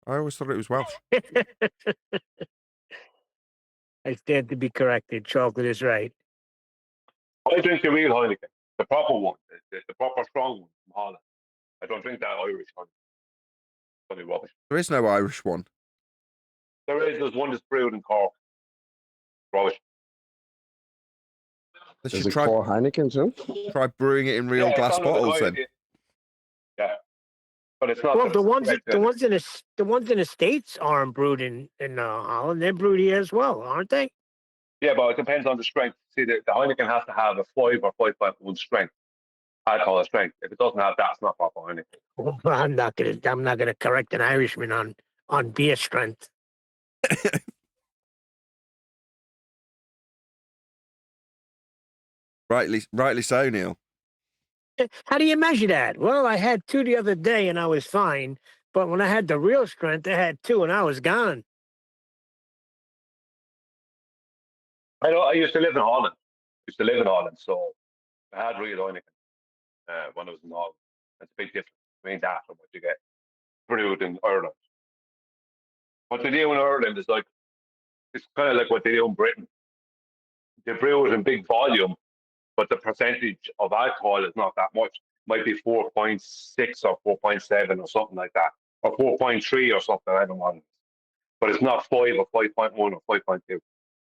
I always thought it was Welsh. I stand to be corrected. Chocolate is right. I drink the real Heineken, the proper one, the proper strong one from Holland. I don't drink that Irish Heineken. It's only rubbish. There is no Irish one. There's one that's brewed in Cork. Rubbish. They Does should it try, call Heineken too? try brewing it in real Yeah, glass it's on the bottles then. Yeah, but it's not. Well, the ones in the States aren't brewed in Holland. They're brewed here as well, aren't they? Yeah, but it depends on the strength. See, the Heineken has to have a 5 or 5.1 strength, alcohol strength. If it doesn't have that, it's not proper Heineken. Well, I'm not gonna correct an Irishman on beer strength. Rightly so, Neil. How do you measure that? Well, I had 2 the other day and I was fine, but when I had the real strength, I had 2 and I was gone. I know. I used to live in Holland. So I had real Heineken when I was in Holland. There's a big difference between that and what you get brewed in Ireland. What they do in Ireland is like It's kind of like what they do in Britain. They brew it in big volume, but the percentage of alcohol is not that much. Might be 4.6 or 4.7 or something like that, or 4.3 or something. I don't know. But it's not 5 or 5.1 or 5.2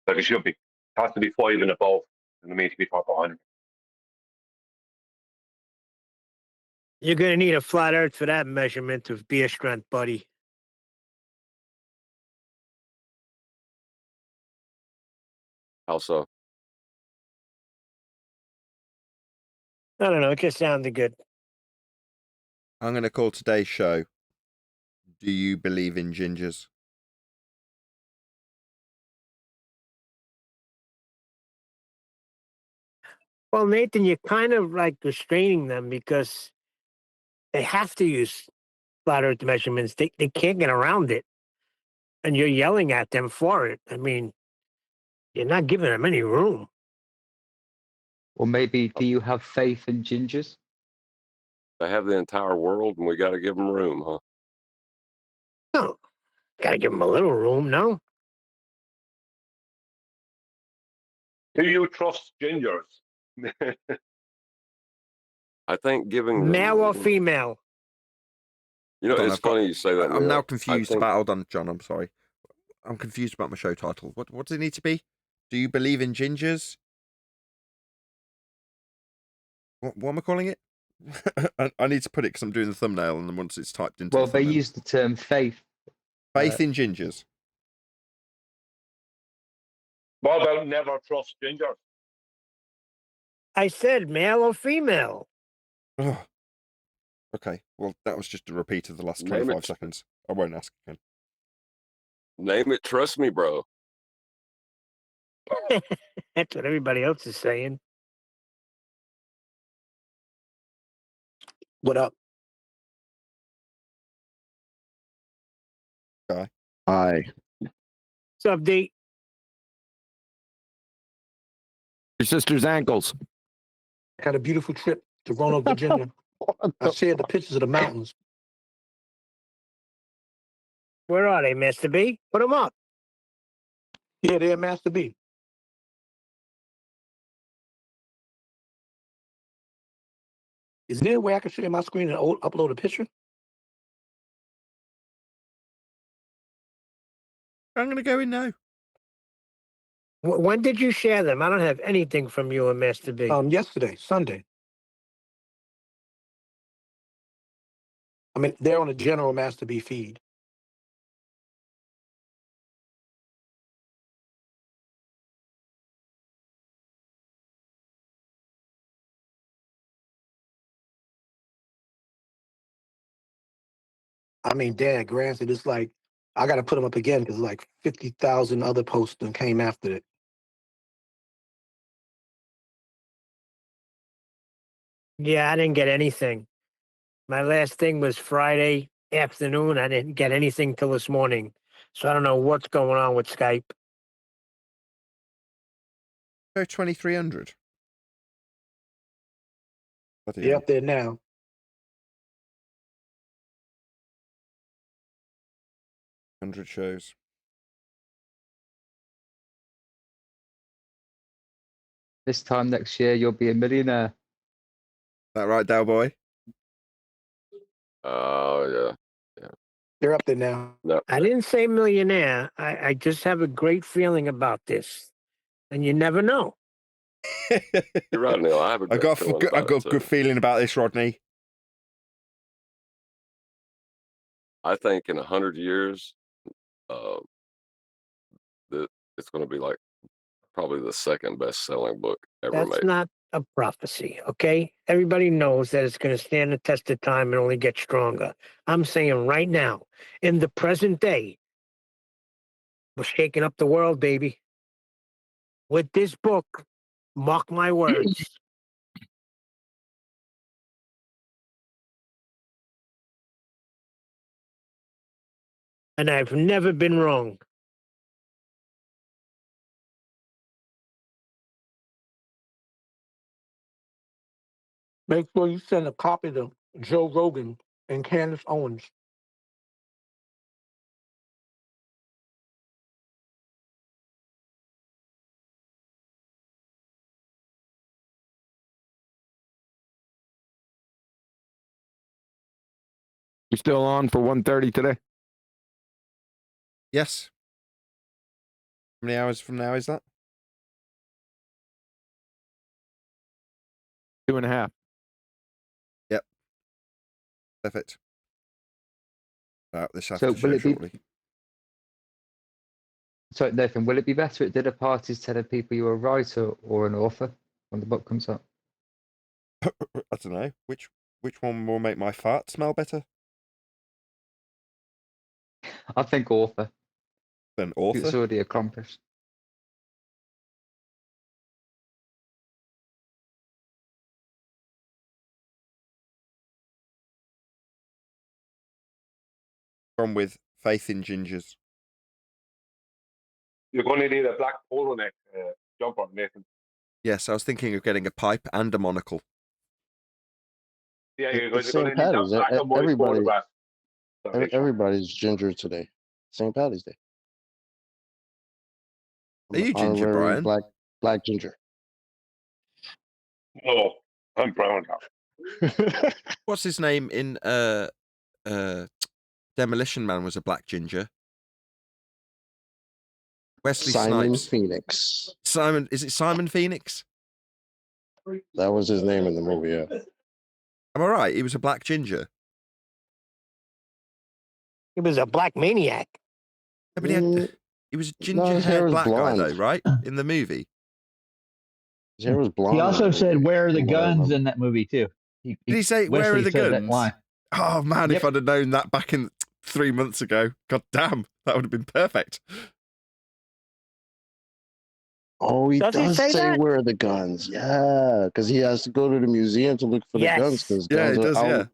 like it should be. It has to be 5 and above, and it means to be top 100. You're going to need a flat earth for that measurement of beer strength, buddy. How so? I don't know. It just sounded good. I'm going to call today's show, Do You Believe in Gingers? Well, Nathan, you're kind of like restraining them because they have to use flat earth measurements. They can't get around it. And you're yelling at them for it. I mean, you're not giving them any room. Or maybe, do you have faith in gingers? They have the entire world, and we got to give them room, huh? No, gotta give them a little room, no? Do you trust gingers? I think giving Male or them, female? you know, Hold on, it's funny you say that. I'm Neil. now I confused think- about. Hold on, John. I'm sorry. I'm confused about my show title. What does it need to be? Do you believe in gingers? What am I calling it? I need to put it because I'm doing the thumbnail, and then once it's typed into. Well, the they thumbnail. use the term faith. Faith in gingers. What about never trust gingers? I said male or female. Oh. Okay, well, that was just a repeat of the last Name 25 it. seconds. I won't ask again. Name it, trust me, bro. That's what everybody else is saying. What up? Guy. Hi. What's up, D? Your sister's ankles. Had a beautiful trip to Roanoke, Virginia. I shared the pictures of the mountains. Where are they, Master B? Put them up. Yeah, they're Master B. Is there a way I can share my screen and upload a picture? I'm going to go in now. When did you share them? I don't have anything from you and Master B. Yesterday, Sunday. I mean, they're on a general Master B feed. I mean, Dad, granted, it's like, I got to put them up again because like 50,000 other posts that came after it. Yeah, I didn't get anything. My last thing was Friday afternoon. I didn't get anything till this morning. So I don't know what's going on with Skype. Go 2300. They're up there now. Hundred shows. This time next year, you'll be a millionaire. That right, Dow boy? Oh, yeah. They're up there now. No. I didn't say millionaire. I just have a great feeling about this. And you never know. You're right, Neil. I have a I great got feeling a about it, too. good feeling about this, Rodney. I think in 100 years, it's going to be like probably the second best-selling book ever That's made. not a prophecy, okay? Everybody knows that it's going to stand the test of time and only get stronger. I'm saying right now, in the present day, we're shaking up the world, baby. With this book, mark my words. And I've never been wrong. Make sure you send a copy to Joe Rogan and Candace Owens. You still on for 1:30 today? Yes. How many hours from now is that? 2.5. Yep. Perfect. Out this So after will show it be? shortly. So Nathan, will it be better at dinner parties telling people you're a writer or an author when the book comes out? I don't know. Which one will make my fart smell better? I think author. An It's author? already accomplished. Gone with faith in gingers. You're going to need a black polo neck jumper, Nathan. Yes, I was thinking of getting a pipe and a monocle. Yeah, you're going It's to St. need that Patty's. black and white photograph. Everybody's ginger today. St. Patty's Day. Are you ginger, Honorary Brian? black ginger. Oh, I'm brown now. What's his name in Demolition Man was a black ginger. Wesley Simon Snipes. Phoenix. Simon, is it Simon Phoenix? That was his name in the movie, yeah. Am I right? He was a black ginger. He was a black maniac. Yeah, but he was a his hair ginger-haired was black guy, blonde. though, right? In the movie. His hair was blonde. He in also the said, movie, "Where are the from what I guns?" remember. in that movie too. Did he say, where Wesley are the said that guns? line. Oh, man, Yep. if I'd have known that back in 3 months ago, god damn, that would have been perfect. Oh, he Does he does say say that? where are the guns? Yeah, because he has to go to the museum to look for the guns Yes. because Yeah, guns he does, are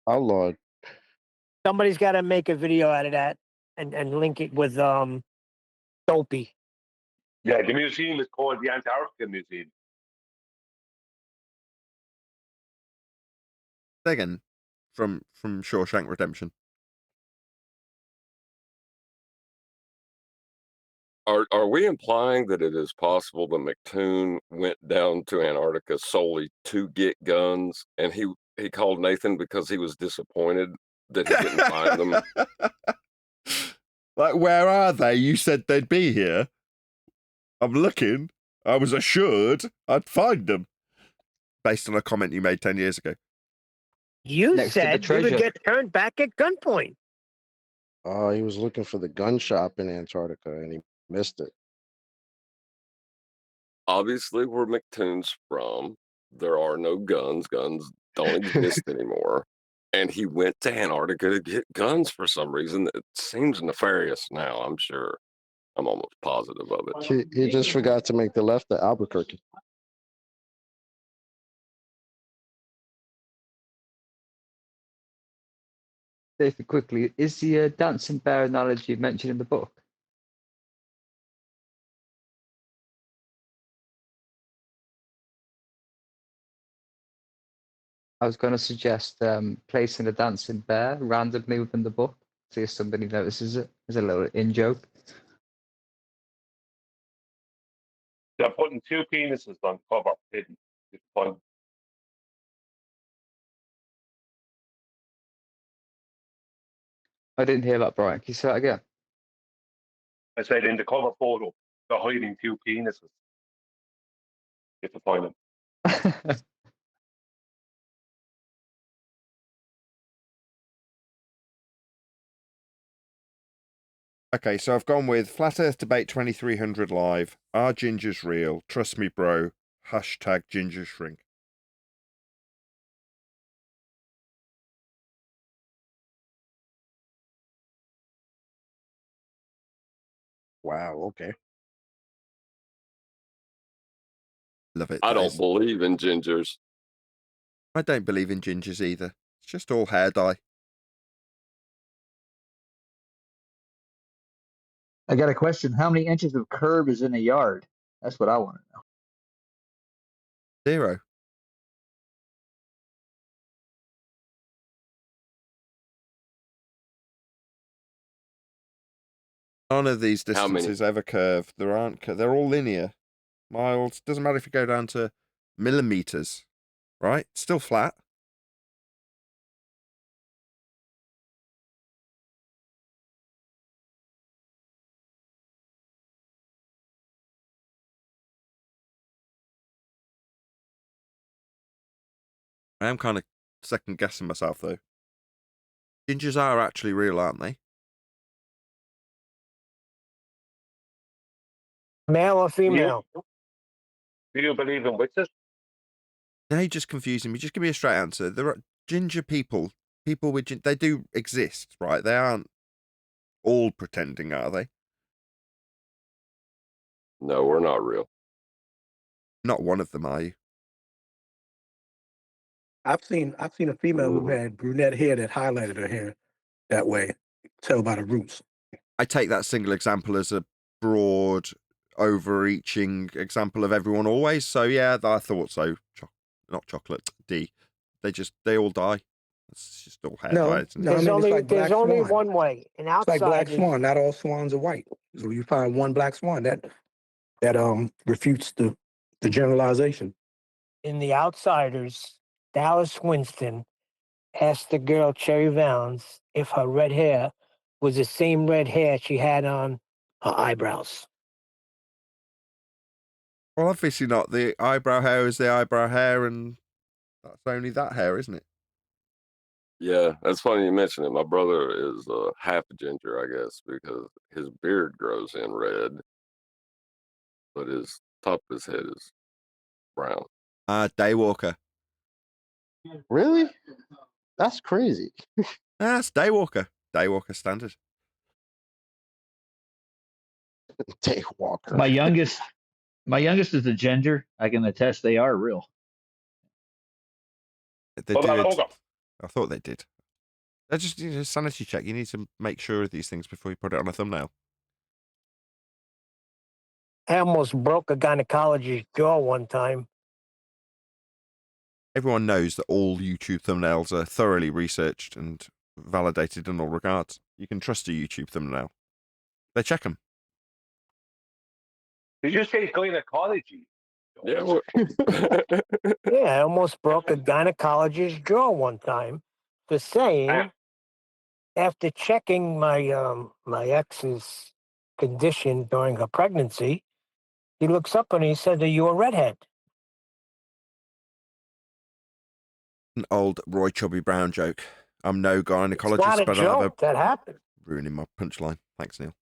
outlawed. Somebody's got to make a video out of that and link it with Dopey. Yeah, the museum is called the Antarctica Museum. Again, from Shawshank Redemption. Are we implying that it is possible that McToon went down to Antarctica solely to get guns, and he called Nathan because he was disappointed that he didn't find them? Like, where are they? You said they'd be here. I'm looking. I was assured I'd find them. Based on a comment you made 10 years ago. You Next to the said you would treasure. get turned back at gunpoint. Oh, he was looking for the gun shop in Antarctica and he missed it. Obviously, where McToon's from, there are no guns. Guns don't exist anymore. And he went to Antarctica to get guns for some reason. It seems nefarious now, I'm sure. I'm almost positive of it. He just forgot to make the left at Albuquerque. Nathan, quickly, is the dancing bear analogy mentioned in the book? I was going to suggest placing a dancing bear randomly within the book, see if somebody notices it. As a little in-joke. They're putting two penises on cover hidden. It's fun. I didn't hear that, Brian. Can you say that again? I said in the cover photo, they're hiding two penises. If you find them. Okay, so I've gone with Flat Earth Debate 2300 Live. Are gingers real? Trust me, bro. Hashtag ginger shrink. Wow, okay. Love it. I That don't is- believe in gingers. I don't believe in gingers either. It's just all hair dye. I got a question. How many inches of curb is in a yard? That's what I want to know. 0. None of these How many? distances ever curve. There aren't. They're all linear. Miles. Doesn't matter if you go down to millimeters, right? Still flat. I am kind of second guessing myself though. Gingers are actually real, aren't they? Male or Do you, female? do you believe in witches? Now you're just confusing me. Just give me a straight answer. There are ginger people. People with they do exist, right? They aren't all pretending, are they? No, we're not real. Not one of them, are you? I've seen a female who had brunette hair that highlighted her hair that way. Tell by the roots. I take that single example as a broad, overreaching example of everyone always. So yeah, I thought so. Not chocolate. D. They all die. It's just all hair No, dye, isn't no, it? I mean, it's like There's black only swan. one way. And It's like black outside, swan. Not all swans are white. So you find one black swan that refutes the generalization. in the outsiders, Dallas Winston asked the girl Cherry Valens if her red hair was the same red hair she had on her eyebrows. Well, obviously not. The eyebrow hair is the eyebrow hair, and that's only that hair, isn't it? Yeah, that's funny you mention it. My brother is half ginger, I guess, because his beard grows in red, but his top of his head is brown. Daywalker. Really? That's crazy. That's Daywalker. Daywalker standard. Daywalker. My youngest is a ginger. I can attest they are real. They did. I thought they did. They're just sanity check. You need to make sure of these things before you put it on a thumbnail. I almost broke a gynecologist's jaw one time. Everyone knows that all YouTube thumbnails are thoroughly researched and validated in all regards. You can trust a YouTube thumbnail. They check them. Did you say gynecology? Yeah. Yeah, I almost broke a gynecologist's jaw one time for saying, after checking my ex's condition during her pregnancy, he looks up and he said, "Are you a redhead?" An old Roy Chubby Brown joke. I'm no gynecologist, It's not a but I have joke. That happened. ruining my punchline. Thanks, Neil.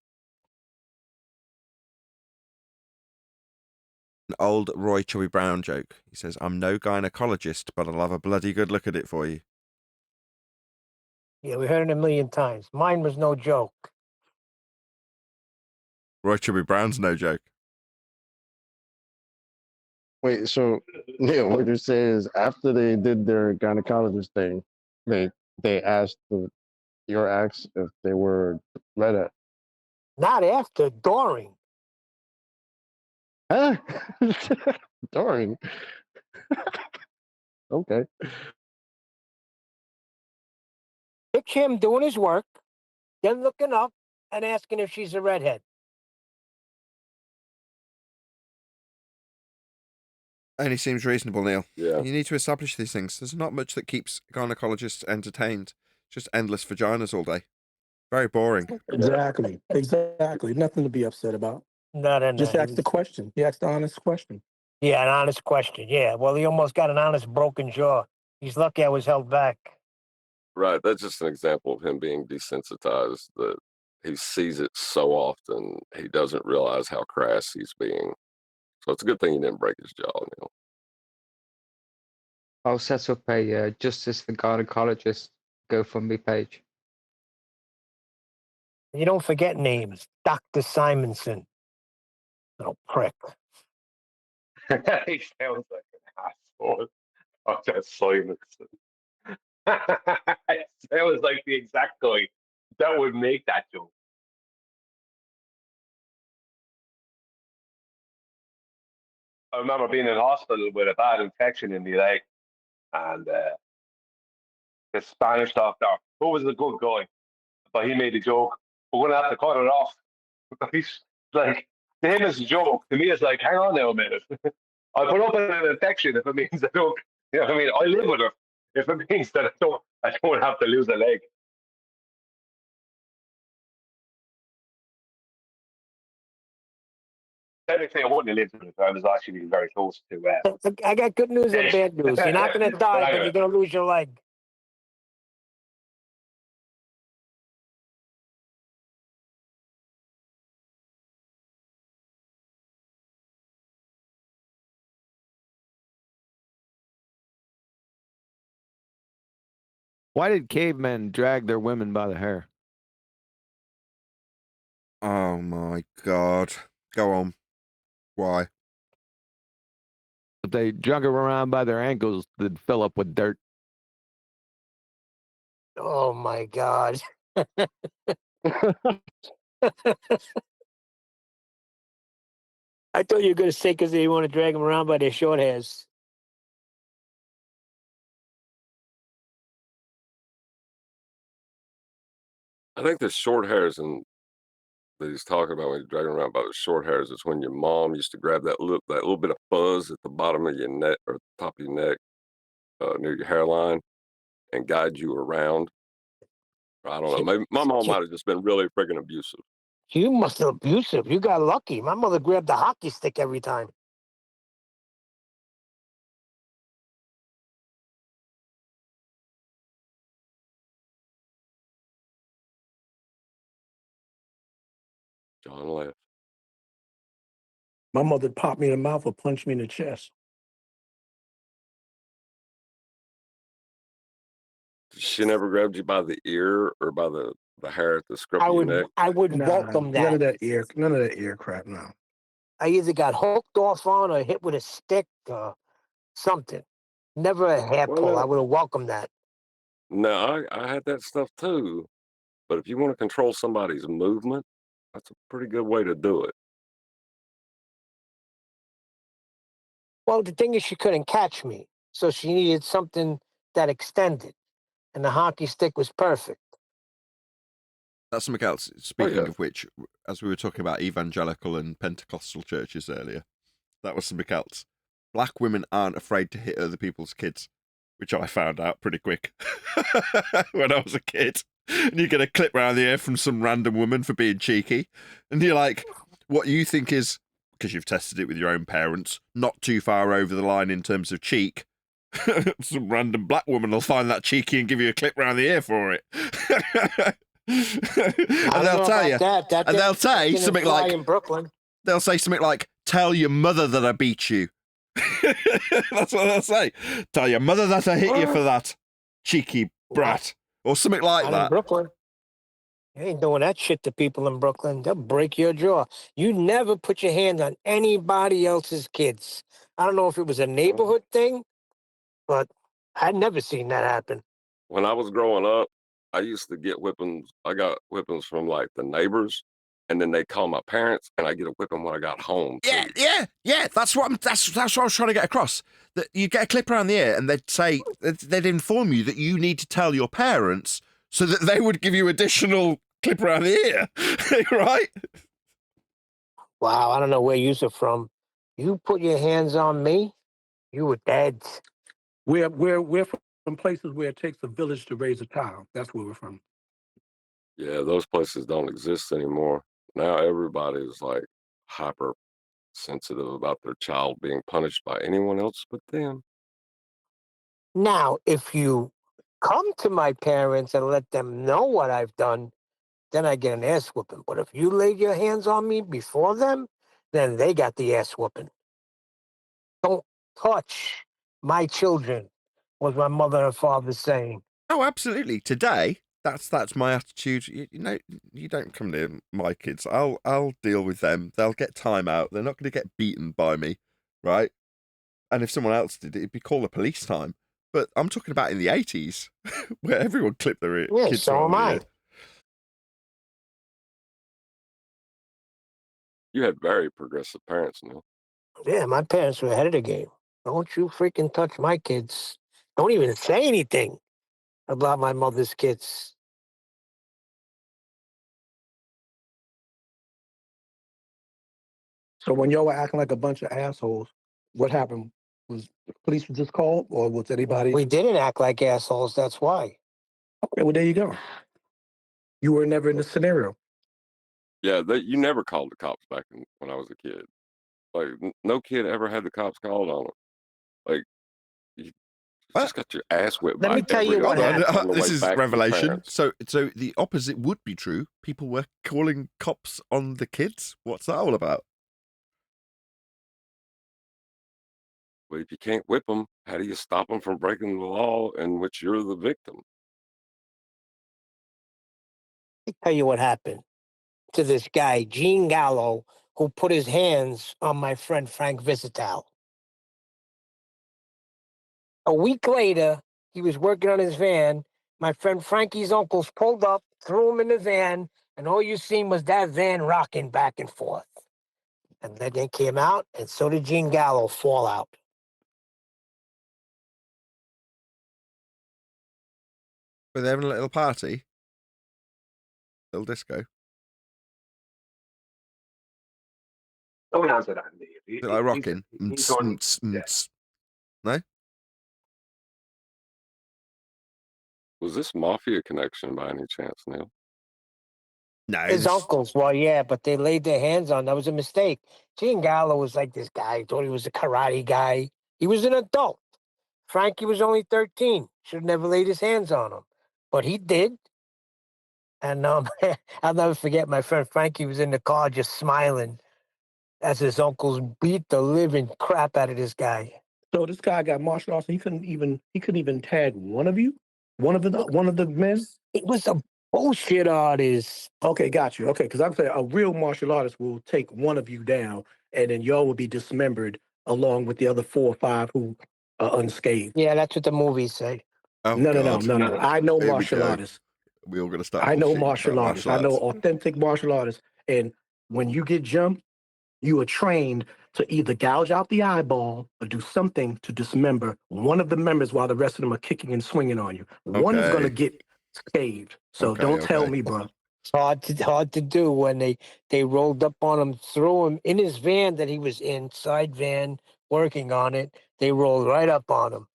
An old Roy Chubby Brown joke. He says, "I'm no gynecologist, but I'll have a bloody good look at it for you." Yeah, we heard it a million times. Mine was no joke. Roy Chubby Brown's no joke. Wait, so Neil, what you're saying is after they did their gynecologist thing, they asked your ex if they were redhead. Not after, during. Huh? During. Okay. Picture him doing his work, then looking up and asking if she's a redhead. Only seems reasonable, Neil. Yeah. You need to establish these things. There's not much that keeps gynecologists entertained. Just endless vaginas all day. Very boring. Exactly. Nothing to be upset about. No. Just ask the question. He asked the honest question. Yeah, an honest question. Yeah, well, he almost got an honest broken jaw. He's lucky I was held back. Right. That's just an example of him being desensitized, that he sees it so often, he doesn't realize how crass he's being. So it's a good thing he didn't break his jaw, Neil. I'll set up a Justice for Gynecologists GoFundMe page. You don't forget names. Dr. Simonson. Little prick. He sounds like an asshole. Dr. Simonson. It sounds like the exact guy that would make that joke. I remember being in hospital with a bad infection in my leg, and the Spanish doctor, who was a good guy, but he made a joke. We're gonna have to cut it off. He's like, to him it's a joke. To me, it's like, hang on now a minute. I'll put up with an infection if it means I don't. You know what I mean? I live with it if it means that I don't have to lose a leg. Technically, I wouldn't have lived with it. I was actually very close to. I got good news and bad news. You're not going to die, but anyway. you're going to lose your leg. Why did cavemen drag their women by the hair? Oh my god. Go on. Why? If they drug them around by their ankles, they'd fill up with dirt. Oh my God. I thought you were going to say because they want to drag them around by their short hairs. I think the short hairs and that he's talking about when he's dragging around about the short hairs is when your mom used to grab that little bit of fuzz at the bottom of your neck or top of your neck, near your hairline, and guide you around. I don't know. Maybe my mom might have just been really freaking abusive. You must have abusive. You got lucky. My mother grabbed the hockey stick every time. John laughed. My mother popped me in the mouth or punched me in the chest. She never grabbed you by the ear or by the hair at the scruff of your neck? I would welcome that. None of that ear crap, no. I either got hooked off on or hit with a stick or something. Never a hair pull. I would have welcomed that. No, I had that stuff too. But if you want to control somebody's movement, that's a pretty good way to do it. Well, the thing is, she couldn't catch me, so she needed something that extended, and the hockey stick was perfect. That's something else. Speaking of which, as we were talking about evangelical and Pentecostal churches earlier, that was something else. Black women aren't afraid to hit other people's kids, which I found out pretty quick when I was a kid. And you get a clip round the ear from some random woman for being cheeky, and you're like, what you think is, because you've tested it with your own parents, not too far over the line in terms of cheek. Some random black woman will find that cheeky and give you a clip round the ear for it. And they'll tell you, and they'll say something like, in Brooklyn. They'll say something like, tell your mother that I beat you. That's what they'll say. Tell your mother that I hit you for that, cheeky brat. Or something like Not that. in Brooklyn. You ain't doing that shit to people in Brooklyn. They'll break your jaw. You never put your hand on anybody else's kids. I don't know if it was a neighborhood thing, but I'd never seen that happen. When I was growing up, I used to get whippings. I got whippings from like the neighbors, and then they call my parents, and I get a whipping when I got home. Yeah. That's what I was trying to get across. That you get a clip around the ear, and they'd inform you that you need to tell your parents so that they would give you additional clip around the ear, right? Wow, I don't know where you're from. You put your hands on me, you were dead. We're from places where it takes a village to raise a child. That's where we're from. Yeah, those places don't exist anymore. Now everybody is like hyper sensitive about their child being punished by anyone else but them. Now, if you come to my parents and let them know what I've done, then I get an ass whooping. But if you laid your hands on me before them, then they got the ass whooping. Don't touch my children, was my mother and father saying. Oh, absolutely. Today, that's my attitude. You know, you don't come near my kids. I'll deal with them. They'll get time out. They're not going to get beaten by me, right? And if someone else did it, it'd be called the police time. But I'm talking about in the 80s, where everyone clipped their kids. So am I. You had very progressive parents, Neil. Yeah, my parents were ahead of the game. Don't you freaking touch my kids. Don't even say anything about my mother's kids. So when y'all were acting like a bunch of assholes, what happened? Was the police just called, or was anybody? We didn't act like assholes, that's why. Okay, well, there you go. You were never in this scenario. Yeah, you never called the cops back when I was a kid. Like no kid ever had the cops called on them. Like you just got your ass whipped Let by me tell you every what adult happened. on the This way is back to the revelation. parents. So the opposite would be true. People were calling cops on the kids. What's that all about? But if you can't whip them, how do you stop them from breaking the law in which you're the victim? Let me tell you what happened to this guy, Gene Gallo, who put his hands on my friend Frank Visital. A week later, he was working on his van. My friend Frankie's uncles pulled up, threw him in the van, and all you seen was that van rocking back and forth. And then they came out, and so did Gene Gallo fall out. Were they having a little party? Little disco? Don't answer that. Bit like rocking? No? Was this mafia connection by any chance, Neil? No. His uncles, well, yeah, but they laid their hands on. That was a mistake. Gene Gallo was like this guy. He thought he was a karate guy. He was an adult. Frankie was only 13. Should have never laid his hands on him. But he did. And I'll never forget my friend Frankie was in the car just smiling as his uncles beat the living crap out of this guy. So this guy got martial arts. And he couldn't even tag one of you, one of the men. It was a bullshit artist. Okay, got you. Okay, because I'm saying a real martial artist will take one of you down, and then y'all will be dismembered along with the other 4 or 5 who are unscathed. Yeah, that's what the movies say. Oh, No. God. I know Here we martial go. artists. We all got to start. I know bullshitting martial about artists. I know authentic martial artists. And when you get jumped, you are trained to either gouge out the eyeball or do something to dismember one of the members while the rest of them are kicking and swinging on you. One is going to Okay. get scathed. So Okay, don't tell okay. me, bro. It's hard to do when they rolled up on him, threw him in his van that he was in, side van, working on it. They rolled right up on him.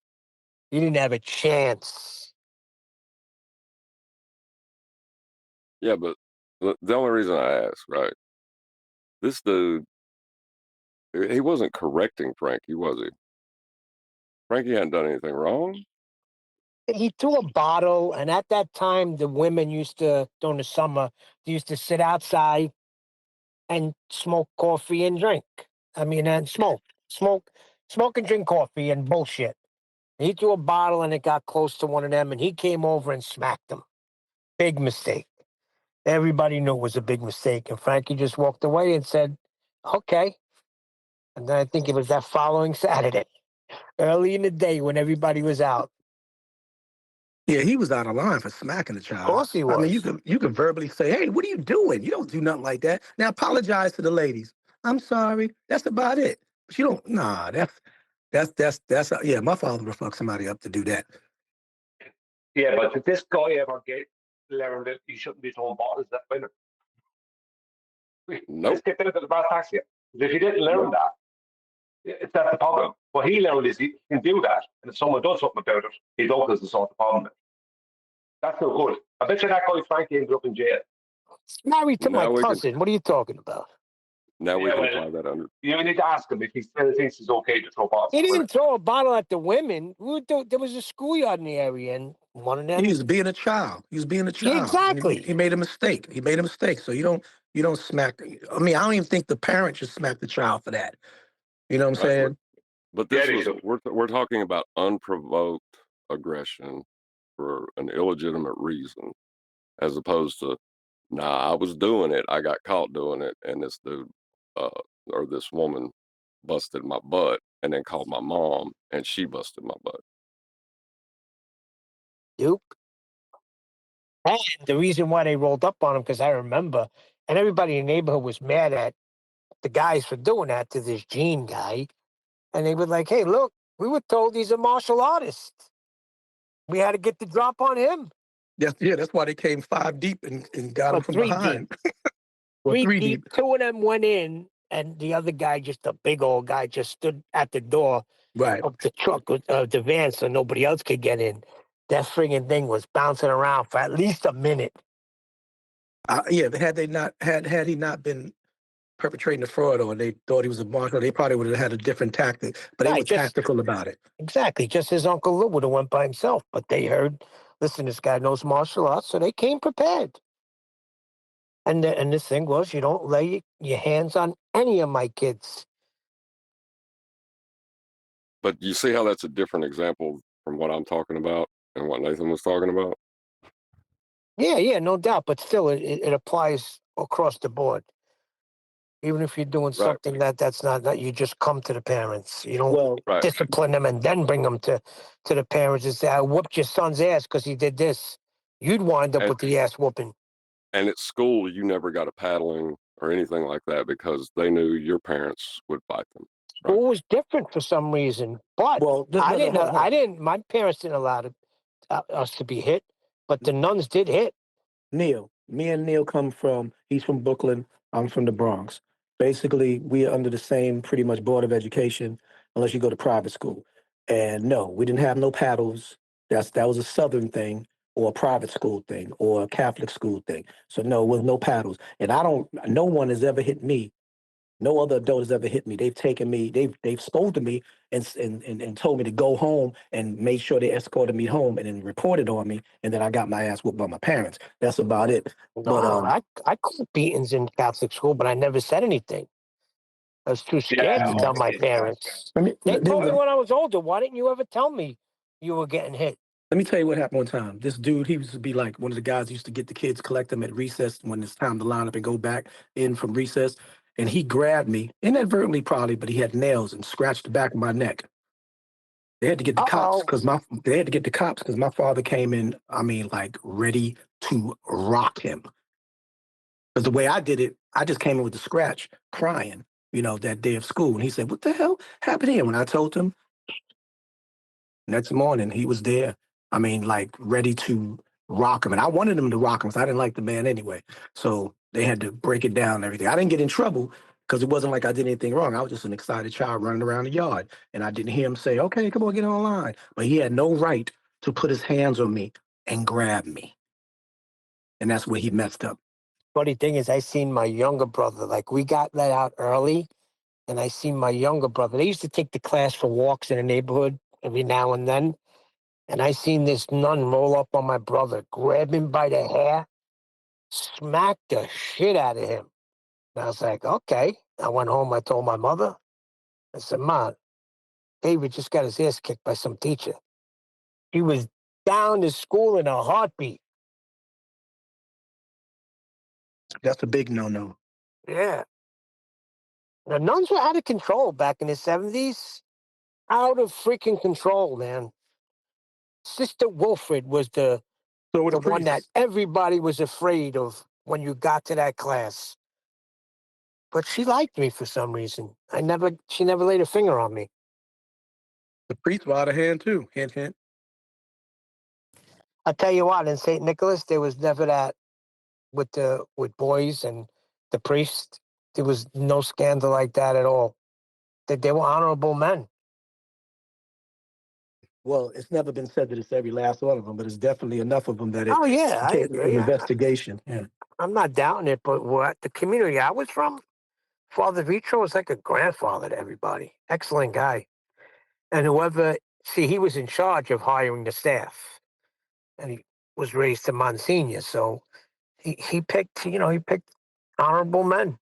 He didn't have a chance. Yeah, but the only reason I asked, right? This dude, he wasn't correcting Frankie, was he? Frankie hadn't done anything wrong. He threw a bottle, and at that time, the women used to, during the summer, they used to sit outside and smoke coffee and drink. And smoke and drink coffee and bullshit. He threw a bottle, and it got close to one of them, and he came over and smacked him. Big mistake. Everybody knew it was a big mistake, and Frankie just walked away and said, "Okay." And then I think it was that following Saturday, early in the day when everybody was out. Yeah, he was out of line for smacking the child. Of course he was. I mean, you can verbally say, "Hey, what are you doing? You don't do nothing like that." Now apologize to the ladies. I'm sorry. That's about it. But you don't. Nah, that's yeah. My father would fuck somebody up to do that. Yeah, but did this guy ever learn that you shouldn't be throwing bottles at women? Nope. Let's get down to the brass tacks here. If he didn't learn that, that's the problem. What he learned is he can do that, and if someone does something about it, he don't because it's not the problem. That's no good. I bet you that guy Frankie ended up in jail. Married to my Now we can- cousin. What are you talking about? Now we Yeah, can well, apply that under. You need to ask him if he still thinks it's okay to throw bottles. He at women. didn't throw a bottle at the women. There was a schoolyard in the area, and one of them. He was being a child. He was being a child. Exactly. He made a mistake. So you don't smack. I mean, I don't even think the parent should smack the child for that. You know what I'm saying? But this we're talking about unprovoked aggression for an illegitimate reason, as opposed to, I was doing it, I got caught doing it, and this dude or this woman busted my butt, and then called my mom, and she busted my butt. Duke. And the reason why they rolled up on him, because I remember, and everybody in the neighborhood was mad at the guys for doing that to this Gene guy. And they were like, "Hey, look, we were told he's a martial artist. We had to get the drop on him." That's why they came 5 deep and got him from 3 behind. deep. Well, 3 3 deep. 2 of them went in, and the other guy, just a big old guy, just stood at the door of the truck, of the van, so nobody else could get in. That friggin' thing was bouncing around for at least a minute. Yeah, had he not been perpetrating a fraud or they thought he was a marshal, they probably would have had a different tactic. But they were tactical about it. Exactly. Just his Uncle Lou would have went by himself. But they heard, listen, this guy knows martial arts, so they came prepared. And the thing was, you don't lay your hands on any of my kids. But you see how that's a different example from what I'm talking about and what Nathan was talking about? Yeah, no doubt. But still, it applies across the board. Even if you're doing something that's not, you just come to the parents. You don't discipline them and then bring them to the parents and say, I whooped your son's ass because he did this. You'd wind up with the ass whooping. And at school, you never got a paddling or anything like that because they knew your parents would bite them. School was different for some reason. But my parents didn't allow us to be hit, but the nuns did hit. Neil, me and Neil he's from Brooklyn, I'm from the Bronx. Basically, we are under the same pretty much board of education, unless you go to private school. And no, we didn't have no paddles. That was a Southern thing or a private school thing or a Catholic school thing. So no, it was no paddles. And no one has ever hit me. No other adult has ever hit me. They've taken me, they've scolded me and told me to go home and made sure they escorted me home and then reported on me. And then I got my ass whooped by my parents. That's about it. No, I caught beatings in Catholic school, but I never said anything. I was too scared to tell my parents. They told me when I was older, why didn't you ever tell me you were getting hit? Let me tell you what happened one time. This dude, he used to be like one of the guys who used to get the kids, collect them at recess when it's time to line up and go back in from recess. And he grabbed me, inadvertently probably, but he had nails and scratched the back of my neck. They had to get the cops because my father came in, ready to rock him. Because the way I did it, I just came in with the scratch, crying, that day of school. And he said, what the hell happened here? When I told him, next morning, he was there. Ready to rock him. And I wanted him to rock him because I didn't like the man anyway. So they had to break it down and everything. I didn't get in trouble because it wasn't like I did anything wrong. I was just an excited child running around the yard. And I didn't hear him say, okay, come on, get online. But he had no right to put his hands on me and grab me. And that's where he messed up. Funny thing is, I seen my younger brother, we got let out early. And I seen my younger brother. They used to take the class for walks in the neighborhood every now and then. And I seen this nun roll up on my brother, grab him by the hair, smack the shit out of him. And I was like, okay. I went home. I told my mother. I said, Mom, David just got his ass kicked by some teacher. He was down to school in a heartbeat. That's a big no-no. Yeah. The nuns were out of control back in the 70s. Out of freaking control, man. Sister Wilfred was the one that everybody was afraid of when you got to that class. But she liked me for some reason. She never laid a finger on me. The priests were out of hand too. Hint, hint. I'll tell you what, in St. Nicholas, there was never that with boys and the priest. There was no scandal like that at all. They were honorable men. Well, it's never been said that it's every last one of them, but it's definitely enough of them that I agree. Investigation. Yeah. I'm not doubting it, but the community I was from, Father Vitro was like a grandfather to everybody. Excellent guy. And he was in charge of hiring the staff. And he was raised to Monsignor, so he picked honorable men.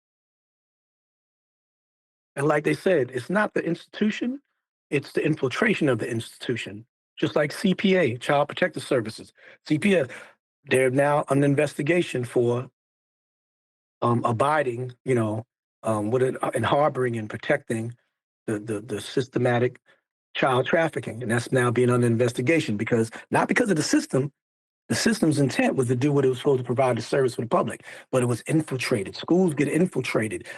And like they said, it's not the institution, it's the infiltration of the institution. Just like CPA, Child Protective Services. CPS, they're now under investigation for abiding, and harboring and protecting the systematic child trafficking. And that's now being under investigation not because of the system. The system's intent was to do what it was supposed to provide the service for the public, but it was infiltrated. Schools get infiltrated.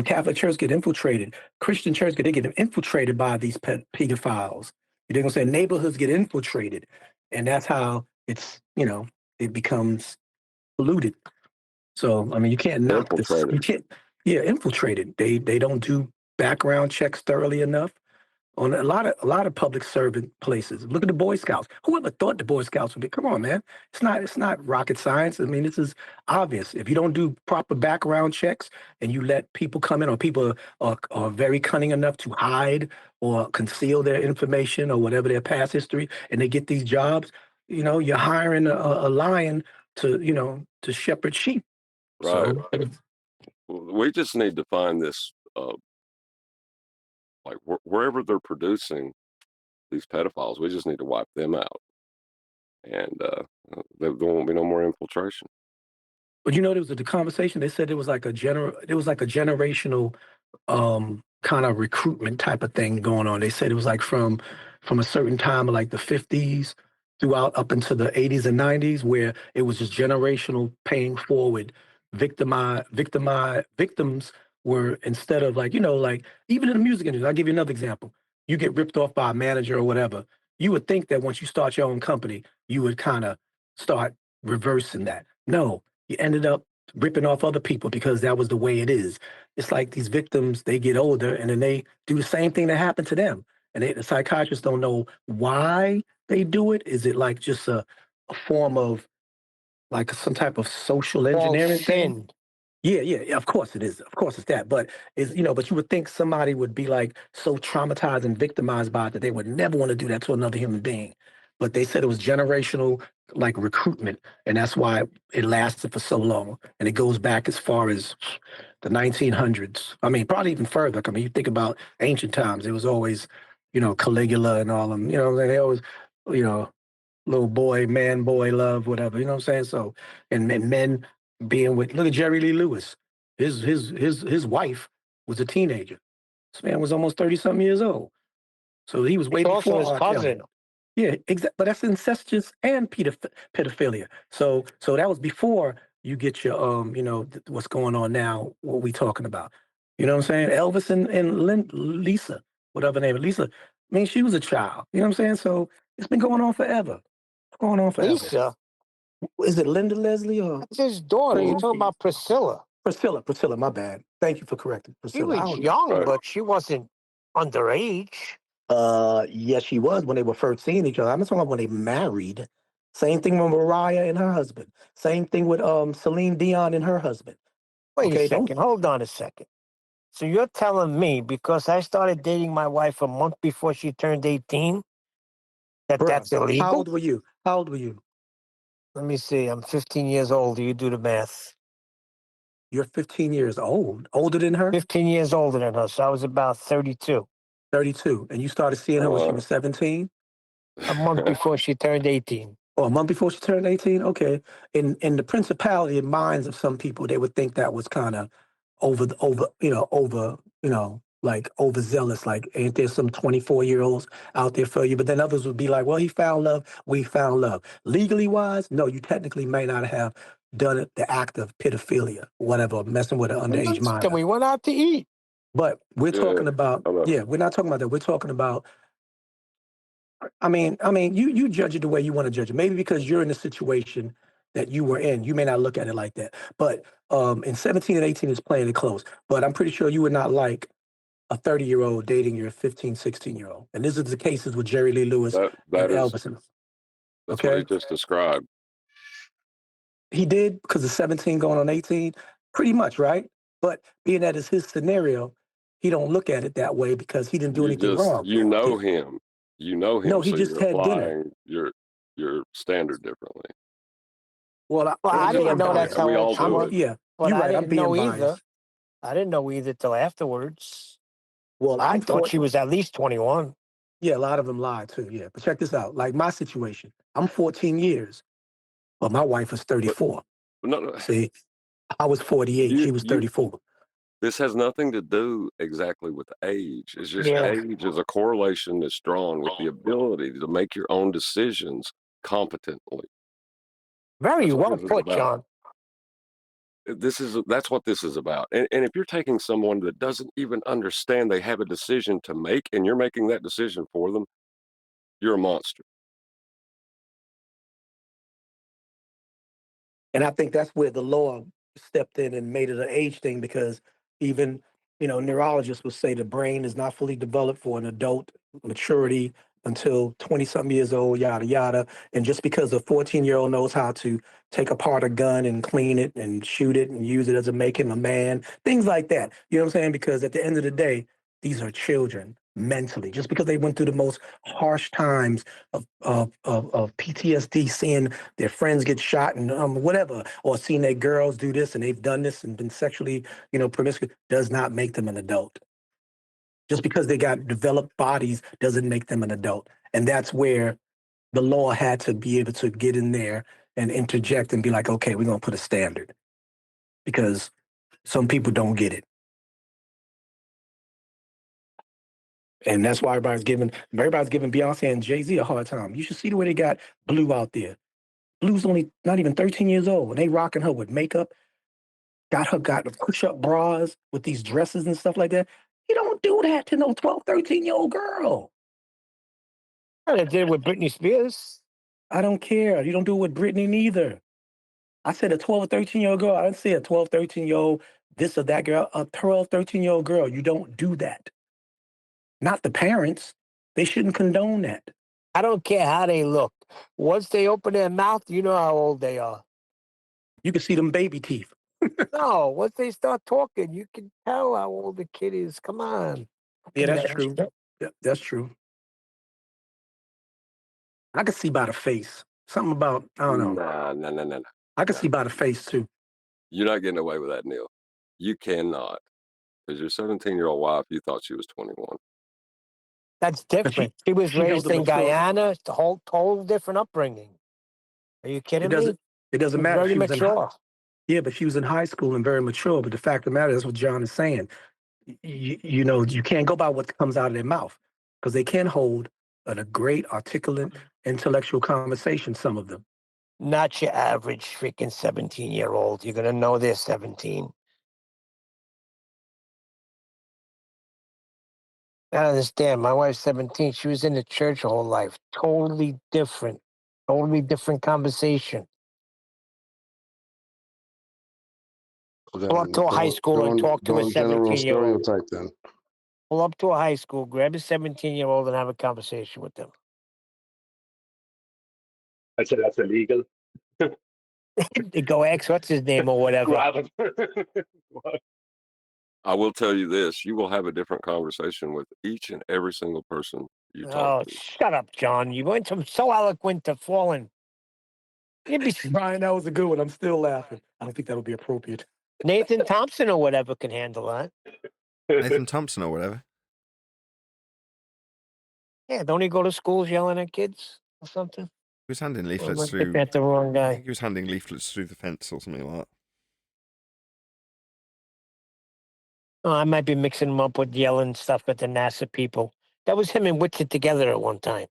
Catholic church get infiltrated. Christian church they get infiltrated by these pedophiles. They're gonna say neighborhoods get infiltrated, and that's how it becomes polluted. So you can't knock this. You can't. Yeah, infiltrated. They don't do background checks thoroughly enough. on a lot of public servant places. Look at the Boy Scouts. Whoever thought the Boy Scouts would be? Come on, man. It's not rocket science. I mean, this is obvious. If you don't do proper background checks and you let people come in, or people are very cunning enough to hide or conceal their information or whatever their past history, and they get these jobs, you're hiring a lion to shepherd sheep. Right. So We just need to find this, like wherever they're producing these pedophiles, we just need to wipe them out, and there won't be no more infiltration. But there was the conversation. They said it was like a generational kind of recruitment type of thing going on. They said it was like from a certain time of like the 50s throughout up into the 80s and 90s, where it was just generational paying forward. Victims were, instead of like even in the music industry. I'll give you another example. You get ripped off by a manager or whatever. You would think that once you start your own company, you would kind of start reversing that. No, you ended up ripping off other people because that was the way it is. It's like these victims, they get older and then they do the same thing that happened to them. And the psychiatrists don't know why they do it. Is it like just a form of like some type of social engineering thing? sin. Yeah, of course it is. Of course it's that. But but you would think somebody would be like so traumatized and victimized by it that they would never want to do that to another human being. But they said it was generational like recruitment, and that's why it lasted for so long. And it goes back as far as the 1900s. I mean, probably even further. I mean, you think about ancient times, it was always, Caligula and all them, they always, you know, little boy, man, boy, love, whatever. You know what I'm saying? So, and men being with, look at Jerry Lee Lewis. His wife was a teenager. This man was almost 30-something years old. So he was way It's also before his R. Kelly. cousin. Yeah, exactly. But that's incestuous and pedophilia. So that was before you get your what's going on now. What we talking about? You know what I'm saying? Elvis and Lisa, whatever her name is, Lisa. I mean, she was a child. You know what I'm saying? So it's been going on forever. It's going on forever. Lisa? Is it Linda Leslie or That's his daughter. You're talking about Priscilla. Priscilla? My bad. Thank you for correcting She Priscilla. I was don't know. young, but she wasn't underage. Yes, she was when they were first seeing each other. I'm not talking about when they married. Same thing with Mariah and her husband. Same thing with Celine Dion and her husband. Wait Okay, a second. Hold on a second. So you're telling me because I started dating my wife a month before she turned 18 that Bruh, that's illegal? How old were you? How old were you? Let me see. I'm 15 years old. You do the math. You're 15 years old. Older than her? 15 years older than her. So I was about 32. 32. And you started seeing her when she was 17? A month before she turned 18. Oh, a month before she turned 18? Okay. In the principality in minds of some people, they would think that was kind of like overzealous. Like, ain't there some 24-year-olds out there for you? But then others would be like, well, he found love. We found love. Legally wise, no, you technically may not have done it, the act of pedophilia, whatever, messing with an underage minor. We went out to eat. But we're talking about, we're not talking about that. We're talking about, I mean, you judge it the way you want to judge it. Maybe because you're in the situation that you were in, you may not look at it like that. But in 17 and 18 is playing it close. But I'm pretty sure you would not like a 30-year-old dating your 15, 16-year-old. And this is the cases with Jerry Lee Lewis and Elvis. That's what he just described. He did because of 17 going on 18, pretty much, right? But being that is his scenario, he don't look at it that way because he didn't do anything wrong. You know him. You know him. No, he so just you're had dinner. applying your standard differently. Well, I didn't know that's how we all old she do was. it. Yeah, But you're I right. I'm didn't being know biased. either. I didn't know either till afterwards. Well, I thought she was at least 21. Yeah, a lot of them lied too. Yeah, but check this out. Like my situation, I'm 14 years, but my wife was 34. No. See, I was 48. She was 34. This has nothing to do exactly with age. It's just age is a correlation that's drawn with the ability to make your own decisions competently. Very well put, John. That's what this is about. And if you're taking someone that doesn't even understand they have a decision to make and you're making that decision for them, you're a monster. And I think that's where the law stepped in and made it an age thing because even neurologists would say the brain is not fully developed for an adult maturity until 20-something years old, yada, yada. And just because a 14-year-old knows how to take apart a gun and clean it and shoot it and use it as a make him a man, things like that. You know what I'm saying? Because at the end of the day, these are children mentally. Just because they went through the most harsh times of PTSD, seeing their friends get shot and whatever, or seeing their girls do this and they've done this and been sexually, promiscuous, does not make them an adult. Just because they got developed bodies doesn't make them an adult. And that's where the law had to be able to get in there and interject and be like, okay, we're going to put a standard because some people don't get it. And that's why everybody's giving Beyonce and Jay-Z a hard time. You should see the way they got Blue out there. Blue's only not even 13 years old, and they rocking her with makeup, got the push-up bras with these dresses and stuff like that. You don't do that to no 12, 13-year-old girl. They did it with Britney Spears. I don't care. You don't do it with Britney neither. I said a 12 or 13-year-old girl. I didn't say a 12, 13-year-old this or that girl. A 12, 13-year-old girl. You don't do that. Not the parents. They shouldn't condone that. I don't care how they look. Once they open their mouth, you know how old they are. You can see them baby teeth. No, once they start talking, you can tell how old the kid is. Come on. Yeah, that's true. Yeah, that's true. I can see by the face. Something about, I don't know. Nah. I can see by the face too. You're not getting away with that, Neil. You cannot. Because your 17-year-old wife, you thought she was 21. That's different. She was raised in Guyana. It's a whole total different upbringing. Are you kidding me? It doesn't matter. Very mature. Yeah, but she was in high school and very mature. But the fact of the matter is what John is saying. You can't go by what comes out of their mouth because they can hold a great, articulate, intellectual conversation, some of them. Not your average freaking 17-year-old. You're going to know they're 17. I understand. My wife's 17. She was in the church her whole life. Totally different conversation. Go up to a high school and talk to a 17-year-old. Stereotype then. Pull up to a high school, grab a 17-year-old and have a conversation with them. I said that's illegal. They go ask what's his name or whatever. Grab him. I will tell you this. You will have a different conversation with each and every single person you talk to. Shut up, John. You went from so eloquent to falling. Brian, that was a good one. I'm still laughing. I don't think that would be appropriate. Nathan Thompson or whatever can handle that. Nathan Thompson or whatever. Yeah, don't he go to schools yelling at kids or something? He was handing Or am I leaflets thinking through. at the wrong I guy? think he was handing leaflets through the fence or something like that. Oh, I might be mixing him up with yelling stuff at the NASA people. That was him and Witsit together at one time.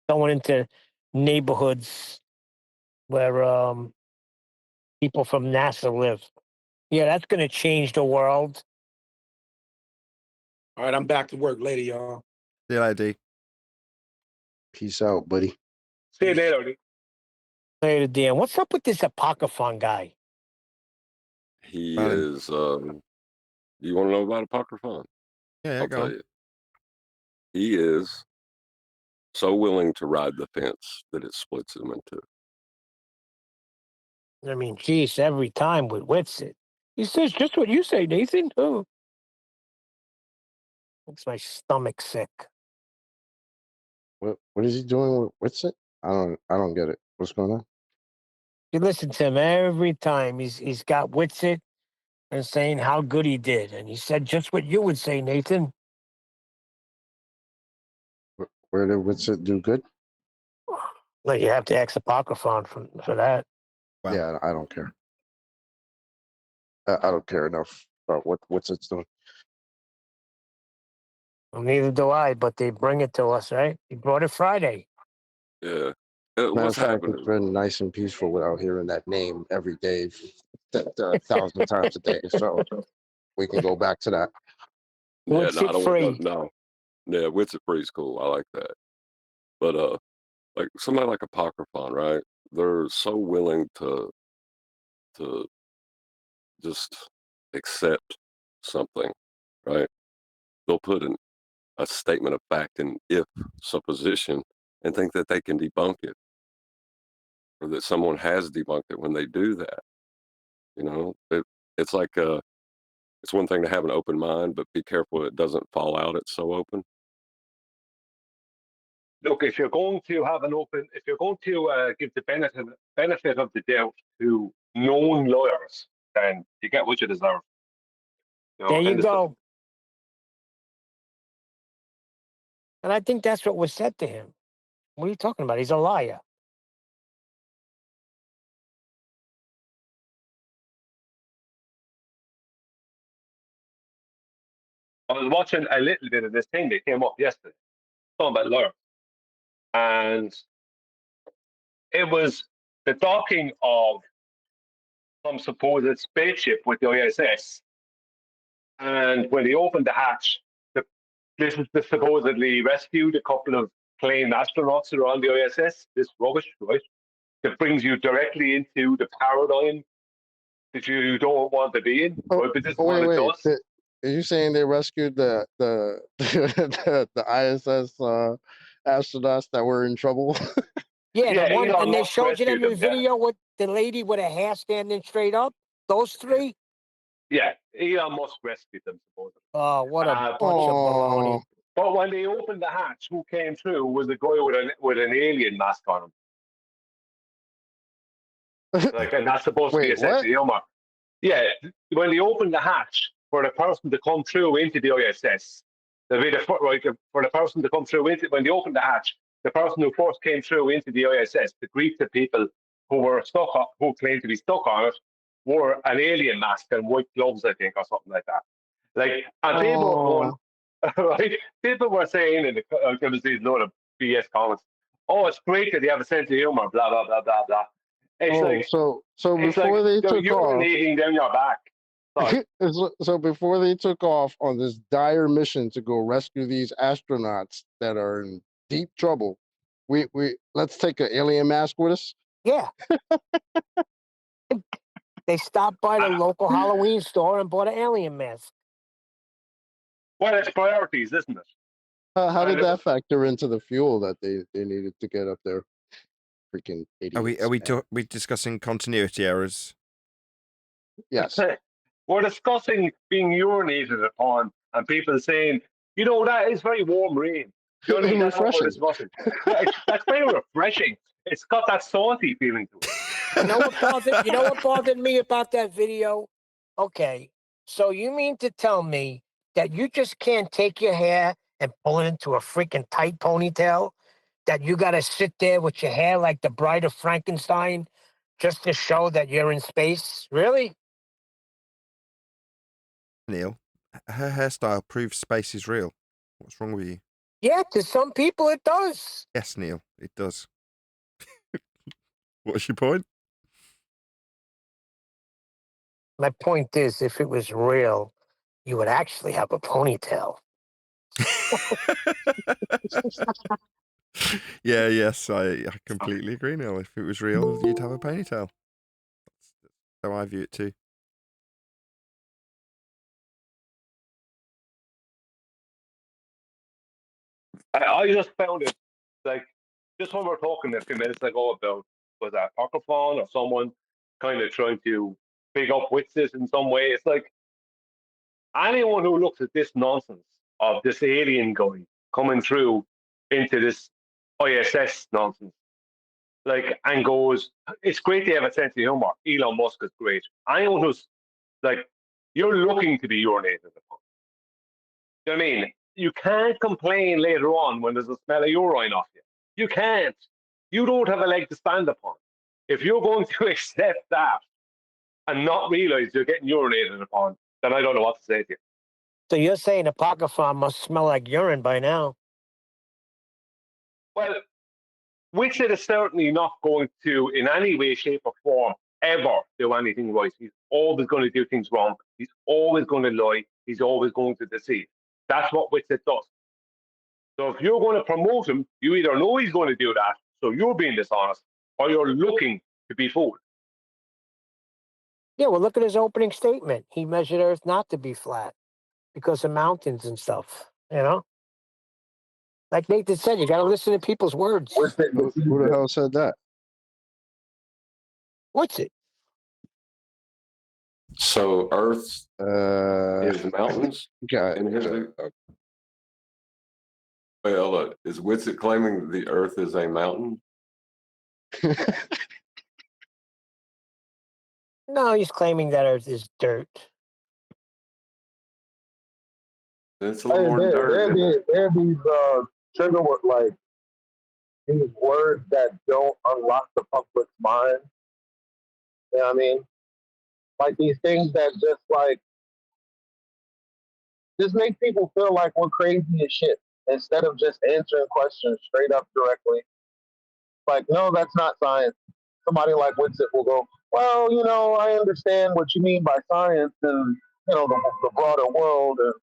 Going into neighborhoods where people from NASA live. Yeah, that's going to change the world. All right, I'm back to work later, y'all. See you later, D. Peace out, buddy. See you later. Later, Dan. What's up with this Apocryphon guy? He is, you want to know about Apocryphon? Yeah, I'll go tell on. you. He is so willing to ride the fence that it splits him in two. I mean, geez, every time with Witsit. He says just what you say, Nathan. Oh. Makes my stomach sick. What is he doing with it? I don't get it. What's going on? You listen to him every time. He's got Witsit and saying how good he did. And he said just what you would say, Nathan. Where did Witsit do good? Well, you have to ask Apocryphon for that. Wow. Yeah, I don't care. I don't care enough about what Witsit's doing. Well, neither do I, but they bring it to us, right? He brought it Friday. Yeah. Matter of What's fact, happening? it's been nice and peaceful without hearing that name every day, 1,000 times a day. So we can go back to that. Yeah, no, I don't want no. Yeah, Wits of Free's cool. I like that. But like somebody like Apocryphon, right? They're so willing to just accept something, right? They'll put a statement of fact in if supposition and think that they can debunk it, or that someone has debunked it when they do that. You know, it's like it's one thing to have an open mind, but be careful it doesn't fall out. It's so open. Look, if you're going to have if you're going to give the benefit of the doubt to known lawyers, then you get what you deserve. There you go. And I think that's what was said to him. What are you talking about? He's a liar. I was watching a little bit of this thing that came up yesterday, talking about lawyers. And it was the docking of some supposed spaceship with the ISS. And when they opened the hatch, this is the supposedly rescued a couple of plain astronauts that are on the ISS, this rubbish, right? That brings you directly into the paradigm that you don't want to be in. Right? But this is what it does. Are you saying they rescued the ISS astronauts that were in trouble? Yeah, the one, Elon and they Musk showed you them in rescued them, video with the lady with her hair standing straight up. Those three. Yeah, Elon Musk rescued them, supposedly. Oh, what a bunch of baloney! But when they opened the hatch, who came through was a guy with an alien mask on him. Like, and that's supposed to be a sense of humor. Yeah, when they opened the hatch for the person to come through into the ISS, for the person to come through into, when they opened the hatch, the person who first came through into the ISS to greet the people who were stuck up, who claimed to be stuck on it, wore an alien mask and white gloves, I think, or something like that. Like, and people were going, right? People were saying, and there was these load of BS comments. Oh, it's great that they have a sense of humor, blah blah blah blah blah. It's so it's before they they're took off, urinating down your back. so before they took off on this dire mission to go rescue these astronauts that are in deep trouble, we let's take an alien mask with us. Yeah. They stopped by the local Halloween store and bought an alien mask. Well, it's priorities, isn't it? How did that factor into the fuel that they needed to get up there? Freaking idiots. Are we discussing continuity errors? Yes. We're discussing being urinated upon and people saying, you know, that is very warm rain. You know what I mean? That's what we're discussing. That's very refreshing. It's got that salty feeling to it. You know what bothered me about that video? Okay, so you mean to tell me that you just can't take your hair and pull it into a freaking tight ponytail? That you got to sit there with your hair like the Bride of Frankenstein just to show that you're in space? Really? Neil, her hairstyle proves space is real. What's wrong with you? Yeah, to some people it does. Yes, Neil, it does. What's your point? My point is, if it was real, you would actually have a ponytail. Yeah, yes, I completely agree, Neil. If it was real, you'd have a ponytail. That's how I view it too. I just found it, like, just when we're talking a few minutes ago about, was that Apocryphon or someone kind of trying to big up witches in some way, it's like, anyone who looks at this nonsense of this alien guy coming through into this ISS nonsense, like, and goes, it's great to have a sense of humor. Elon Musk is great. Anyone who's like, you're looking to be urinated upon. You know what I mean? You can't complain later on when there's a smell of urine off you. You can't. You don't have a leg to stand upon. If you're going to accept that and not realize you're getting urinated upon, then I don't know what to say to you. So you're saying Apocryphon must smell like urine by now? Well, Witcher is certainly not going to, in any way, shape, or form, ever do anything right. He's always going to do things wrong. He's always going to lie. He's always going to deceive. That's what Witcher does. So if you're going to promote him, you either know he's going to do that, so you're being dishonest, or you're looking to be fooled. Yeah, well, look at his opening statement. He measured Earth not to be flat because of mountains and stuff. You know, like Nathan said, you got to listen to people's words. Who the hell said that? What's it? So Earth is mountains. Got in his well, is Witsit claiming the Earth is a mountain? No, he's claiming that Earth is dirt. It's a little more dirt. There are these trigger word, like these words that don't unlock the public's mind. You know what I mean? Like these things that just make people feel like we're crazy as shit instead of just answering questions straight up directly. Like, no, that's not science. Somebody like Witsit will go, well, I understand what you mean by science and, the broader world. And,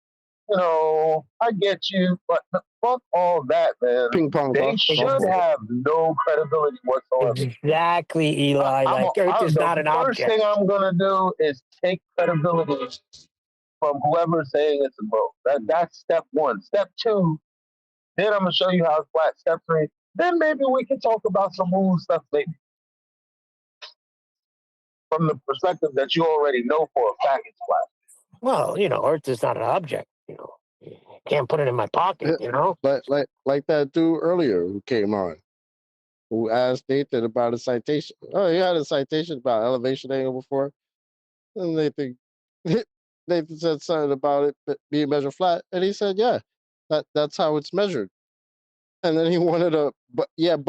I get you, but fuck all that, man. Ping pong. They should have no credibility whatsoever. Exactly, Eli. Earth is not an object. The first thing I'm going to do is take credibility from whoever's saying it's a boat. That's step one. Step two, then I'm going to show you how it's flat. Step three, then maybe we can talk about some moon stuff later. From the perspective that you already know for a fact it's flat. Well, Earth is not an object. You can't put it in my pocket. Like that dude earlier who came on, who asked Nathan about a citation. Oh, he had a citation about elevation angle before. And Nathan said something about it being measured flat. And he said, yeah, that's how it's measured. And then he wanted but it's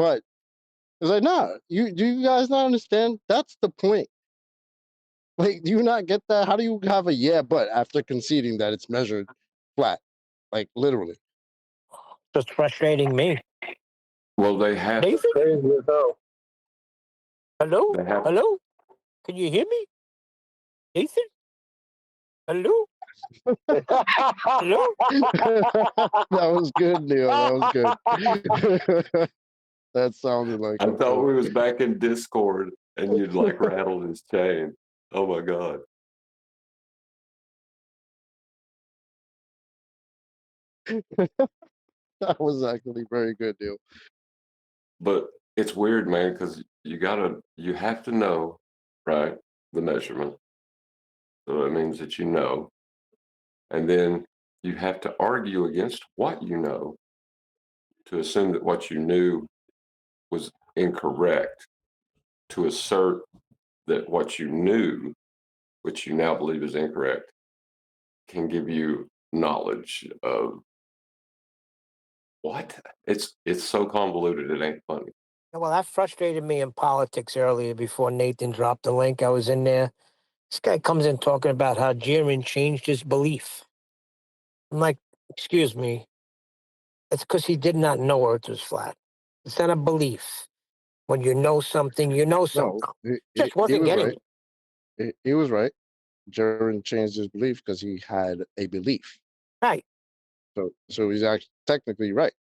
like, nah, do you guys not understand? That's the point. Like, do you not get that? How do you have a but after conceding that it's measured flat? Like, literally. Just frustrating me. Well, they have. Nathan? Crazy as hell. Hello? Hello? Can you hear me? Nathan? Hello? Hello? That was good, Neil. That was good. That sounded like I thought we was back in Discord and you'd like rattled his chain. Oh my God. That was actually very good, Neil. But it's weird, man, because you have to know, right, the measurement. So it means that you know. And then you have to argue against what you know to assume that what you knew was incorrect, to assert that what you knew, which you now believe is incorrect, can give you knowledge of what? It's so convoluted, it ain't funny. Well, that frustrated me in politics earlier before Nathan dropped the link. I was in there. This guy comes in talking about how Jiren changed his belief. I'm like, excuse me. It's because he did not know Earth was flat. It's not a belief. When you know something, you know something. Just wasn't was getting right. it. He was right. Jaron changed his belief because he had a belief. Right. So he's actually technically right.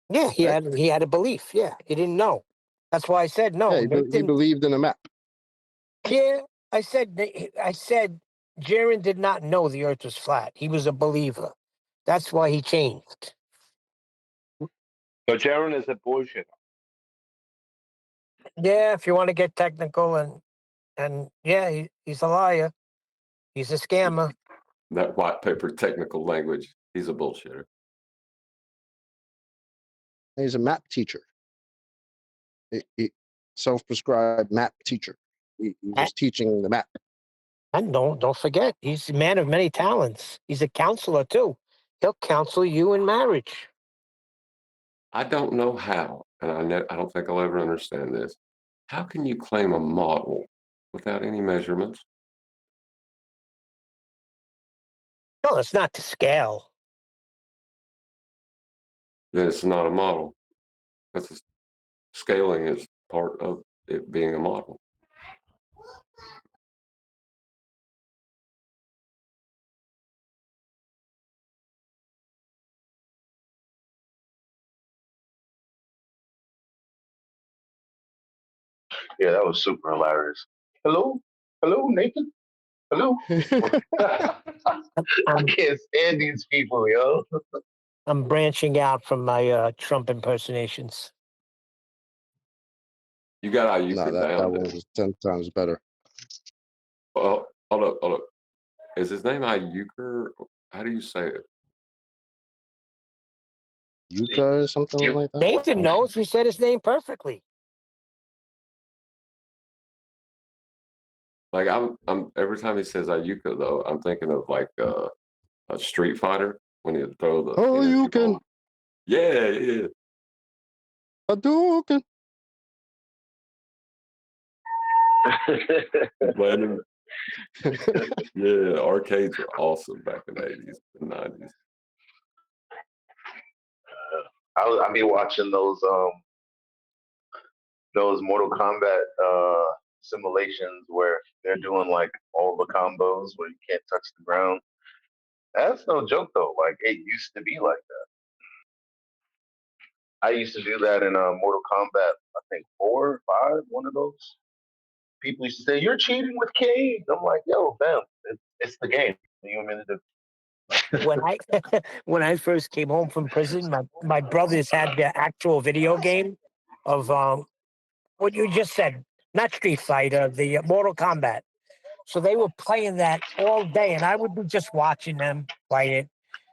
Yeah, he had a belief. Yeah, he didn't know. That's why I said no. Yeah, he believed in a map. Yeah, I said Jaron did not know the Earth was flat. He was a believer. That's why he changed. So Jaron is a bullshitter. Yeah, if you want to get technical and yeah, he's a liar. He's a scammer. That white paper technical language, he's a bullshitter. He's a map teacher. Self-prescribed map teacher. He was teaching the map. And don't forget, he's a man of many talents. He's a counselor too. He'll counsel you in marriage. I don't know how, and I don't think I'll ever understand this. How can you claim a model without any measurements? No, it's not to scale. Then it's not a model. Scaling is part of it being a model. Yeah, that was super hilarious. Hello, hello, Nathan. Hello. I can't stand these people, yo. I'm branching out from my Trump impersonations. You got No, Ayuka that down one there. was 10 times better. Oh, hold up. Is his name Ayuka? How do you say it? Yuka or something like that? Nathan knows. We said his name perfectly. Like I'm every time he says Ayuka though, I'm thinking of like a Street Fighter when he throw the Oh, energy you can. bomb. Yeah. Hadouken. Landon. Yeah, arcades were awesome back in the 80s and 90s. I be watching those Mortal Kombat simulations where they're doing like all the combos where you can't touch the ground. That's no joke though. Like it used to be like that. I used to do that in Mortal Kombat. I think 4 or 5, one of those. People used to say you're cheating with Cade. I'm like, yo, fam, it's the game. You want me to do? When I first came home from prison, my brothers had the actual video game of what you just said, not Street Fighter, the Mortal Kombat. So they were playing that all day, and I would be just watching them play it.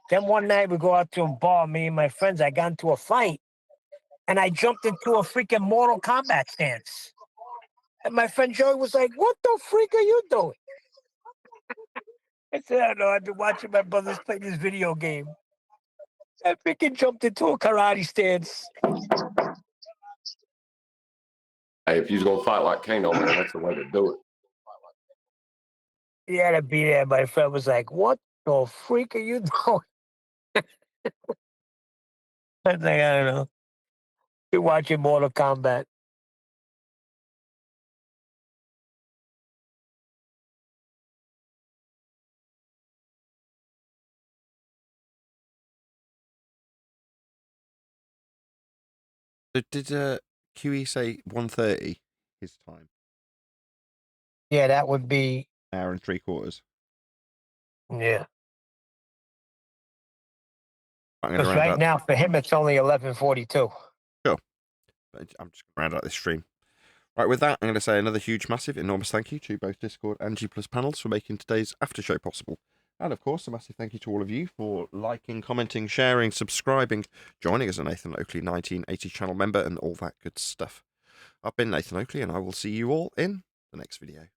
Then one night we go out to a bar, me and my friends. I got into a fight, and I jumped into a freaking Mortal Kombat stance. And my friend Joey was like, "What the freak are you doing?" I said, "I don't know. I've been watching my brothers play this video game." I freaking jumped into a karate stance. Hey, if you're gonna fight like Kano, man, that's the way to do it. He had to be there. My friend was like, "What the freak are you doing?" I was like, "I don't know. You're watching Mortal Kombat." So did QE say 1:30 his time? Yeah, that would be. Hour and 3/4. Yeah. I'm going to Because round right out. now for him it's only 11:42. Sure. But I'm just going to round out this stream. Right, with that, I'm going to say another huge, massive, enormous thank you to both Discord and G Plus panels for making today's after show possible. And of course, a massive thank you to all of you for liking, commenting, sharing, subscribing, joining as a Nathan Oakley 1980 channel member, and all that good stuff. I've been Nathan Oakley, and I will see you all in the next video.